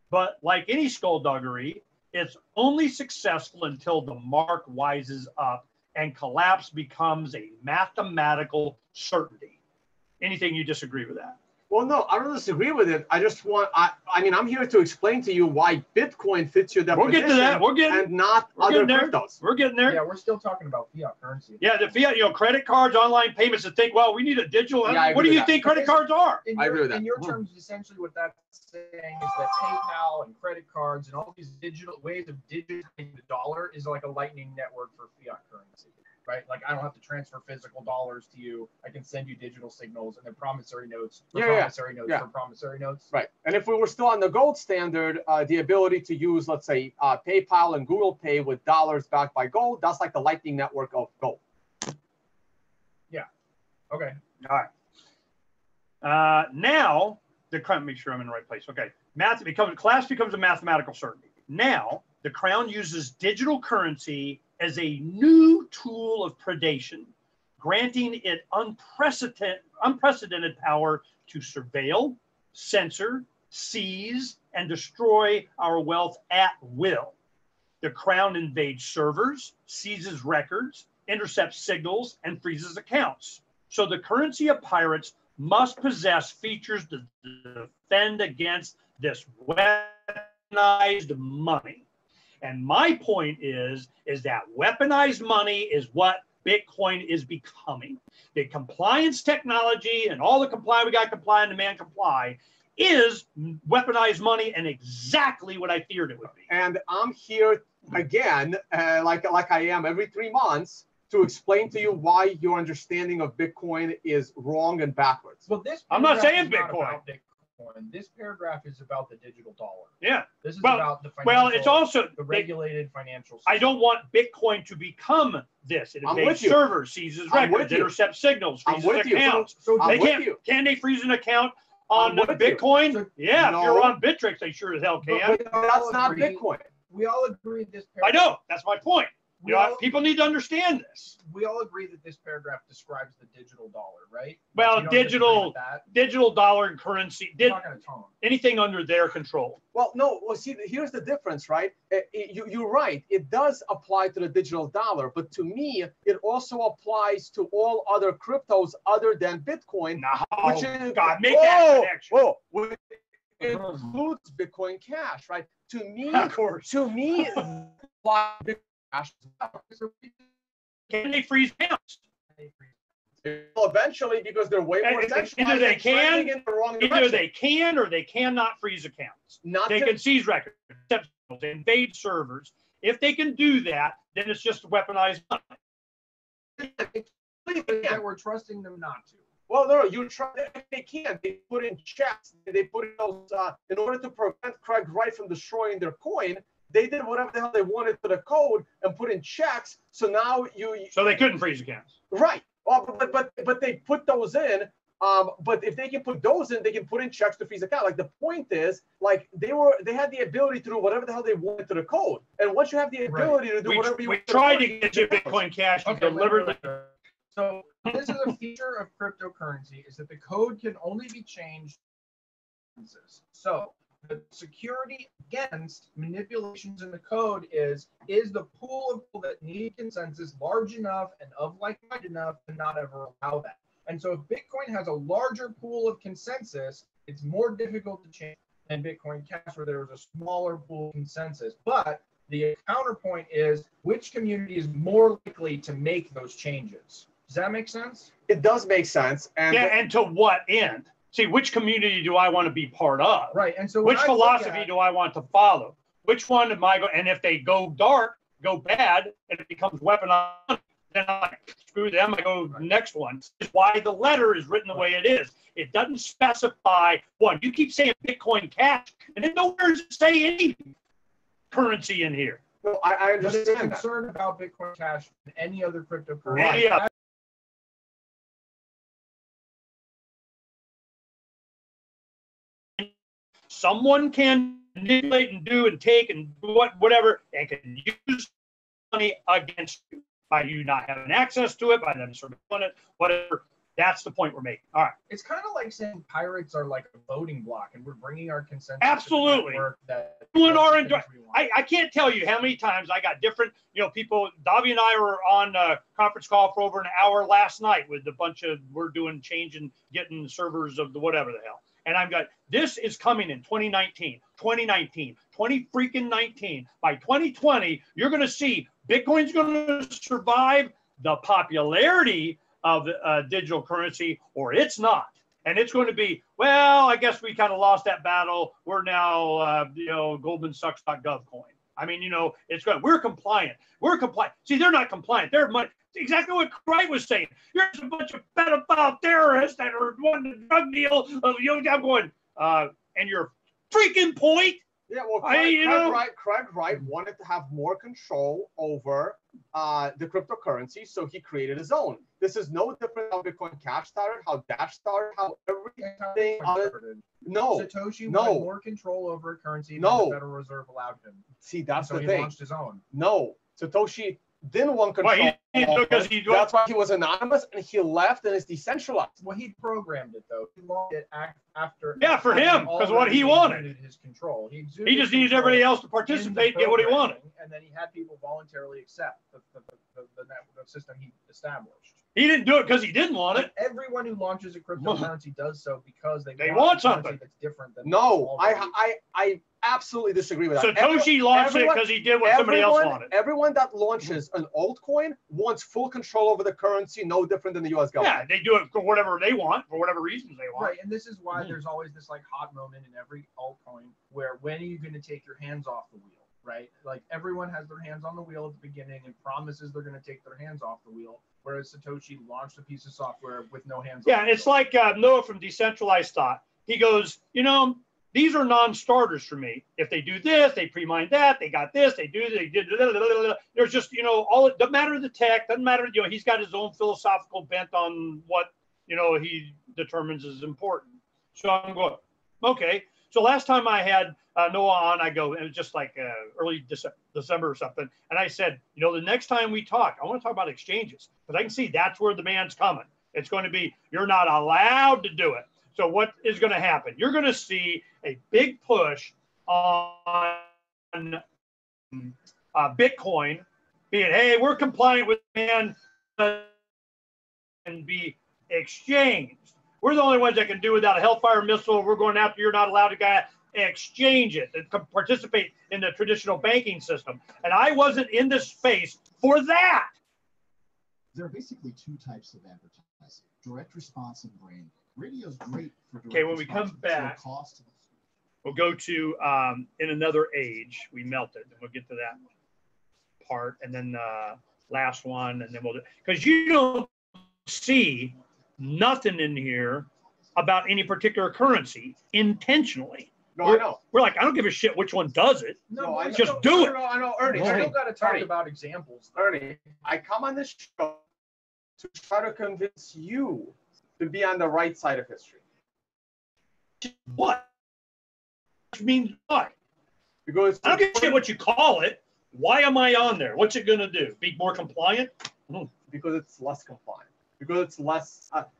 But like any skullduggery, it's only successful until the mark wises up and collapse becomes a mathematical certainty. Anything you disagree with that? Well, no, I don't disagree with it. I just want, I mean, I'm here to explain to you why Bitcoin fits your definition. We'll get to that. We're getting, and not other cryptos. We're getting there. Yeah, we're still talking about fiat currency. Yeah, the fiat, credit cards, online payments, and think, well, we need a digital. Yeah, what do you think credit cards are? I agree with that. In your terms, essentially what that's saying is that PayPal and credit cards and all these digital ways of digitizing the dollar is like a lightning network for fiat currency. Right? Like I don't have to transfer physical dollars to you. I can send you digital signals and then promissory notes for promissory notes for promissory notes. Right. And if we were still on the gold standard, the ability to use, let's say, PayPal and Google Pay with dollars backed by gold, that's like the lightning network of gold. Yeah. Okay. All right. Now, make sure I'm in the right place. Okay. Class becomes a mathematical certainty. Now, the Crown uses digital currency as a new tool of predation, granting it unprecedented power to surveil, censor, seize, and destroy our wealth at will. The Crown invades servers, seizes records, intercepts signals, and freezes accounts. So the currency of pirates must possess features to defend against this weaponized money. And my point is that weaponized money is what Bitcoin is becoming. The compliance technology and all the we got to comply and demand comply is weaponized money and exactly what I feared it would be. And I'm here again, like I am every 3 months, to explain to you why your understanding of Bitcoin is wrong and backwards. Well, I'm not saying Bitcoin. This paragraph is about the digital dollar. Yeah. This is about the it's also the regulated financial system. I don't want Bitcoin to become this. It invades servers, seizes records, intercepts signals, freezes accounts. Can they freeze an account on Bitcoin? So, yeah, no. if you're on Bittrex, they sure as hell can. But that's not Bitcoin. We all agree this paragraph. I know. That's my point. People need to understand this. We all agree that this paragraph describes the digital dollar, right? Well, digital dollar and currency, anything under their control. Well, no. Well, see, here's the difference, right? You're right. It does apply to the digital dollar, but to me, it also applies to all other cryptos other than Bitcoin. No, which is, God, make that connection. Which includes Bitcoin Cash, right? To me, of course. To me, Bitcoin Cash. Can they freeze accounts? Well, eventually, because they're way more either they can or they cannot freeze accounts. They can seize records, invade servers. If they can do that, then it's just weaponized money. That we're trusting them not to. Well, no, you try. They can't. They put in checks. They put in those in order to prevent Craig Wright from destroying their coin. They did whatever the hell they wanted to the code and put in checks. So now So they couldn't freeze accounts. Right. Well, but they put those in. But if they can put those in, they can put in checks to freeze account. Like the point is, like they had the ability to do whatever the hell they wanted to the code. And once you have the ability to do whatever you want, we tried to get you Bitcoin Cash deliberately. So this is a feature of cryptocurrency: is that the code can only be changed. So the security against manipulations in the code is the pool of people that need consensus large enough and of like-minded enough to not ever allow that. And so if Bitcoin has a larger pool of consensus, it's more difficult to change than Bitcoin Cash, where there was a smaller pool of consensus. But the counterpoint is which community is more likely to make those changes. Does that make sense? It does make sense. And to what end? See, which community do I want to be part of? Right. And so which philosophy do I want to follow? Which one am I going? And if they go dark, go bad, and it becomes weaponized, then I screw them. I go next one. This is why the letter is written the way it is. It doesn't specify one. You keep saying Bitcoin Cash, and then nowhere does it say any currency in here. Well, I understand. There's concern about Bitcoin Cash and any other cryptocurrency. Any other. Someone can manipulate and do and take and whatever, and can use money against you by you not having access to it, by them sort of doing it, whatever. That's the point we're making. All right. It's kind of like saying pirates are like a voting block, and we're bringing our consensus. Absolutely. I can't tell you how many times I got different, people. Davi and I were on a conference call for over an hour last night with a bunch of, we're doing change and getting servers of the whatever the hell. And I'm going, this is coming in 2019, 20 freaking 19. By 2020, you're going to see Bitcoin's going to survive the popularity of digital currency, or it's not. And it's going to be, well, I guess we kind of lost that battle. We're now, GoldmanSucks.gov coin. I mean, it's going, we're compliant. See, they're not compliant. They're exactly what Craig was saying. You're just a bunch of pedophile terrorists that are wanting a drug deal. I'm going, and your freaking point. Yeah, well, Craig Wright wanted to have more control over the cryptocurrency, so he created his own. This is no different how Bitcoin Cash started, how Dash started, how everything. Satoshi wanted more control over a currency than the Federal Reserve allowed him. See, that's the thing. So he launched his own. No, Satoshi didn't want control. That's why he was anonymous and he left and is decentralized. Well, he programmed it though. He launched it after. Yeah, for him, because what he wanted. His control. He just needed everybody else to participate and get what he wanted. And then he had people voluntarily accept the system he established. He didn't do it because he didn't want it. Everyone who launches a cryptocurrency does so because they want something that's different than. No, I absolutely disagree with that. Satoshi launched it because he did what somebody else wanted. Everyone that launches an altcoin wants full control over the currency, no different than the U.S. government. Yeah, they do it for whatever they want, for whatever reasons they want. Right, and this is why there's always this like hot moment in every altcoin where when are you going to take your hands off the wheel, right? Like everyone has their hands on the wheel at the beginning and promises they're going to take their hands off the wheel, whereas Satoshi launched a piece of software with no hands. Yeah, it's like Noah from Decentralized Thought. He goes, these are non-starters for me. If they do this, they pre-mine that, they got this, they did. There's just, all it doesn't matter the tech, doesn't matter, he's got his own philosophical bent on what, he determines is important. So I'm going, okay. So last time I had Noah on, I go, it was just like early December or something. And I said, the next time we talk, I want to talk about exchanges because I can see that's where the man's coming. It's going to be, you're not allowed to do it. So what is going to happen? You're going to see a big push on Bitcoin being, hey, we're compliant with man and be exchanged. We're the only ones that can do without a Hellfire missile. We're going after, you're not allowed to exchange it and participate in the traditional banking system. And I wasn't in this space for that. There are basically two types of advertising, direct response and branding. Radio's great for direct Okay, when we come back, we'll go to In Another Age. We melted, and we'll get to that part, and then last one, and then we'll do, because you don't see nothing in here about any particular currency intentionally. No, I know. We're like, I don't give a shit which one does it. No, just do it. I know, Ernie. We still got to talk about examples. Ernie, I come on this show to try to convince you to be on the right side of history. What? Which means what? Because I don't give a shit what you call it. Why am I on there? What's it going to do? Be more compliant? Because it's less compliant. Because it's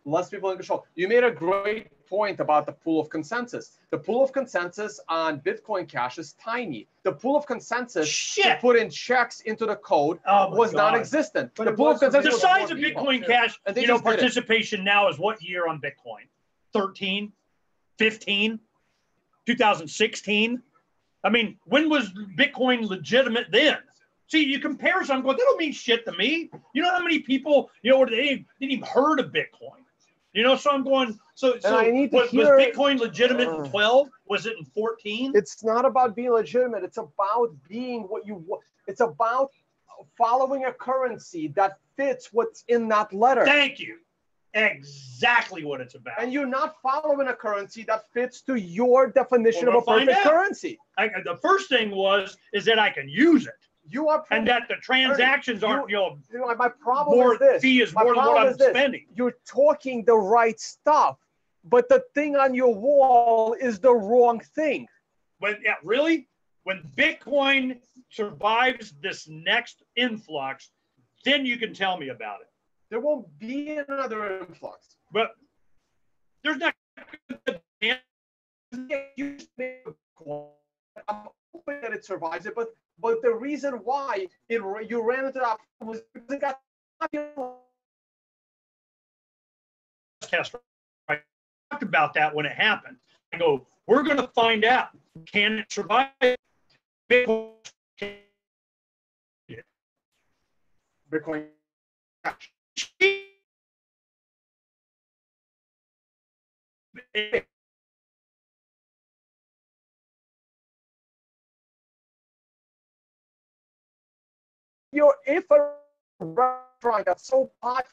less people in control. You made a great point about the pool of consensus. The pool of consensus on Bitcoin Cash is tiny. The pool of consensus to put in checks into the code was non-existent. The pool of consensus. The size of Bitcoin Cash, participation now is what year on Bitcoin? 13, 15, 2016. I mean, when was Bitcoin legitimate then? See, you compare something, going, that don't mean shit to me. You know how many people, they didn't even heard of Bitcoin. So I'm going, so was Bitcoin legitimate in 12? Was it in 14? It's not about being legitimate. It's about being what you want. It's about following a currency that fits what's in that letter. Thank you. Exactly what it's about. And you're not following a currency that fits to your definition of a perfect currency. The first thing is that I can use it. You are, and that the transactions aren't, my problem more is this. Fee is more than what I'm spending. You're talking the right stuff, but the thing on your wall is the wrong thing. Really? When Bitcoin survives this next influx, then you can tell me about it. There won't be another influx. But there's not. I'm hoping that it survives it, but the reason why you ran into that was because it got I talked about that when it happened. I go, we're going to find out. Can it survive? Bitcoin. If a restaurant got so hot,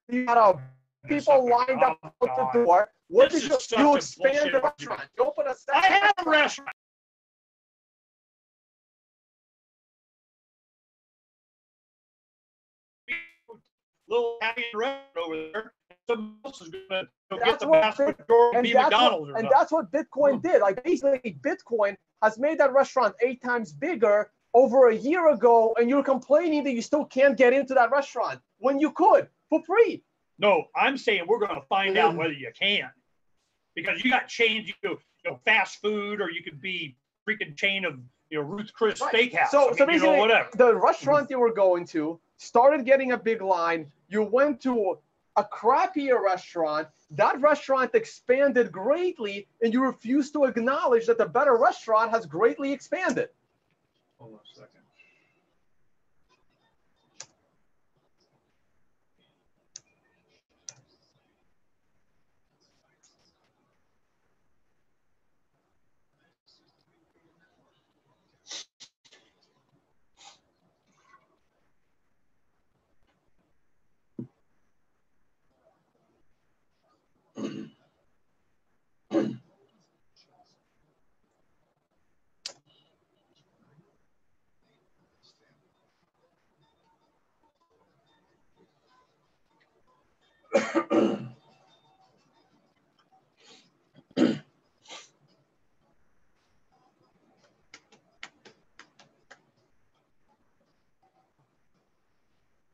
you had people lined up at the door. What did you expand the restaurant? You open a second. I have a restaurant. Little happy restaurant over there. Someone else is going to get the vast majority of McDonald's. And that's what Bitcoin did. Like basically, Bitcoin has made that restaurant 8 times bigger over a year ago, and you're complaining that you still can't get into that restaurant when you could for free. No, I'm saying we're going to find out whether you can, because you got chains, fast food, or you could be freaking chain of Ruth's Chris Steakhouse. So basically, whatever. The restaurant you were going to started getting a big line. You went to a crappier restaurant. That restaurant expanded greatly, and you refuse to acknowledge that the better restaurant has greatly expanded. Hold on a second.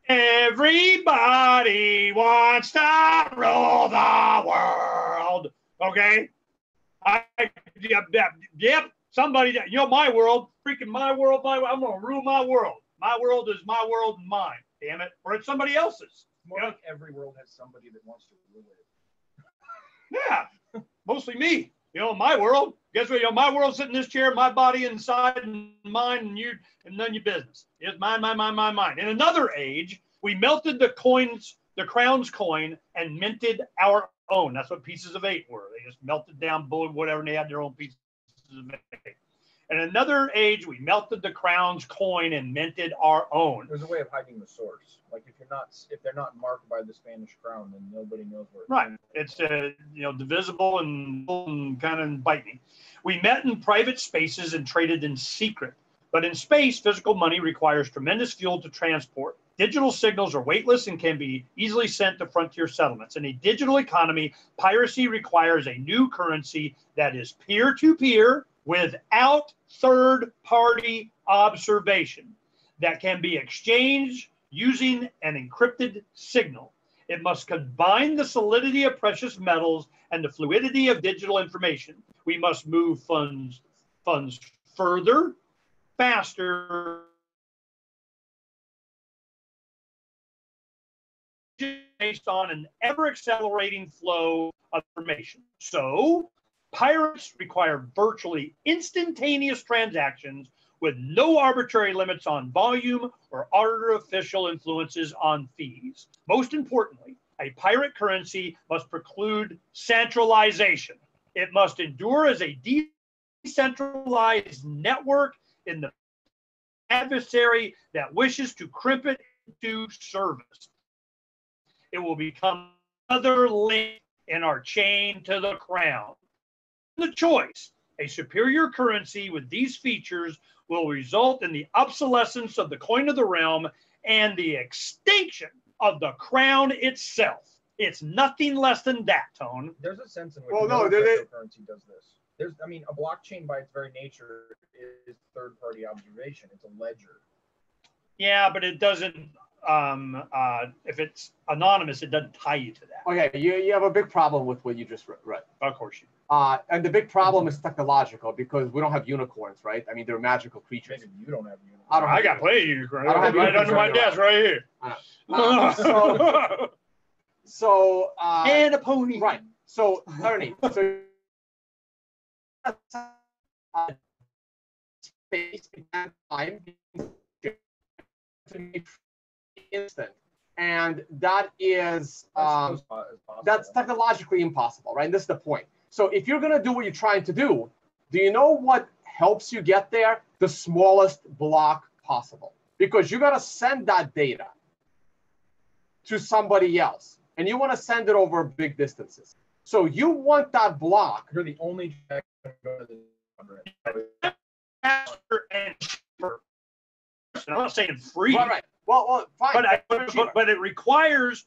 Everybody wants to rule the world. Okay? Yep. Somebody, my world, freaking my world, I'm going to rule my world. My world is my world and mine. Damn it. Or it's somebody else's. More like every world has somebody that wants to rule it. Yeah. Mostly me. My world. Guess what? My world's sitting in this chair, my body inside, and mine, and none of your business. It's mine. In another age, we melted the crown's coin, and minted our own. That's what pieces of 8 were. They just melted down, whatever, and they had their own pieces of 8. In another age, we melted the crown's coin and minted our own. There's a way of hiding the source. Like if they're not marked by the Spanish crown, then nobody knows where. Right. It's divisible and kind of biting. We met in private spaces and traded in secret. But in space, physical money requires tremendous fuel to transport. Digital signals are weightless and can be easily sent to frontier settlements. In a digital economy, piracy requires a new currency that is peer-to-peer without third-party observation that can be exchanged using an encrypted signal. It must combine the solidity of precious metals and the fluidity of digital information. We must move funds further, faster, based on an ever-accelerating flow of information. So, pirates require virtually instantaneous transactions with no arbitrary limits on volume or artificial influences on fees. Most importantly, a pirate currency must preclude centralization. It must endure as a decentralized network in the adversary that wishes to crimp it into service. It will become another link in our chain to the crown. The choice, a superior currency with these features, will result in the obsolescence of the coin of the realm and the extinction of the crown itself. It's nothing less than that, Tone. There's a sense in which cryptocurrency does this. A blockchain by its very nature is third-party observation. It's a ledger. Yeah, but it doesn't if it's anonymous, it doesn't tie you to that. Okay, you have a big problem with what you just read. Of course you do. And the big problem is technological because we don't have unicorns, right? I mean, they're magical creatures. Maybe you don't have unicorns. I got plenty of unicorns. I don't have right under my desk right here. So and a pony. Right. So Ernie, so space and time to make instant, and that is that's technologically impossible, right? And this is the point. So if you're gonna do what you're trying to do you know what helps you get there? The smallest block possible, because you gotta send that data to somebody else, and you want to send it over big distances. So you want that block. You're the only faster and cheaper. I'm not saying free. Right. Well, fine. But it requires,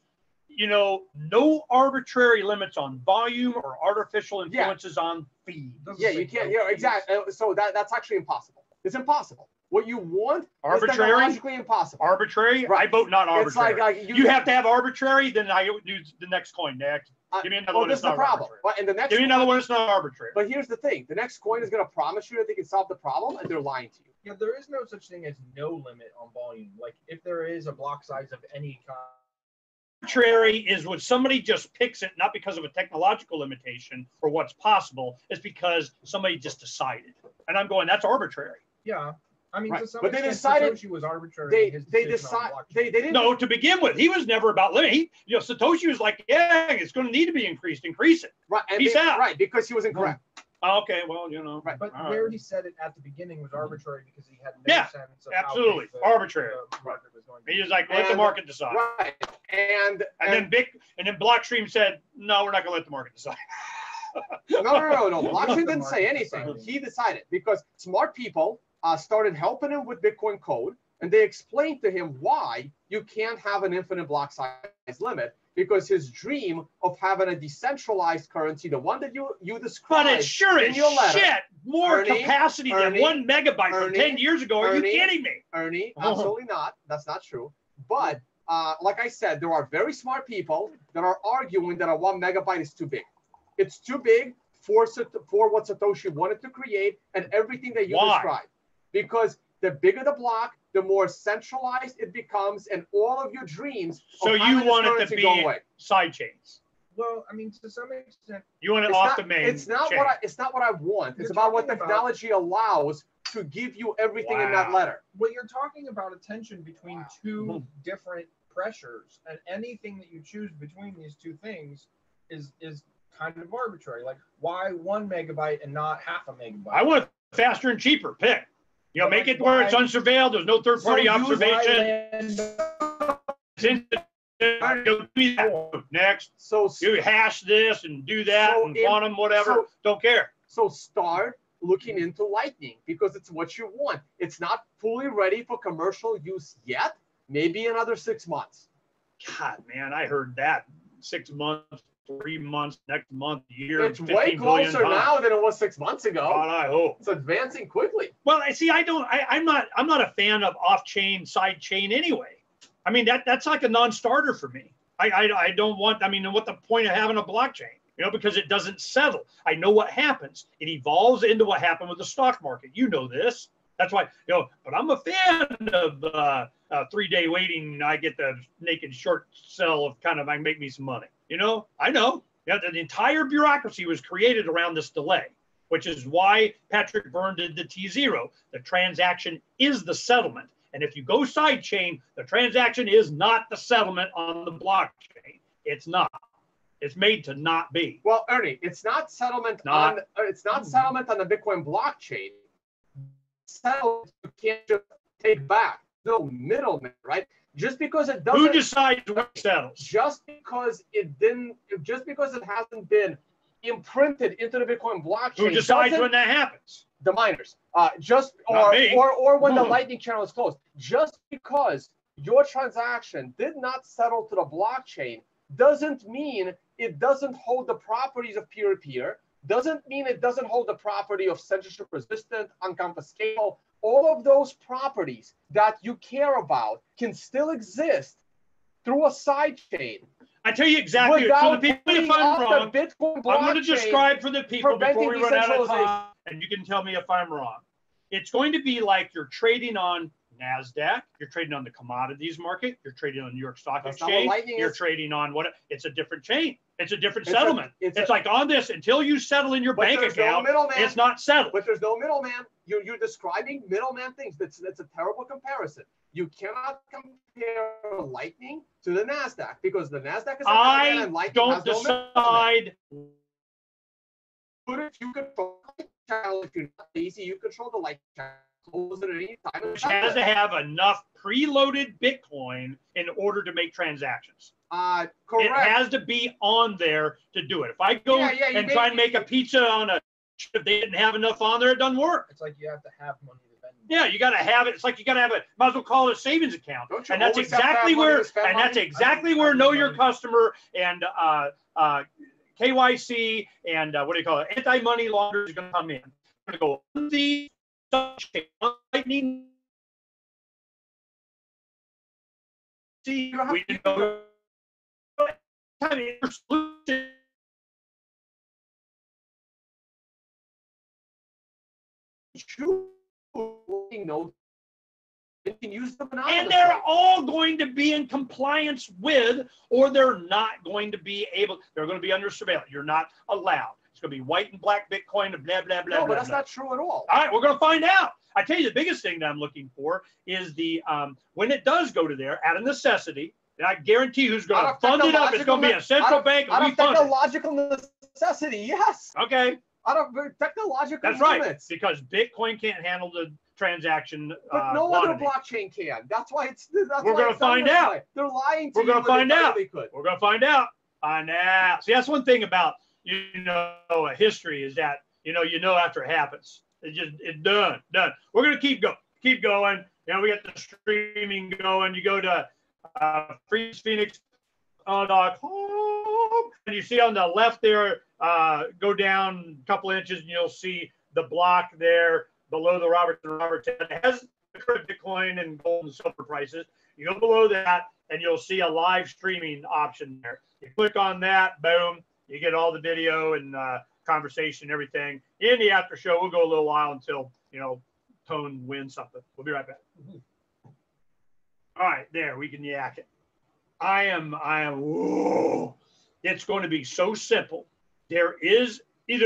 no arbitrary limits on volume or artificial influences on feed. Yeah, you can't. Exactly. So that's actually impossible. It's impossible. What you want arbitrary, is technologically impossible. Arbitrary? Right. I vote not arbitrary. It's like you have to have arbitrary, then I use the next coin next. Give me another one that's not arbitrary. But in the next Give me another one that's not arbitrary. But here's the thing. The next coin is going to promise you that they can solve the problem, and they're lying to you. Yeah, there is no such thing as no limit on volume. Like, if there is a block size of any kind. Arbitrary is when somebody just picks it, not because of a technological limitation or what's possible. It's because somebody just decided. And I'm going, that's arbitrary. Yeah. I mean, right. To some but extent, they decided Satoshi was arbitrary. They decided they didn't. No, to begin with, he was never about limit. Satoshi was like, yeah, it's going to need to be increased. Increase it. Right. And Peace out. Right, because he was incorrect. Okay, well, Right. But where he said it at the beginning was arbitrary because he had no sense of absolutely how arbitrary. The market was going to he was like, let the market decide. Right. And then Blockstream said, no, we're not going to let the market decide. No. Blockstream didn't say anything. He decided because smart people started helping him with Bitcoin code, and they explained to him why you can't have an infinite block size limit, because his dream of having a decentralized currency, the one that you described, but it's sure as shit more capacity than 1 megabyte from 10 years ago. Are you kidding me? Ernie, absolutely not. That's not true. But like I said, there are very smart people that are arguing that a 1 megabyte is too big. It's too big for what Satoshi wanted to create and everything that you described. Because the bigger the block, the more centralized it becomes, and all of your dreams. So you want it to be side chains. Well, I mean, to some extent, you want it off the main. It's not chain. It's not what I want. It's about what technology allows to give you everything in that letter. Well, you're talking about a tension between two different pressures, and anything that you choose between these two things is kind of arbitrary. Like, why 1 megabyte and not half a megabyte? I want it faster and cheaper. Pick. Make it where it's unsurveilled. There's no third-party observation. Next. So you hash this and do that and quantum whatever. Don't care. So start looking into Lightning because it's what you want. It's not fully ready for commercial use yet. Maybe another 6 months. God, man, I heard that 6 months. 3 months, next month, year. It's way closer now than it was 6 months ago. God, I hope it's advancing quickly. Well, I see. I'm not a fan of off-chain, side-chain anyway. I mean that's like a non-starter for me. I don't want. I mean, what's the point of having a blockchain? Because it doesn't settle. I know what happens. It evolves into what happened with the stock market. You know this. That's why. But I'm a fan of 3-day waiting. I get the naked short sell of kind of I make me some money. I know. The entire bureaucracy was created around this delay, which is why Patrick Byrne did the T0. The transaction is the settlement. And if you go sidechain, the transaction is not the settlement on the blockchain. It's not. It's made to not be. Well, Ernie, it's not settlement on settlement on the Bitcoin blockchain. Settlement you can't just take back. No middleman, right? Just because it doesn't. Who decides when it settles? Just because it hasn't been imprinted into the Bitcoin blockchain. Who decides when that happens? The miners. Or when the Lightning channel is closed. Just because your transaction did not settle to the blockchain doesn't mean it doesn't hold the properties of peer-to-peer, doesn't mean it doesn't hold the property of censorship resistant, unconfiscatable. All of those properties that you care about can still exist through a sidechain. I tell you exactly. For the people, if I'm wrong, I'm going to describe for the people before we run out of time, and you can tell me if I'm wrong. It's going to be like you're trading on NASDAQ, you're trading on the commodities market, you're trading on the New York Stock Exchange, you're trading on what? It's a different chain. It's a different settlement. It's like on this, until you settle in your bank account, it's not settled. But there's no middleman. You're describing middleman things. That's a terrible comparison. You cannot compare Lightning to the NASDAQ because the NASDAQ is a middleman and Lightning has no middleman. But if you control the channel, if you're not lazy, you control the light channel. Close it at any time. Which has to have enough preloaded Bitcoin in order to make transactions. Correct. It has to be on there to do it. If I go and try and make a pizza on a, if they didn't have enough on there, it doesn't work. It's like you have to have money to spend. Yeah, you got to have it. It's like you got to have it. Might as well call it a savings account. And that's exactly where. And that's exactly where Know Your Customer and KYC and what do you call it? Anti-money launderers is going to come in. We're going to go on the Lightning. See, we know. And they're all going to be in compliance with, or they're not going to be able, they're going to be under surveillance. You're not allowed. It's going to be white and black Bitcoin and blah, blah, blah. No, blah, but that's blah. not true at all. All right, we're going to find out. I tell you, the biggest thing that I'm looking for is the, when it does go to there, out of necessity, and I guarantee who's going to fund it up. It's going to be a central bank. Out of technological necessity, yes. Okay. Out of technological That's limits. right, because Bitcoin can't handle the transaction. But no other blockchain can. That's why it's. That's we're going to find out. They're lying to you. We're going to find out. We're going to find out. See, that's one thing about a history is that you know after it happens. It's done. We're going to keep going. We got the streaming going. You go to freezephoenix.com and you see on the left there, go down a couple inches and you'll see the block there below the Robertson. It has the Bitcoin and gold and silver prices. You go below that and you'll see a live streaming option there. You click on that, boom, you get all the video and conversation and everything. In the after show, we'll go a little while until, Tone wins something. We'll be right back. All right, there, we can yak it. I am, whoa. It's going to be so simple. Either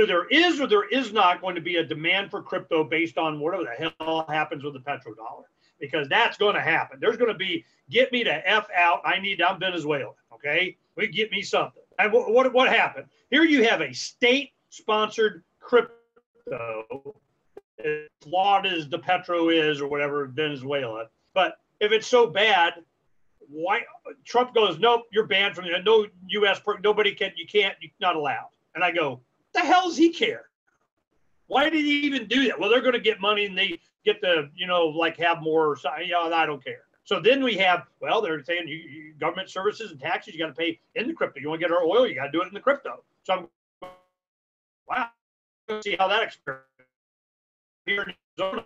there is or there is not going to be a demand for crypto based on whatever the hell happens with the petrodollar, because that's going to happen. There's going to be, get me the F out. I'm Venezuela. Okay. Get me something. And what happened? Here you have a state-sponsored crypto, as flawed as the petro is or whatever, Venezuela. But if it's so bad, why Trump goes, nope, you're banned from no U.S. Nobody can, you're not allowed. And I go, the hell does he care? Why did he even do that? Well, they're going to get money and they get to, have more. I don't care. So then we have, they're saying you government services and taxes, you got to pay in the crypto. You want to get our oil, you got to do it in the crypto. So I'm, wow, let's see how that experiment. Here in Arizona,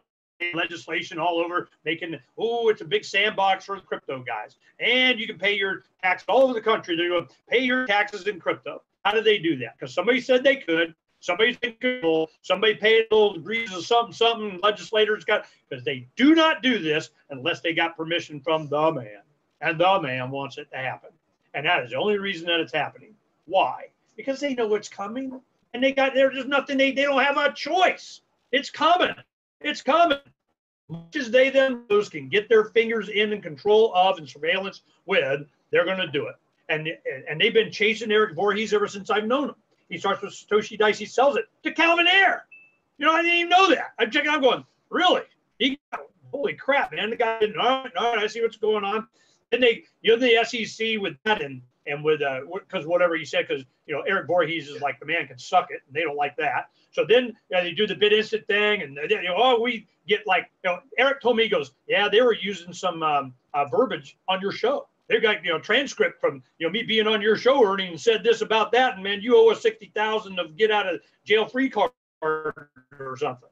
legislation all over making, it's a big sandbox for the crypto guys. And you can pay your tax all over the country. They're going to pay your taxes in crypto. How do they do that? Because somebody said they could. Somebody's in control. Somebody paid little degrees of something. Legislators got, because they do not do this unless they got permission from the man. And the man wants it to happen. And that is the only reason that it's happening. Why? Because they know it's coming. And there's just nothing, they don't have a choice. It's coming. It's coming. Much as they those can get their fingers in and control of and surveillance with, they're going to do it. And they've been chasing Eric Voorhees ever since I've known him. He starts with Satoshi Dice. He sells it to Calvin Ayre. I didn't even know that. I'm checking. I'm going, really? Holy crap, man! The guy didn't. All right, I see what's going on. And the SEC with that and with because whatever he said, because Eric Voorhees is like the man can suck it, and they don't like that. So then they do the bid instant thing, and we get like Eric told me, he goes, yeah, they were using some verbiage on your show. They've got, transcript from, me being on your show, Ernie, and said this about that. And man, you owe us 60,000 of get out of jail free card or something.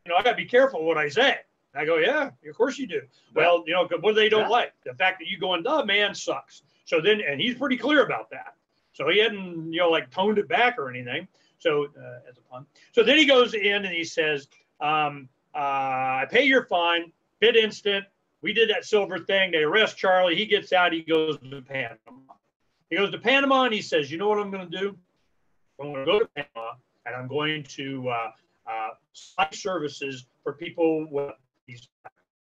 I got to be careful what I say. I go, yeah, of course you do. Well, what they don't like, the fact that you going, the man sucks. So then, and he's pretty clear about that. So he hadn't, like toned it back or anything. So as a pun. So then he goes in and he says, I pay your fine, bid instant. We did that silver thing. They arrest Charlie. He gets out. He goes to Panama. He goes to Panama and he says, you know what I'm going to do? I'm going to go to Panama and I'm going to supply services for people with these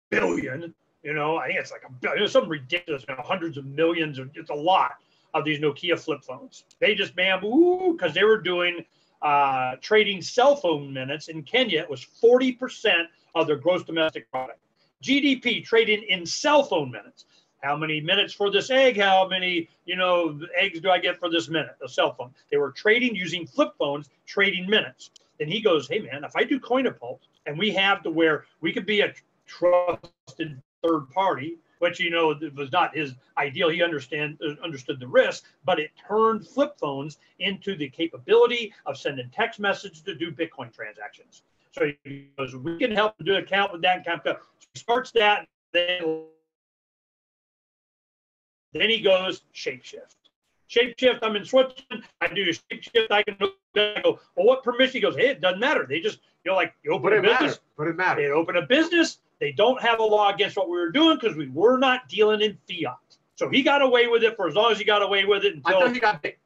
billion, I think it's like a billion, something ridiculous, hundreds of millions. It's a lot of these Nokia flip phones. They just, because they were doing trading cell phone minutes in Kenya. It was 40% of their gross domestic product. GDP trading in cell phone minutes. How many minutes for this egg? How many, eggs do I get for this minute? A cell phone. They were trading using flip phones, trading minutes. And he goes, hey man, if I do Coinapult and we have to where we could be a trusted third party, which, it was not his ideal. He understood the risk, but it turned flip phones into the capability of sending text messages to do Bitcoin transactions. So he goes, we can help do an account with that account. So he starts that. Then he goes Shapeshift. Shapeshift, I'm in Switzerland. I do Shapeshift. I can go, well, what permission? He goes, hey, it doesn't matter. They just, you open a business. But it matters. They open a business. They don't have a law against what we were doing because we were not dealing in fiat. So he got away with it for as long as he got away with it until he got big.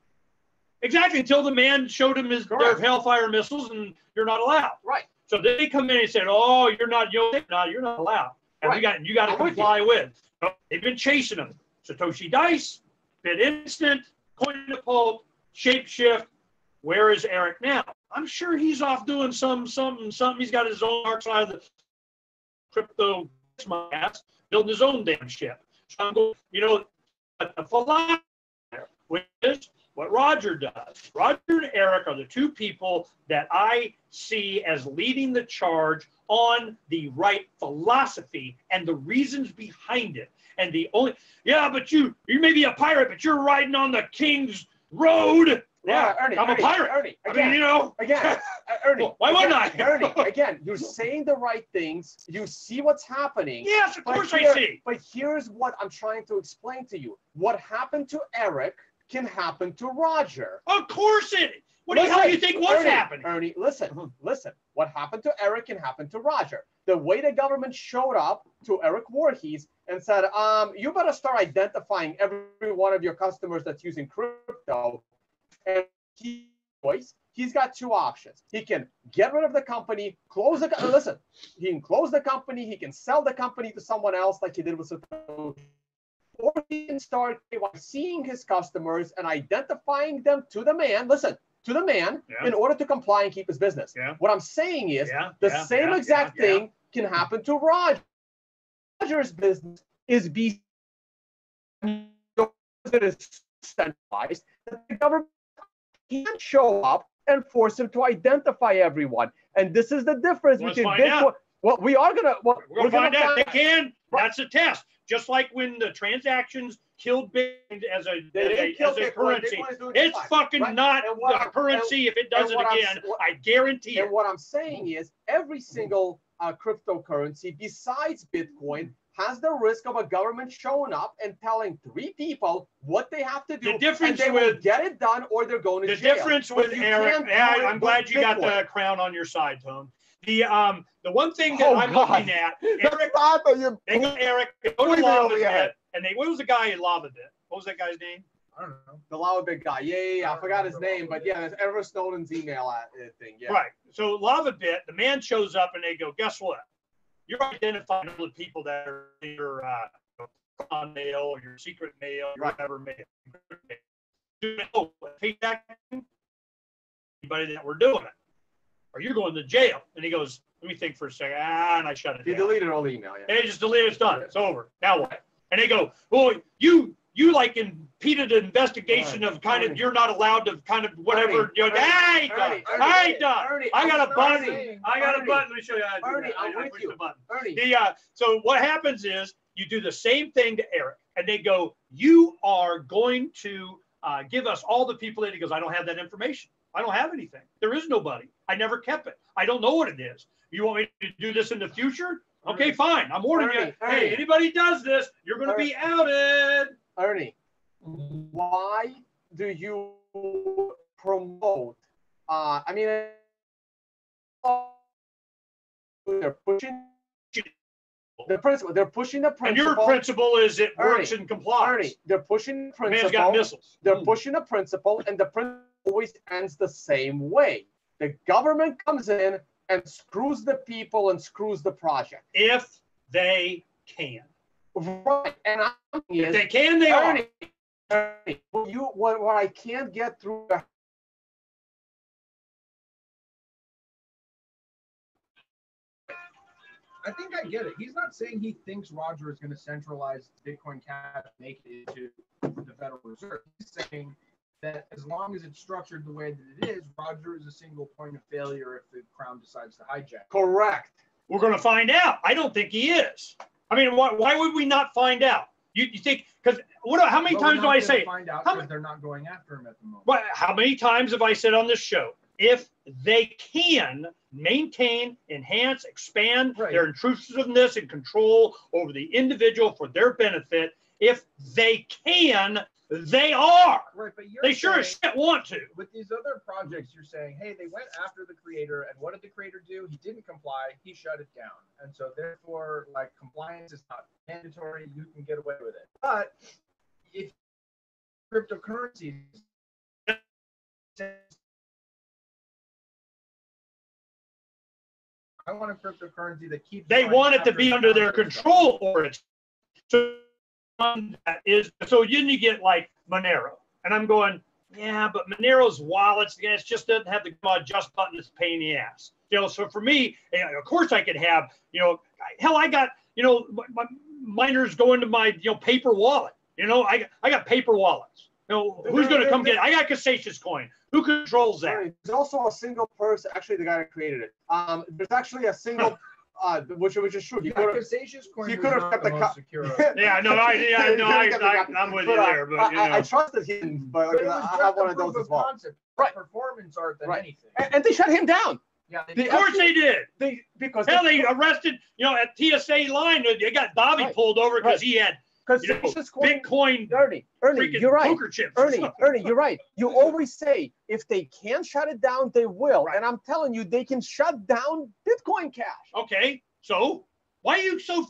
Exactly, until the man showed him their Hellfire missiles and you're not allowed. Right. So they come in and said, oh, you're not allowed. And you got to comply with. So they've been chasing him. Satoshi Dice, Bit Instant, Coinapult, Shapeshift. Where is Eric now? I'm sure he's off doing something. He's got his own dark side of the crypto ass, building his own damn ship. So I'm going, a philosophy which is what Roger does. Roger and Eric are the two people that I see as leading the charge on the right philosophy and the reasons behind it. And the only, but you may be a pirate, but you're riding on the king's road. Yeah, Ernie, I'm a pirate. Ernie, again, Ernie. Well, why wouldn't I? Ernie, again, you're saying the right things. You see what's happening. Yes, of course I see. But here's what I'm trying to explain to you. What happened to Eric can happen to Roger. Of course it. What the hell do you think was happening? Ernie, listen. What happened to Eric can happen to Roger. The way the government showed up to Eric Voorhees and said, you better start identifying every one of your customers that's using crypto. And he's got two options. He can get rid of the company, close the he can close the company, he can sell the company to someone else like he did with Satoshi. Or he can start seeing his customers and identifying them to the man. In order to comply and keep his business. Yeah. What I'm saying is the same exact thing can happen to Roger. Roger's business is centralized. The government can't show up and force him to identify everyone. And this is the difference between Bitcoin. Well, we're gonna find out. They can. That's a test. Just like when the transactions killed Bitcoin as a currency. It's fucking not a currency if it does it again. I guarantee it. And what I'm saying is every single cryptocurrency besides Bitcoin has the risk of a government showing up and telling three people what they have to do. The difference and they will get it done or they're going to jail. The difference with Eric, I'm glad you got the crown on your side, Tone. The one thing that I'm looking at, Eric, they go to Lava Bit, and what was the guy in Lava Bit? What was that guy's name? I don't know. The Lava Bit guy. Yeah. I forgot his name, but yeah, that's Edward Snowden's email thing. Yeah. Right. So Lava Bit, the man shows up and they go, guess what? You're identifying all the people that are in your mail or your secret mail, your whatever mail. Anybody that we're doing it, or you're going to jail. And he goes, let me think for a second. And I shut it down. He deleted all the email. Yeah. And he just deleted it. It's done. It's over. Now what? And they go, well, you like impeded an investigation of kind of, you're not allowed to kind of whatever. I ain't done. I got a button. Let me show you how to do that. I'm with you. So what happens is you do the same thing to Eric. And they go, you are going to give us all the people in. He goes, I don't have that information. I don't have anything. There is nobody. I never kept it. I don't know what it is. You want me to do this in the future? Okay, fine. I'm warning you. Hey, anybody does this, you're going to be outed. Ernie, why do you promote? I mean, they're pushing the principle. They're pushing the principle. And your principle is it works and complies. Ernie, they're pushing the principle. Man's got missiles. They're pushing the principle, and the principle always ends the same way. The government comes in and screws the people and screws the project. If they can. Right. And if they can, they are. Ernie, what I can't get through. I think I get it. He's not saying he thinks Roger is going to centralize Bitcoin Cash, make it into the Federal Reserve. He's saying that as long as it's structured the way that it is, Roger is a single point of failure if the Crown decides to hijack. Correct. We're going to find out. I don't think he is. I mean, why would we not find out? You think, because how many times do I say? Find out because they're not going after him at the moment. Well, how many times have I said on this show, if they can maintain, enhance, expand their intrusiveness and control over the individual for their benefit, if they can, they are. Right, but they sure as shit want to. With these other projects, you're saying, hey, they went after the creator, and what did the creator do? He didn't comply. He shut it down. And so therefore, like, compliance is not mandatory. You can get away with it. But if cryptocurrencies, I want a cryptocurrency that keeps. They want it to be under their control, or it's so that is so. You get like Monero, and I'm going, yeah, but Monero's wallets, it just doesn't have the adjust button. It's a pain in the ass. You know, so for me, of course, I could have, you know, hell, I got, you know, my miners go into my, you know, paper wallet. You know, I got paper wallets. You know, who's going to come get it? I got Casacious coin. Who controls that? There's also a single person, actually the guy that created it. There's actually a single, which is true. Yeah, Casacious coin. You could have kept the secure. Yeah, no, I'm with you there, but you know. I trusted him, but I have one of those as well. Concept, right, performance art than anything. And they shut him down. Yeah, of course they did. Because they arrested, you know, at TSA line. They got Davi pulled over because he had. Bitcoin, Ernie, you're right. Poker chips. Ernie, you're right. You always say if they can shut it down, they will. Right. And I'm telling you, they can shut down Bitcoin Cash. Okay, so why are you so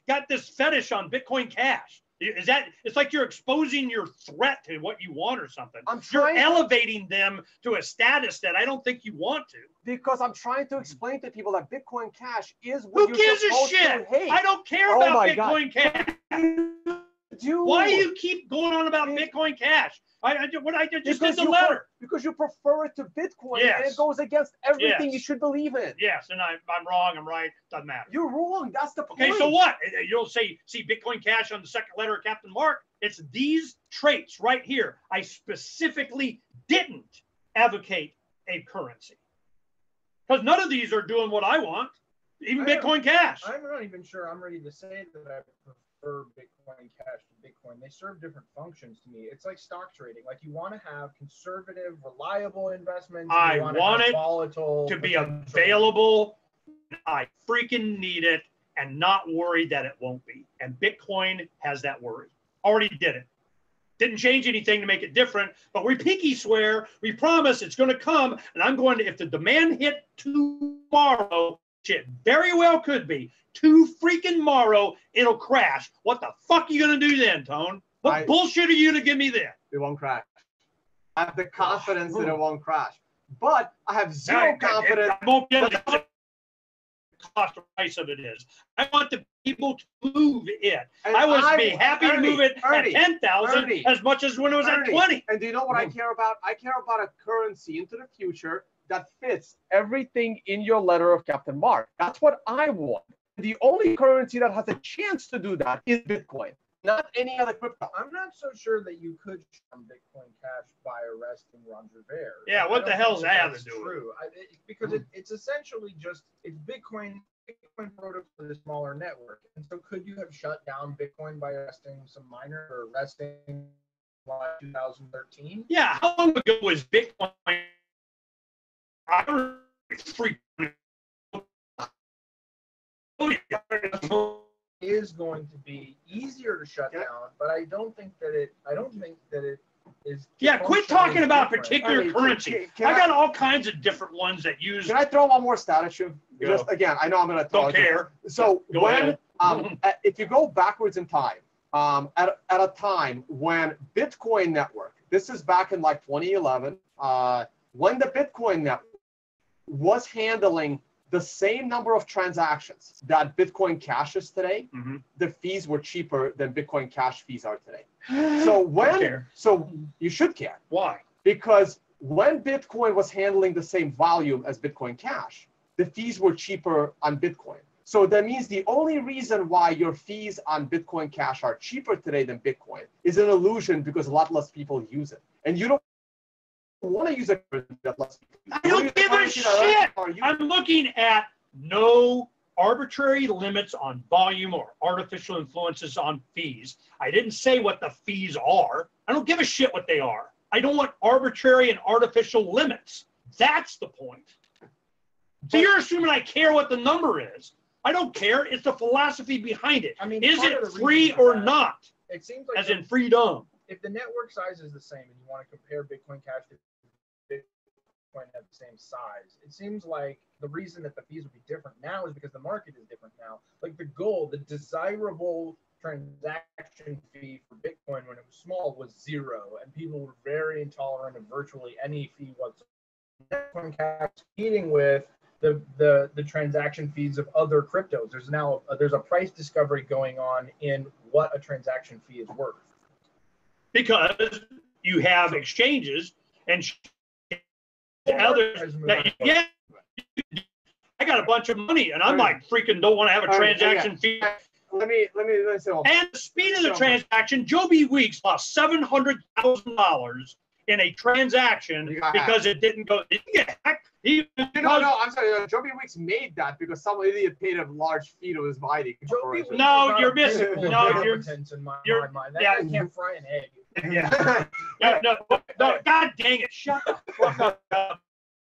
got this fetish on Bitcoin Cash? Is that it's like you're exposing your threat to what you want or something? You're elevating them to a status that I don't think you want to. Because I'm trying to explain to people that Bitcoin Cash is what Who gives a shit? I don't care about Bitcoin Cash. Why do you keep going on about Bitcoin Cash? I just did the letter. Because you prefer it to Bitcoin, and it goes against everything you should believe in. Yes, and I'm wrong, I'm right, doesn't matter. You're wrong, that's the point. Okay, so what? You'll see Bitcoin Cash on the second letter of Captain Mark. It's these traits right here. I specifically didn't advocate a currency. Because none of these are doing what I want, even Bitcoin Cash. I'm not even sure I'm ready to say that I prefer Bitcoin Cash to Bitcoin. They serve different functions to me. It's like stock trading. Like you want to have conservative, reliable investments. I want it volatile, to be available. I freaking need it and not worried that it won't be. And Bitcoin has that worry. Already did it. Didn't change anything to make it different, but we pinky swear, we promise it's going to come, and I'm going to, if the demand hit tomorrow, shit very well could be, tomorrow, it'll crash. What the fuck are you going to do then, Tone? What bullshit are you going to give me then? It won't crash. I have the confidence that it won't crash, but I have zero confidence. I won't be able to cost the price of it is. I want the people to move it. And I would be happy to move it at 10,000 as much as when it was at 20. And do you know what I care about? I care about a currency into the future that fits everything in your letter of Captain Mark. That's what I want. The only currency that has a chance to do that is Bitcoin, not any other crypto. I'm not so sure that you could shun Bitcoin Cash by arresting Roger Ver. Yeah, what the hell's that to do? True, because it's essentially just it's Bitcoin Bitcoin protocol is a smaller network, and so could you have shut down Bitcoin by arresting some miner or arresting in 2013? Yeah, how long ago was Bitcoin? I don't freak. Is going to be easier to shut down, but I don't think that it is. Yeah, quit talking about different. particular Ernie, currency. can I got all kinds of different ones that use. Can I throw one more status issue? Go. Just again, I know I'm going to throw Don't care. So Go when ahead. if you go backwards in time, at a time when Bitcoin network, this is back in like 2011, when the Bitcoin network was handling the same number of transactions that Bitcoin Cash is today, the fees were cheaper than Bitcoin Cash fees are today. So you should care. Why? Because when Bitcoin was handling the same volume as Bitcoin Cash, the fees were cheaper on Bitcoin. So that means the only reason why your fees on Bitcoin Cash are cheaper today than Bitcoin is an illusion because a lot less people use it. And you don't want to use a currency that less people use. I don't give a shit. I'm looking at no arbitrary limits on volume or artificial influences on fees. I didn't say what the fees are. I don't give a shit what they are. I don't want arbitrary and artificial limits. That's the point. So you're assuming I care what the number is. I don't care. It's the philosophy behind it. I mean, is part it of the free reason for or that, not? It seems like as in freedom. If the network size is the same and you want to compare Bitcoin Cash to Bitcoin at the same size, it seems like the reason that the fees would be different now is because the market is different now. Like the goal, the desirable transaction fee for Bitcoin when it was small was 0, and people were very intolerant of virtually any fee whatsoever. Bitcoin Cash competing with the transaction fees of other cryptos. There's now there's a price discovery going on in what a transaction fee is worth. Because you have exchanges and others that, yeah, I got a bunch of money and I'm like freaking don't want to have a transaction fee. Let me say. And the speed of the transaction, Joby Weeks lost $700,000 in a transaction because it didn't go. It didn't get hacked. No, I'm sorry. Joby Weeks made that because some idiot paid a large fee to his buying. No, you're missing. No, you're in my mind. That guy can't fry an egg. Yeah. no, God dang it! Shut the fuck up.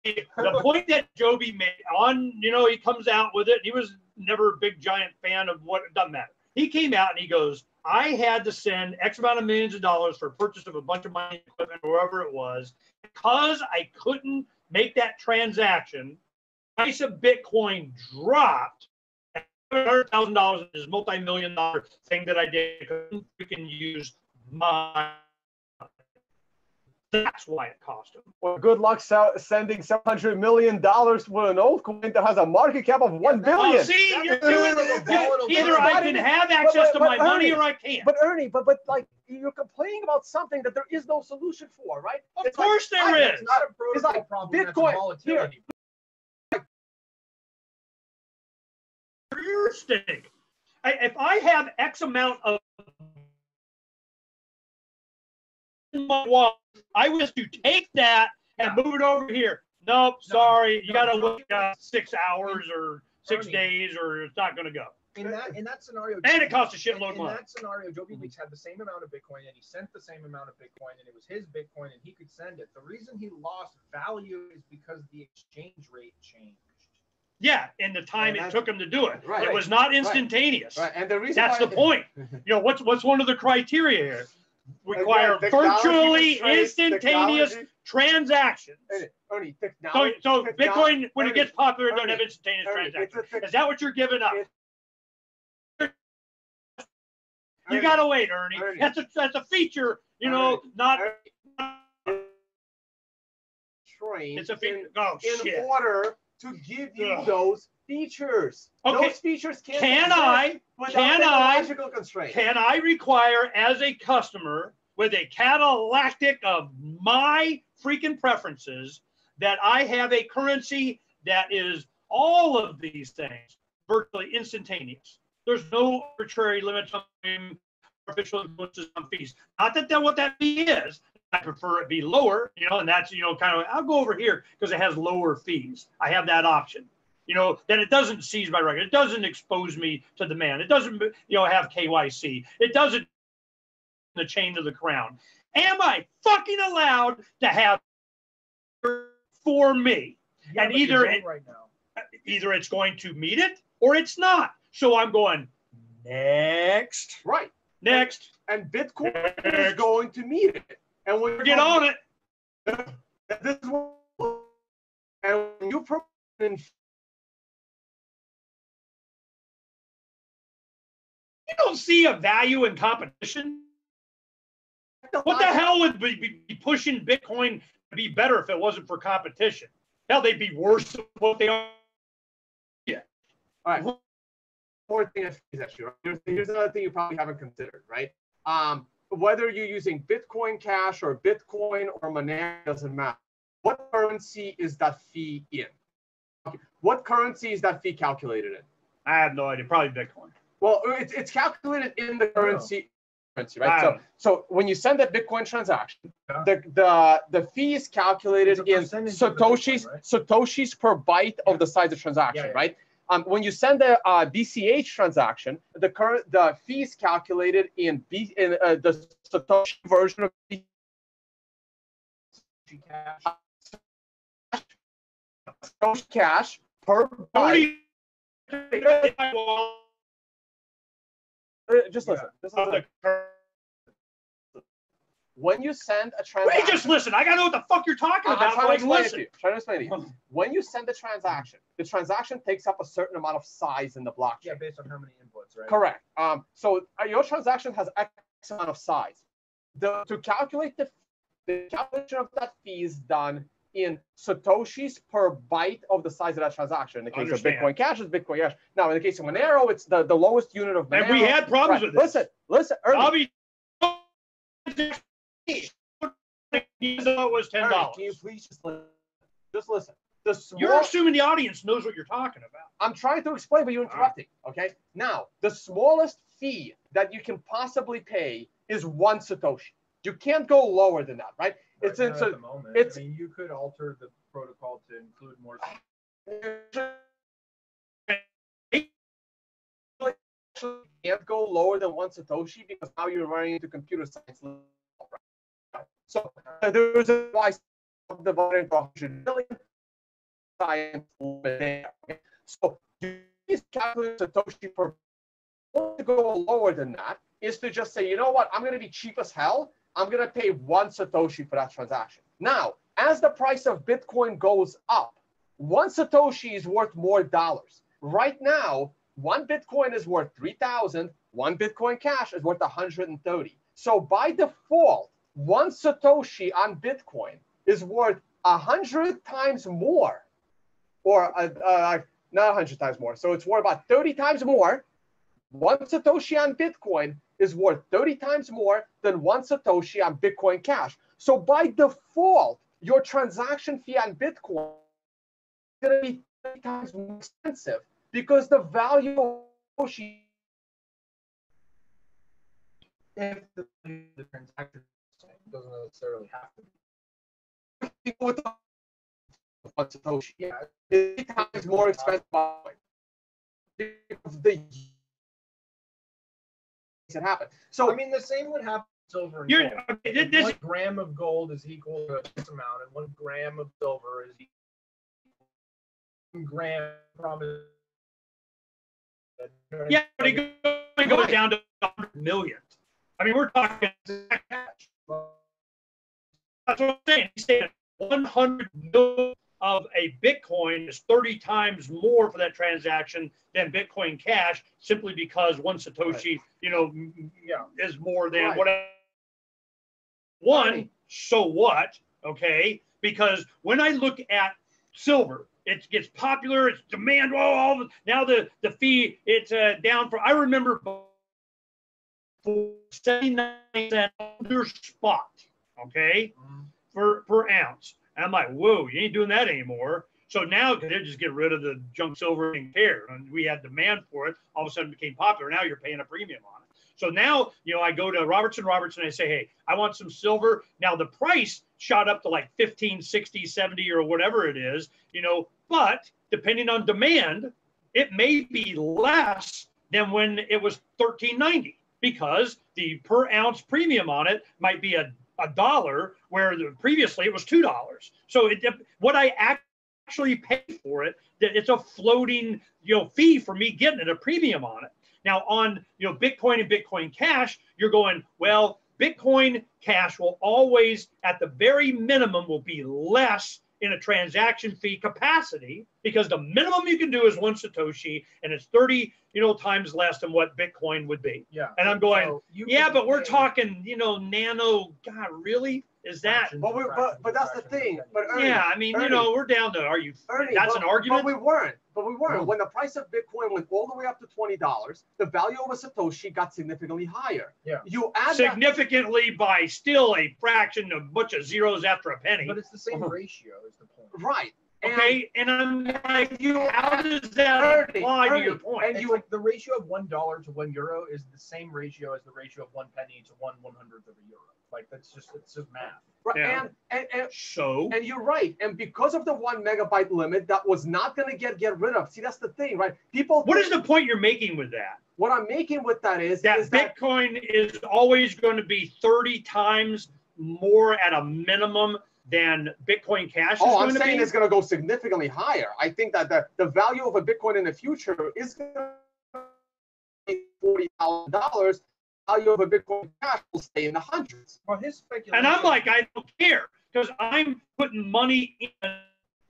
The point that Joby made on, he comes out with it. He was never a big giant fan of what. It doesn't matter. He came out and he goes, I had to send X amount of millions of dollars for purchase of a bunch of mining equipment, or wherever it was, because I couldn't make that transaction. Price of Bitcoin dropped. $700,000 in this multi-million-dollar thing that I did. I couldn't freaking use my. That's why it cost him. Well, good luck sending $700 million for an old coin that has a market cap of $1 billion. Oh, see, you're doing either I can have access to my money or I can't. But Ernie, but like you're complaining about something that there is no solution for, right? Of course there is. It's not a protocol problem. Bitcoin. Volatility. Heuristic. If I have X amount of my wallet, I was to take that and move it over here. Nope, sorry, you got to wait 6 hours or 6 days, or it's not going to go. In that scenario, and it costs a shitload of money. In that scenario, Joby Weeks had the same amount of Bitcoin, and he sent the same amount of Bitcoin, and it was his Bitcoin, and he could send it. The reason he lost value is because the exchange rate changed. Yeah, in the time it took him to do it. Right, it was not instantaneous. Right. And the reason that's the point. What's one of the criteria here? Require virtually instantaneous transactions. Ernie, so Bitcoin, when it gets popular, don't have instantaneous transactions. Is that what you're giving up? You gotta wait, Ernie. That's a feature, not. It's a feature. In order to give you those features. Okay. Those features Can I require as a customer with a catalactic of my freaking preferences that I have a currency that is all of these things virtually instantaneous? There's no arbitrary limits on artificial influences on fees. Not that what that fee is. I prefer it be lower, and that's, kind of, I'll go over here because it has lower fees. I have that option. You know, that it doesn't seize my record. It doesn't expose me to demand. It doesn't, have KYC. It doesn't the chain to the crown. Am I fucking allowed to have for me? Yeah, and either it's going to meet it or it's not. So I'm going next. Right. Next. And Bitcoin is going to meet it. And when get on it. This is what, and when you don't see a value in competition. What the hell would be pushing Bitcoin to be better if it wasn't for competition? Hell, they'd be worse than what they are. Yeah. All right. One more thing is actually, here's another thing you probably haven't considered, right? Whether you're using Bitcoin Cash or Bitcoin or Monero doesn't matter. What currency is that fee in? What currency is that fee calculated in? I have no idea. Probably Bitcoin. Well, it's calculated in the currency, right? So when you send that Bitcoin transaction, the fee is calculated in Satoshis, right? Satoshis per byte of the size of the transaction, right? When you send a BCH transaction, the fee is calculated in the Satoshi version of Satoshi Cash per byte. Just listen. When you send a transaction, just listen. I gotta know what the fuck you're talking about. I'm trying to explain to you. When you send a transaction, the transaction takes up a certain amount of size in the blockchain. Yeah, based on how many inputs, right? Correct. So your transaction has X amount of size. To calculate the calculation of that fee is done in Satoshis per byte of the size of that transaction. In the case of Bitcoin Cash, it's Bitcoin Cash. Now, in the case of Monero, it's the lowest unit of Monero. And we had problems with this. Listen, Ernie. It was $10. Can you please just listen? You're assuming the audience knows what you're talking about. I'm trying to explain, but you're interrupting. Okay. Now, the smallest fee that you can possibly pay is 1 Satoshi. You can't go lower than that, right? At the moment. I mean, you could alter the protocol to include more. Can't go lower than 1 Satoshi because now you're running into computer science. So there's a why divided into 100 million science there. So you calculate Satoshi per. To go lower than that is to just say, you know what, I'm going to be cheap as hell. I'm going to pay 1 Satoshi for that transaction. Now, as the price of Bitcoin goes up, 1 Satoshi is worth more dollars. Right now, 1 Bitcoin is worth 3,000. 1 Bitcoin Cash is worth 130. So by default, 1 Satoshi on Bitcoin is worth 100 times more, or not 100 times more. So it's worth about 30 times more. 1 Satoshi on Bitcoin is worth 30 times more than 1 Satoshi on Bitcoin Cash. So by default, your transaction fee on Bitcoin is going to be 30 times more expensive because the value of Satoshi, if the transaction doesn't necessarily have to be. With 1 Satoshi, yeah, it's 30 times more expensive. It happen. So I mean, the same would happen with silver and gold. 1 gram of gold is equal to this amount, and 1 gram of silver is equal to 1 gram from. Yeah, but it goes down to 100 million. I mean, we're talking cash. That's what I'm saying. He's saying 100 million of a Bitcoin is 30 times more for that transaction than Bitcoin Cash, simply because 1 Satoshi, is more than whatever. So what? Okay, because when I look at silver, it gets popular, it's demand. Now the fee it's down for. I remember for 79 cents under spot, okay, per ounce. And I'm like, whoa, you ain't doing that anymore. So now they just get rid of the junk silver and care. And we had demand for it. All of a sudden it became popular. Now you're paying a premium on it. So now, I go to Robertson and I say, hey, I want some silver. Now the price shot up to like 15, 60, 70 or whatever it is, but depending on demand, it may be less than when it was $13.90 because the per ounce premium on it might be a dollar where previously it was $2. So what I actually pay for it, it's a floating fee for me getting it, a premium on it. Now on Bitcoin and Bitcoin Cash, you're going, well, Bitcoin Cash will always at the very minimum will be less in a transaction fee capacity because the minimum you can do is 1 Satoshi and it's 30 times less than what Bitcoin would be. Yeah. And I'm going, So but we're talking nano. God, really? Is that? But that's the thing. But Ernie, yeah, I mean, Ernie, we're down to. Are you? Ernie, that's an argument. But we weren't. When the price of Bitcoin went all the way up to $20, the value of a Satoshi got significantly higher. Yeah. You add significantly by still a fraction, a bunch of zeros after a penny. But it's the same ratio, is the point. Right. Okay, and I'm like, how does that apply to your point? And like the ratio of $1 to €1 is the same ratio as the ratio of 1 penny to 1/100th of a euro. Like it's just math. Right. Yeah. And you're right. And because of the 1 megabyte limit, that was not going to get rid of. See, that's the thing, right? What is the point you're making with that? What I'm making with that is that Bitcoin is always going to be 30 times more at a minimum than Bitcoin Cash is I'm saying it's going to go significantly higher. I think that the value of a Bitcoin in the future is going to be $40,000. Value of a Bitcoin Cash will stay in the hundreds. Well, his speculation. And I'm like, I don't care because I'm putting money in,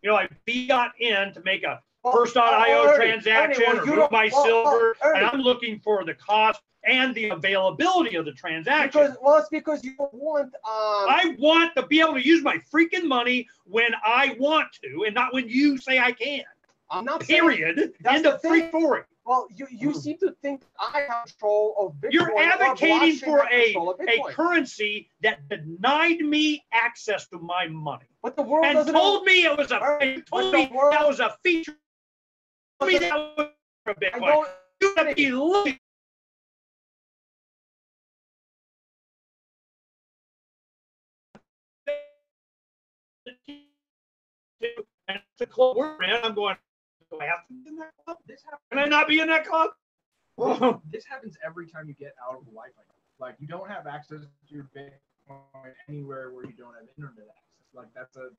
I fiat in to make a first.io transaction or move my silver, and I'm looking for the cost and the availability of the transaction. It's because you want. I want to be able to use my freaking money when I want to, and not when you say I can. I'm not. Period. End of free story. Well, you seem to think I have control of Bitcoin. You're advocating for a currency that denied me access to my money. But the world and told me it was that was a feature. Told me that was a Bitcoin. You gotta be looking. And the club we're in, I'm going, do I have to be in that club? Can I not be in that club? Well, this happens every time you get out of the Wi-Fi. Like you don't have access to your Bitcoin anywhere where you don't have internet access. Like that's a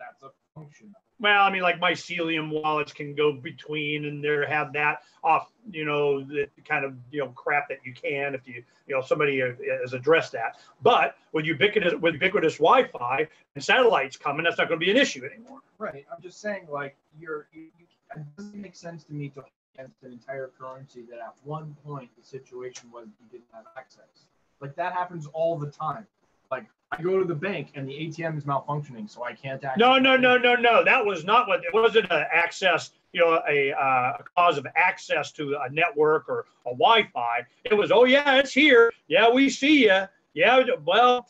function. Well, I mean, like mycelium wallets can go between, and there have that off, the kind of crap that you can if somebody has addressed that. But with ubiquitous Wi-Fi and satellites coming, that's not going to be an issue anymore. Right. I'm just saying, like it doesn't make sense to me to against an entire currency that at one point the situation was you didn't have access. Like that happens all the time. Like I go to the bank and the ATM is malfunctioning, so I can't access. No. That was not what it wasn't an access, a cause of access to a network or a Wi-Fi. It was, oh yeah, it's here. Yeah, we see you. Yeah, well,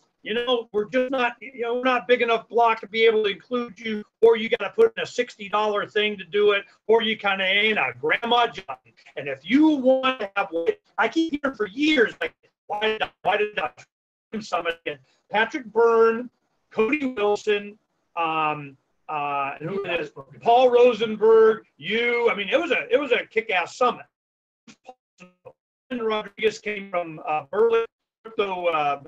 we're just not, we're not big enough block to be able to include you, or you got to put in a $60 thing to do it, or you kind of ain't a grandma John. And if you want to have, I keep hearing for years, like, why did I Summit again? Patrick Byrne, Cody Wilson, who it is, Paul Rosenberg, I mean, it was a kick-ass summit. Rodriguez came from Berlin crypto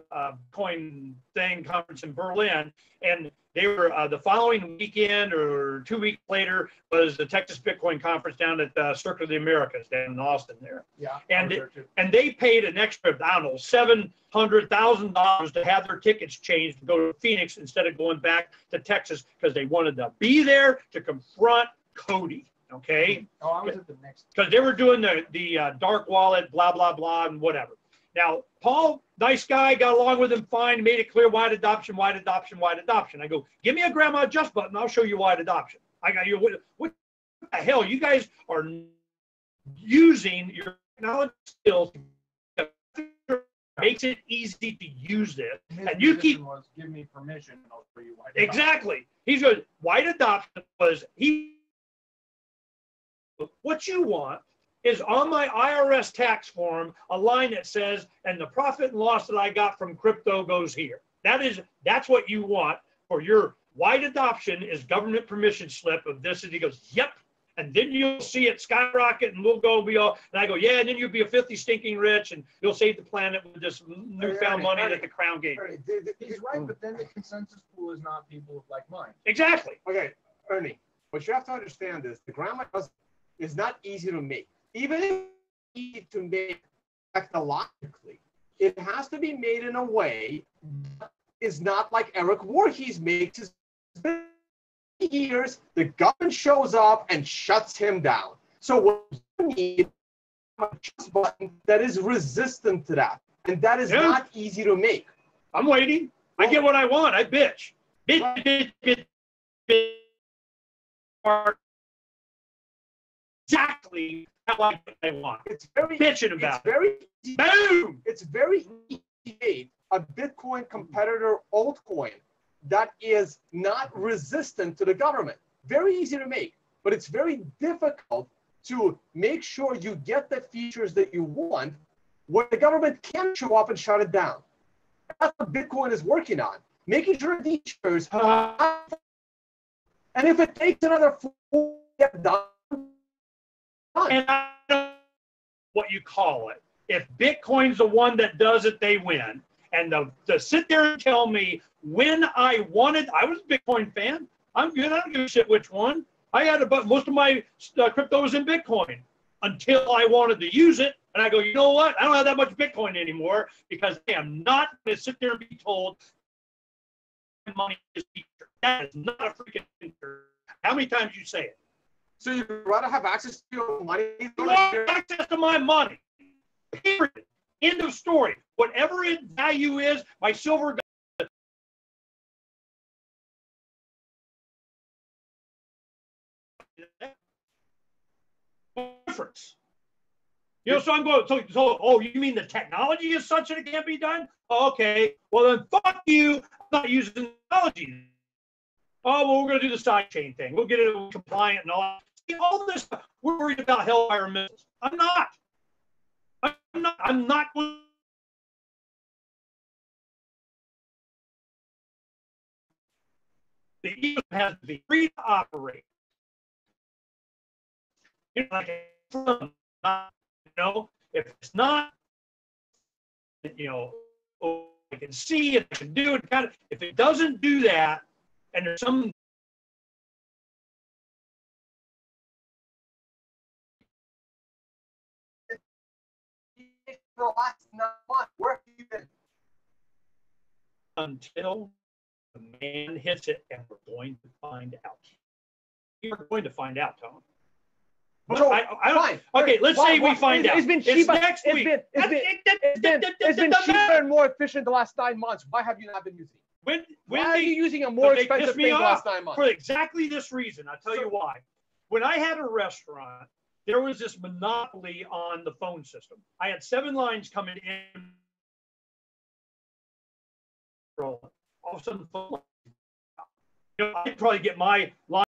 coin thing conference in Berlin, and they were the following weekend or 2 weeks later was the Texas Bitcoin conference down at Circuit of the Americas down in Austin there. Yeah. And they paid an extra, I don't know, $700,000 to have their tickets changed to go to Phoenix instead of going back to Texas because they wanted to be there to confront Cody. Okay. Oh, I was at the next. Because they were doing the dark wallet, blah blah blah, and whatever. Now, Paul, nice guy, got along with him fine, made it clear wide adoption, wide adoption, wide adoption. I go, give me a grandma adjust button, I'll show you wide adoption. I got you. What the hell? You guys are using your technology skills makes it easy to use this. And you keep give me permission and I'll show you wide adoption. Exactly. He's good. Wide adoption was what you want is on my IRS tax form a line that says, and the profit and loss that I got from crypto goes here. That's what you want for your wide adoption is government permission slip of this. And he goes, yep. And then you'll see it skyrocket and we'll go be all, and I go, yeah, and then you'll be a 50 stinking rich and you'll save the planet with this newfound money that the crown gave you. He's right, but then the consensus pool is not people with like mine. Exactly. Okay, Ernie, what you have to understand is the grandma is not easy to make. Even if it's easy to make technologically, it has to be made in a way that is not like Eric Voorhees makes his years, the government shows up and shuts him down. So what you need a button that is resistant to that. And that is not easy to make. I'm waiting. I get what I want. I bitch. Bitch. Exactly how I want. It's very bitching about. It's very easy. Boom. It's very easy to make a Bitcoin competitor altcoin that is not resistant to the government. Very easy to make, but it's very difficult to make sure you get the features that you want when the government can't show up and shut it down. That's what Bitcoin is working on, making sure these features and if it takes another 4 to get done. And I don't know what you call it. If Bitcoin's the one that does it, they win. And to sit there and tell me when I was a Bitcoin fan. I'm good. I don't give a shit which one. I had most of my crypto was in Bitcoin until I wanted to use it. And I go, you know what? I don't have that much Bitcoin anymore because I am not going to sit there and be told money is feature. That is not a freaking feature. How many times you say it? So you'd rather have access to your money? You want access to my money. Period. End of story. Whatever its value is, my silver difference. You know, so I'm going, oh, you mean the technology is such that it can't be done? Oh, okay. Well, then fuck you. I'm not using technology. Oh, well, we're going to do the sidechain thing. We'll get it compliant and all. See, all this stuff, we're worried about hellfire missiles. I'm not. I'm not going. The ecosystem has to be free to operate. You know, if it's not, you know, I can see it, I can do it. Kind of, if it doesn't do that, and there's some for the last 9 months, where have you been? Until the man hits it, and we're going to find out. You're going to find out, Tom. So, I don't. Okay, let's say we find out. It's been cheaper. Next week. It's been cheaper and more efficient the last 9 months. Why have you not been using it? Why are you using a more expensive thing the last 9 months? For exactly this reason. I'll tell you why. When I had a restaurant, there was this monopoly on the phone system. I had 7 lines coming in. All of a sudden, the phone line, you know, I'd probably get my line.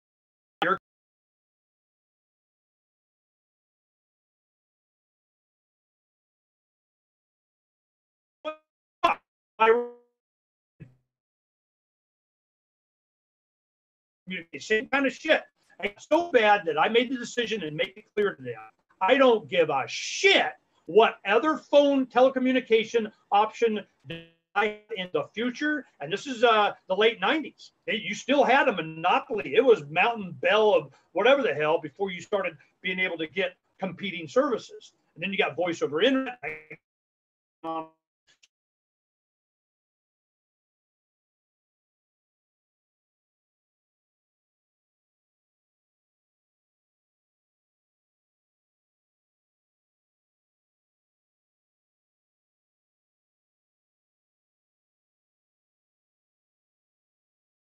Same kind of shit. It's so bad that I made the decision and make it clear to them. I don't give a shit what other phone telecommunication option I in the future. And this is the late 90s. You still had a monopoly. It was Mountain Bell of whatever the hell before you started being able to get competing services. And then you got voice over internet.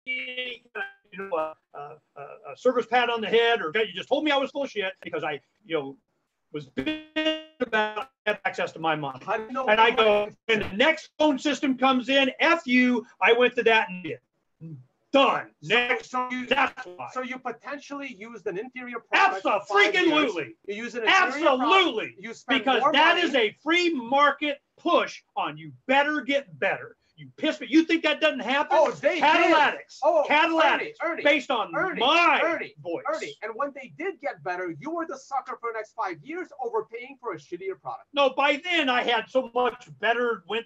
You know, a service pat on the head, or you just told me I was full of shit because I, you know, was about access to my money. And I go, when the next phone system comes in, F you, I went to that and did. Done. Next. That's why. So you potentially used an inferior product. Absolutely. You use an absolutely. You spend because more that money. is a free market push on you better get better. You piss me. You think that doesn't happen? Oh, they Catalytics. did. Oh, Catalytics. Ernie, based on my voice. Ernie, and when they did get better, you were the sucker for the next 5 years, overpaying for a shittier product. No, by then I had so much better, went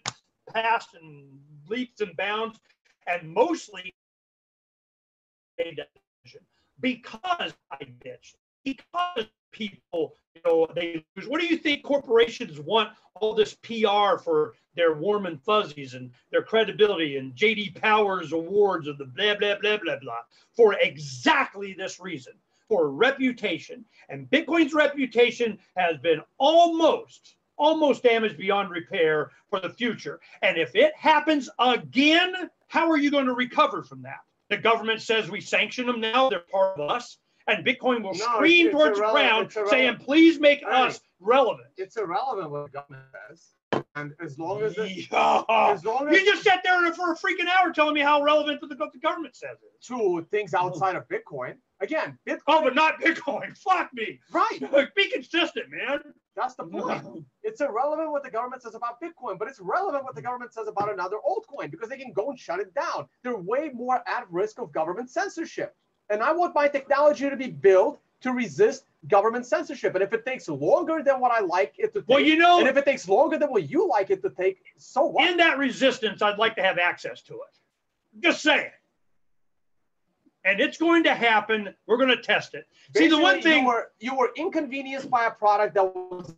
past and leaps and bounds, and mostly because I bitched, because people, they lose. What do you think corporations want all this PR for their warm and fuzzies and their credibility and J.D. Powers awards of the blah, blah, blah, blah, blah, for exactly this reason, for reputation. And Bitcoin's reputation has been almost damaged beyond repair for the future. And if it happens again, how are you going to recover from that? The government says we sanction them now, they're part of us, and Bitcoin will scream towards the ground saying, please make us relevant. It's irrelevant what the government says. And as long as you just sat there for a freaking hour telling me how relevant the government says it is. To things outside of Bitcoin. Again, Bitcoin. Oh, but not Bitcoin. Fuck me. Right. Be consistent, man. That's the point. It's irrelevant what the government says about Bitcoin, but it's relevant what the government says about another altcoin because they can go and shut it down. They're way more at risk of government censorship. And I want my technology to be built to resist government censorship. And if it takes longer than what I like it to take, and if it takes longer than what you like it to take, so what? In that resistance, I'd like to have access to it. Just saying. And it's going to happen. We're going to test it. Basically, see, the one thing you were inconvenienced by a product that was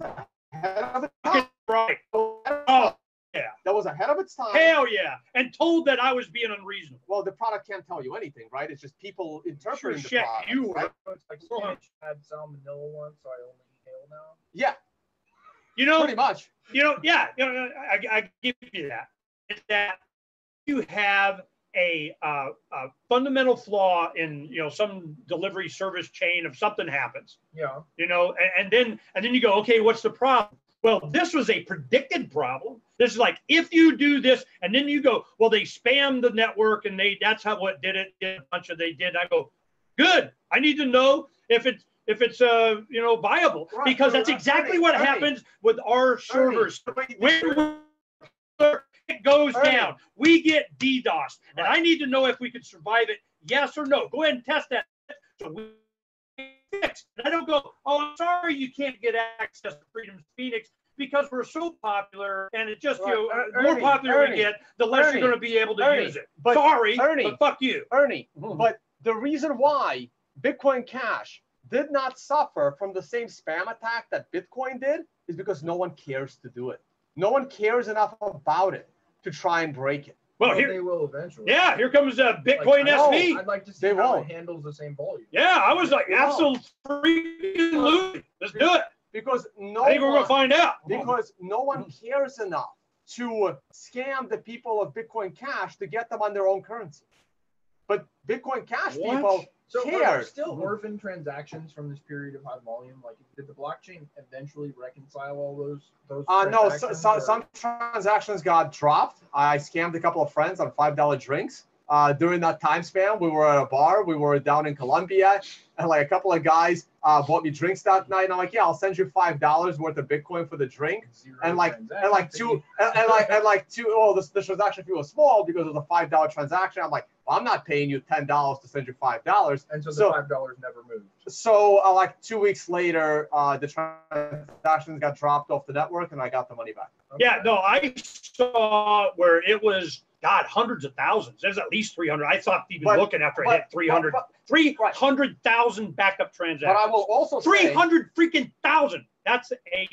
ahead of its time. Right. Oh, yeah. That was ahead of its time. Hell yeah. And told that I was being unreasonable. Well, the product can't tell you anything, right? It's just people interpreting the product. You were. Like, I had salmonella once, so I only eat kale now. Yeah. Pretty much. Yeah. I give you that. It's that you have a fundamental flaw in some delivery service chain if something happens. Yeah. And then you go, okay, what's the problem? Well, this was a predicted problem. This is like if you do this, and then you go, well, they spammed the network, and that's what did it. A bunch of they did. I go, good. I need to know if it's viable, right, because that's exactly what happens with our servers. When it goes down, we get DDoS, and I need to know if we can survive it. Yes or no? Go ahead and test that. So we fix. And I don't go, oh, I'm sorry, you can't get access to Freedom's Phoenix because we're so popular, and it just the more popular we get, the less you're going to be able to use it. But fuck you, Ernie. But the reason why Bitcoin Cash did not suffer from the same spam attack that Bitcoin did is because no one cares to do it. No one cares enough about it to try and break it. Well, they will eventually. Yeah, here comes Bitcoin SV. I'd like to see how it handles the same volume. Yeah, I was like, absolutely. Let's do it. Because I think we're going to find out. Because no one cares enough to scam the people of Bitcoin Cash to get them on their own currency. But Bitcoin Cash people cared. Are there still orphan transactions from this period of high volume? Like, did the blockchain eventually reconcile all those no, some transactions got dropped. I scammed a couple of friends on $5 drinks. During that time span, we were at a bar. We were down in Colombia, and like a couple of guys bought me drinks that night. And I'm like, yeah, I'll send you $5 worth of Bitcoin for the drink. The transaction fee was small because it was a $5 transaction. I'm like, well, I'm not paying you $10 to send you $5. And so the $5 never moved. So like 2 weeks later, the transactions got dropped off the network, and I got the money back. Okay. Yeah, no, I saw where it was, God, hundreds of thousands. There's at least 300. I thought even looking after I hit 300, 300,000 backup transactions. But I will also 300 freaking thousand. That's a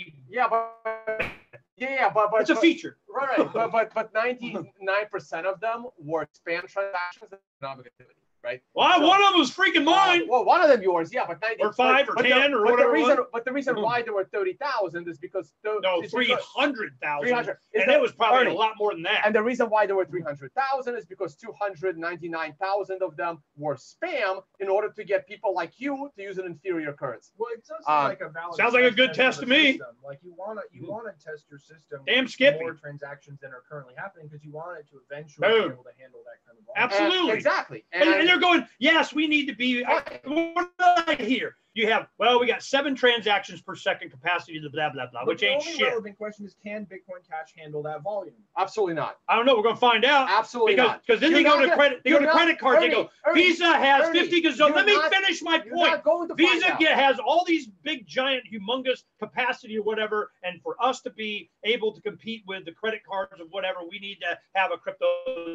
but it's a feature. Right. but 99% of them were spam transactions and economic activity. right? Well, So, one of them was freaking mine. well, one of them yours, yeah, but 90, or 5 or 10 or whatever. But the reason why there were 30,000 is because no, 300,000. 300. And it was probably a lot more than that. And the reason why there were 300,000 is because 299,000 of them were spam in order to get people like you to use an inferior currency. Well, it does sound like a valid. Sounds like a good test to me. System. Like you want to test your system. Damn Skippy. More transactions than are currently happening because you want it to eventually be able to handle that kind of volume. Absolutely. Exactly. And they're going, yes, we need to be. What did I hear? You have, well, we got 7 transactions per second capacity to blah, blah, blah, which ain't shit. The relevant question is, can Bitcoin Cash handle that volume? Absolutely not. I don't know. We're going to find out. Absolutely not. Because then they go to credit. They go to credit cards. They go, Visa has 50 gazillion. Let me finish my point. Visa has all these big, giant, humongous capacity or whatever. And for us to be able to compete with the credit cards of whatever, we need to have a crypto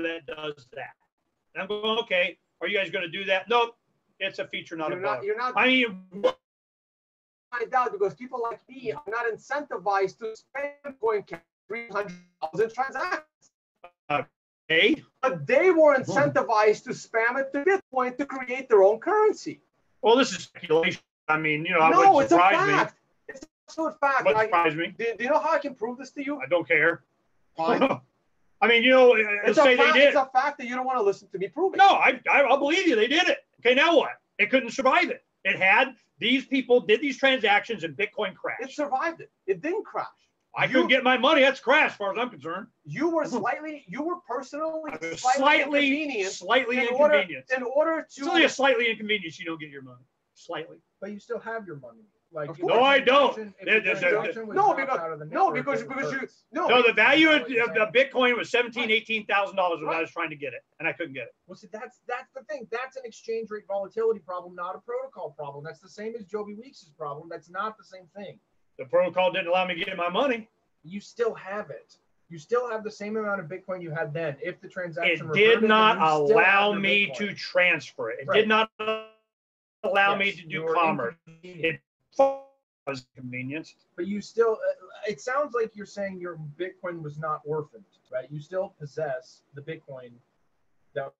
that does that. And I'm going, okay, are you guys going to do that? No. It's a feature, not a bug. You're not. I mean, find out because people like me are not incentivized to spend Bitcoin 300,000 transactions. Okay. But they were incentivized to spam it to Bitcoin to create their own currency. Well, this is speculation. I mean, you know, no, it wouldn't surprise me. It's an absolute fact. It wouldn't surprise me. Do you know how I can prove this to you? I don't care. Fine. I mean, you know, it's say they did. It's a fact that you don't want to listen to me prove it. No, I'll believe you. They did it. Okay, now what? It couldn't survive it. It had these people did these transactions and Bitcoin crashed. It survived it. It didn't crash. I couldn't get my money. That's crashed, as far as I'm concerned. You were personally slightly inconvenienced. In order to, it's only a slightly inconvenience you don't get your money. Slightly. But you still have your money. Like no, I don't. No, because the value of Bitcoin was $18,000 when I was trying to get it, and I couldn't get it. Well, see, that's the thing. That's an exchange rate volatility problem, not a protocol problem. That's the same as Joby Weeks' problem. That's not the same thing. The protocol didn't allow me to get my money. You still have it. You still have the same amount of Bitcoin you had then. If the transaction it did not allow me to transfer it. It did not allow me to do commerce. It was convenience. But you still, it sounds like you're saying your Bitcoin was not orphaned, right? You still possess the Bitcoin that.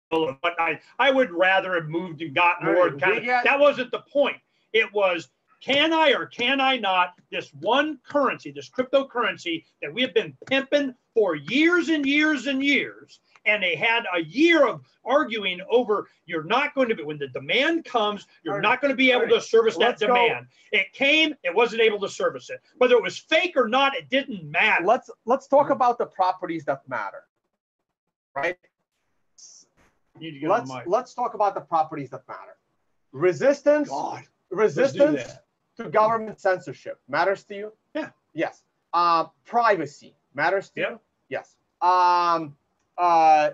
But I would rather have moved and got more. That wasn't the point. It was, can I or can I not, this one currency, this cryptocurrency that we have been pimping for years and years and years. And they had a year of arguing over, you're not going to be, when the demand comes, you're not going to be able to service that demand. It came, it wasn't able to service it. Whether it was fake or not, it didn't matter. Let's talk about the properties that matter, right? Let's talk about the properties that matter. Resistance to government censorship matters to you? Yeah. Yes. Privacy matters to you? Yes.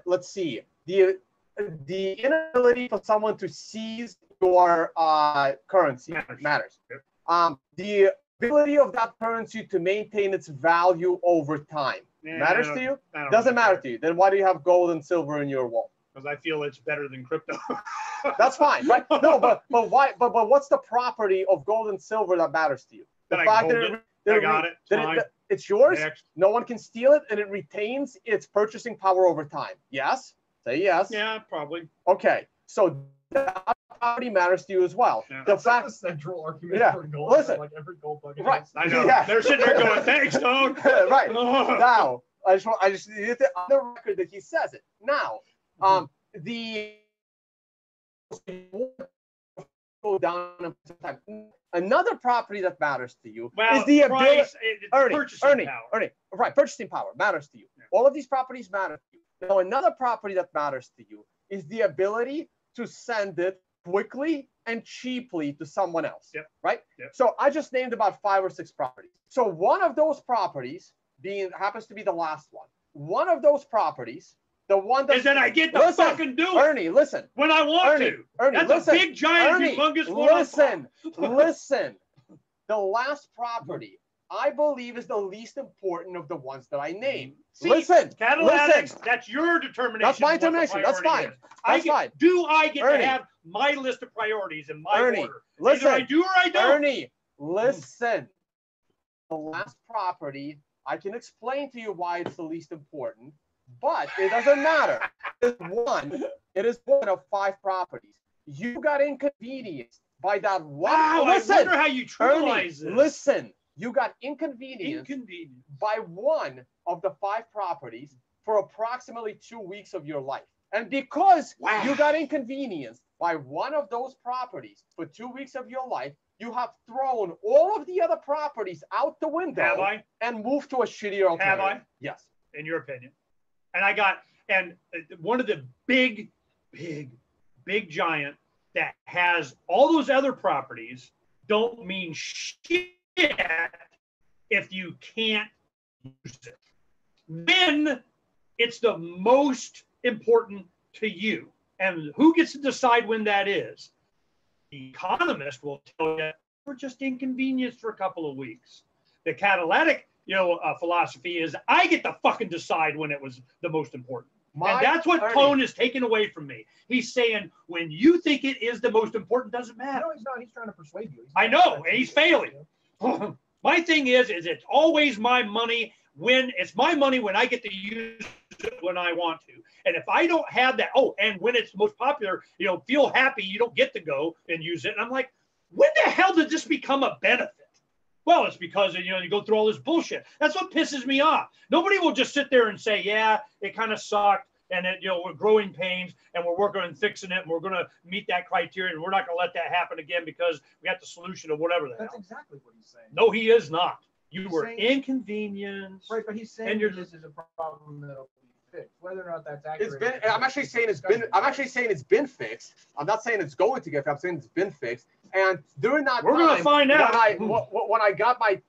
Let's see. The inability for someone to seize your currency matters. The ability of that currency to maintain its value over time matters to you? Doesn't matter to you. Then why do you have gold and silver in your wallet? Because I feel it's better than crypto. That's fine, right? No, but why? But what's the property of gold and silver that matters to you? The fact that I got it. It's yours. Next. No one can steal it, and it retains its purchasing power over time. Yes. Say yes. Yeah, probably. Okay. So that property matters to you as well. Yeah. The fact. The central argument for gold. Listen. Like every gold bug. Right. I know. Yeah. They're sitting there going, "Thanks, dog." Right. Now, I just need it on the record that he says it. Now, go down another property that matters to you is the ability. Ernie, right? Purchasing power matters to you. Yeah. All of these properties matter to you. Now, another property that matters to you is the ability to send it quickly and cheaply to someone else. Yep. Right? Yep. So I just named about 5 or 6 properties. So one of those properties happens to be the last one. One of those properties. The one that is that I get to fucking do it. Ernie, listen. When I want to. Ernie, that's a big, giant, humongous one. Listen. The last property, I believe, is the least important of the ones that I named. See, listen. That's your determination. That's my determination. That's fine. Do I get to have my list of priorities in my order? Listen. Either I do or I don't. Ernie, listen. The last property, I can explain to you why it's the least important. But it doesn't matter. It is one of 5 properties. You got inconvenienced by that one. Wow, listen, I wonder how you Ernie, trivialize this. listen, you got inconvenienced by one of the 5 properties for approximately 2 weeks of your life. And because you got inconvenienced by one of those properties for 2 weeks of your life, you have thrown all of the other properties out the window. Have I? And moved to a shittier alternative. Have I? Yes. In your opinion. And one of the big giant that has all those other properties don't mean shit if you can't use it. When it's the most important to you. And who gets to decide when that is? The economist will tell you we're just inconvenienced for a couple of weeks. The catalytic, philosophy is I get to fucking decide when it was the most important. And that's what Tone is taking away from me. He's saying when you think it is the most important, doesn't matter. No, he's not. He's trying to persuade you. I know, and he's failing. My thing is it's always my money when I get to use it when I want to. And if I don't have that, and when it's most popular, feel happy you don't get to go and use it. And I'm like, when the hell did this become a benefit? Well, it's because, you go through all this bullshit. That's what pisses me off. Nobody will just sit there and say, yeah, it kind of sucked. And we're growing pains and we're working on fixing it. And we're going to meet that criteria. And we're not going to let that happen again because we got the solution to whatever the hell. That's exactly what he's saying. No, he is not. You were inconvenienced. Right, but he's saying this is a problem that'll be fixed. Whether or not that's accurate. I'm actually saying it's been fixed. I'm not saying it's going to get fixed. I'm saying it's been fixed. And during that we're going to find out. When I got my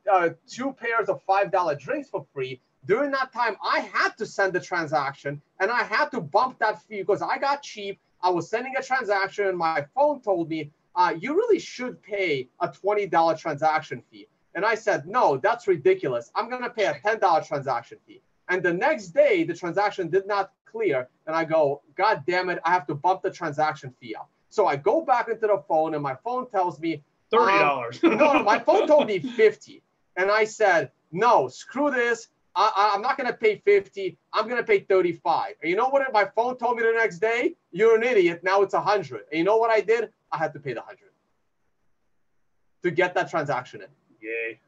2 pairs of $5 drinks for free, during that time, I had to send the transaction and I had to bump that fee because I got cheap. I was sending a transaction and my phone told me, you really should pay a $20 transaction fee. And I said, no, that's ridiculous. I'm going to pay a $10 transaction fee. And the next day, the transaction did not clear. And I go, God damn it, I have to bump the transaction fee up. So I go back into the phone and my phone tells me $30. No, my phone told me 50. And I said, no, screw this. I'm not going to pay 50. I'm going to pay 35. And you know what my phone told me the next day? You're an idiot. Now it's 100. And you know what I did? I had to pay the 100 to get that transaction in. Yay.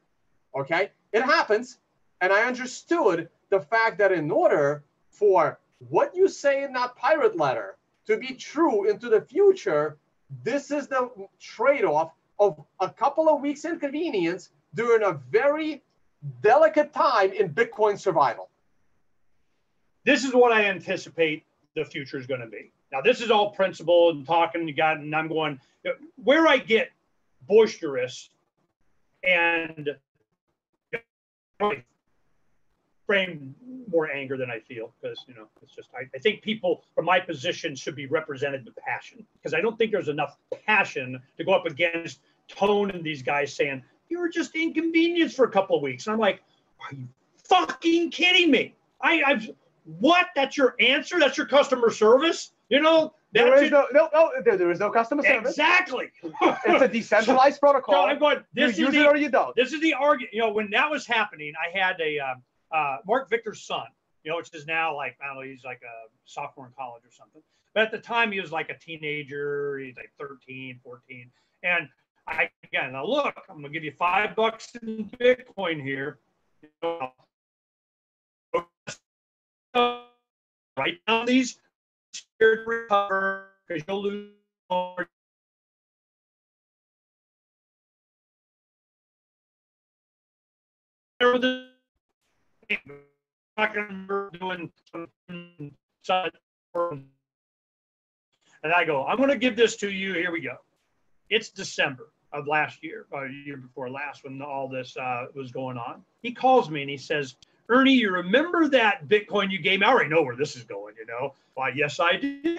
Okay? It happens. And I understood the fact that in order for what you say in that pirate letter to be true into the future, this is the trade-off of a couple of weeks inconvenience during a very delicate time in Bitcoin survival. This is what I anticipate the future is going to be. Now, this is all principle and talking, and I'm going, where I get boisterous and frame more anger than I feel because, it's just, I think people from my position should be represented with passion because I don't think there's enough passion to go up against Tone and these guys saying, you were just inconvenienced for a couple of weeks. And I'm like, are you fucking kidding me? What? That's your answer? That's your customer service? There is no customer service. Exactly. It's a decentralized protocol. So I'm going, you use it or you don't. This is the argument. When that was happening, I had a Mark Victor's son, which is now like, I don't know, he's like a sophomore in college or something. But at the time, he was like a teenager. He's like 13, 14. And now look, I'm going to give you $5 in Bitcoin here. Write down these scared to recover because you'll lose more. And I go, I'm going to give this to you. Here we go. It's December of last year, or year before last, when all this was going on. He calls me and he says, Ernie, you remember that Bitcoin you gave me? I already know where this is going, Why, yes, I do.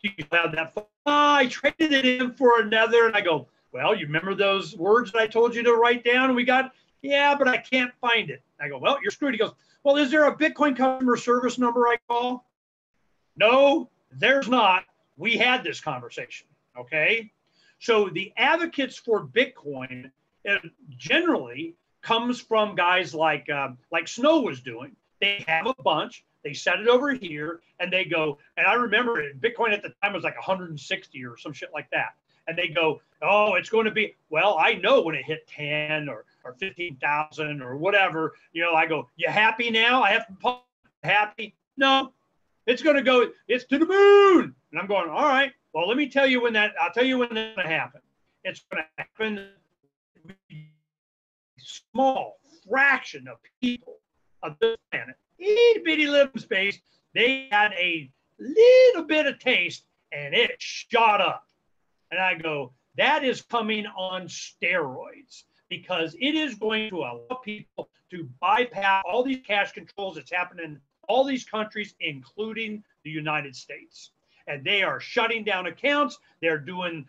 You have that. I traded it in for another. And I go, well, you remember those words that I told you to write down? And we got, yeah, but I can't find it. I go, well, you're screwed. He goes, well, is there a Bitcoin customer service number I call? No, there's not. We had this conversation, okay? So the advocates for Bitcoin generally comes from guys like Snow was doing. They have a bunch. They set it over here, and they go. And I remember it, Bitcoin at the time was like 160 or some shit like that. And they go, oh, it's going to be. Well, I know when it hit 10 or 15,000 or whatever. You know, I go, you happy now? I have to happy. No, it's going to go. It's to the moon. And I'm going, all right. Well, let me tell you when that. I'll tell you when that's going to happen. It's going to happen. Small fraction of people of this planet, itty bitty living space, they had a little bit of taste and it shot up. And I go, that is coming on steroids because it is going to allow people to bypass all these cash controls that's happening in all these countries, including the United States. And they are shutting down accounts. They're doing,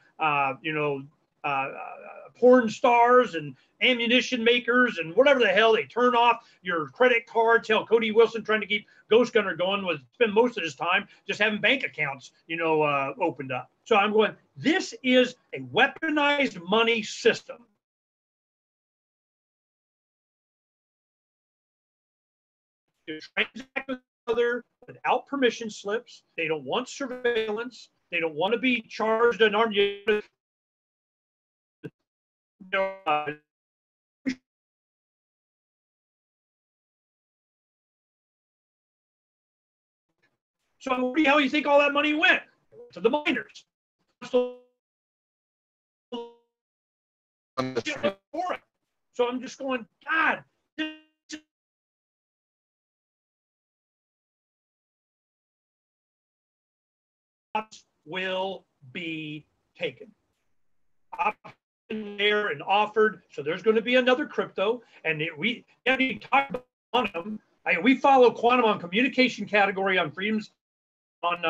porn stars and ammunition makers and whatever the hell. They turn off your credit cards. Hell, Cody Wilson trying to keep Ghost Gunner going was spend most of his time just having bank accounts, opened up. So I'm going, this is a weaponized money system. To transact with each other without permission slips. They don't want surveillance. They don't want to be charged an armed. So where do you think all that money went? To the miners. So I'm just going, God, this will be taken. There and offered, so there's going to be another crypto, and we haven't even talked about quantum. We follow quantum on communication category on freedoms on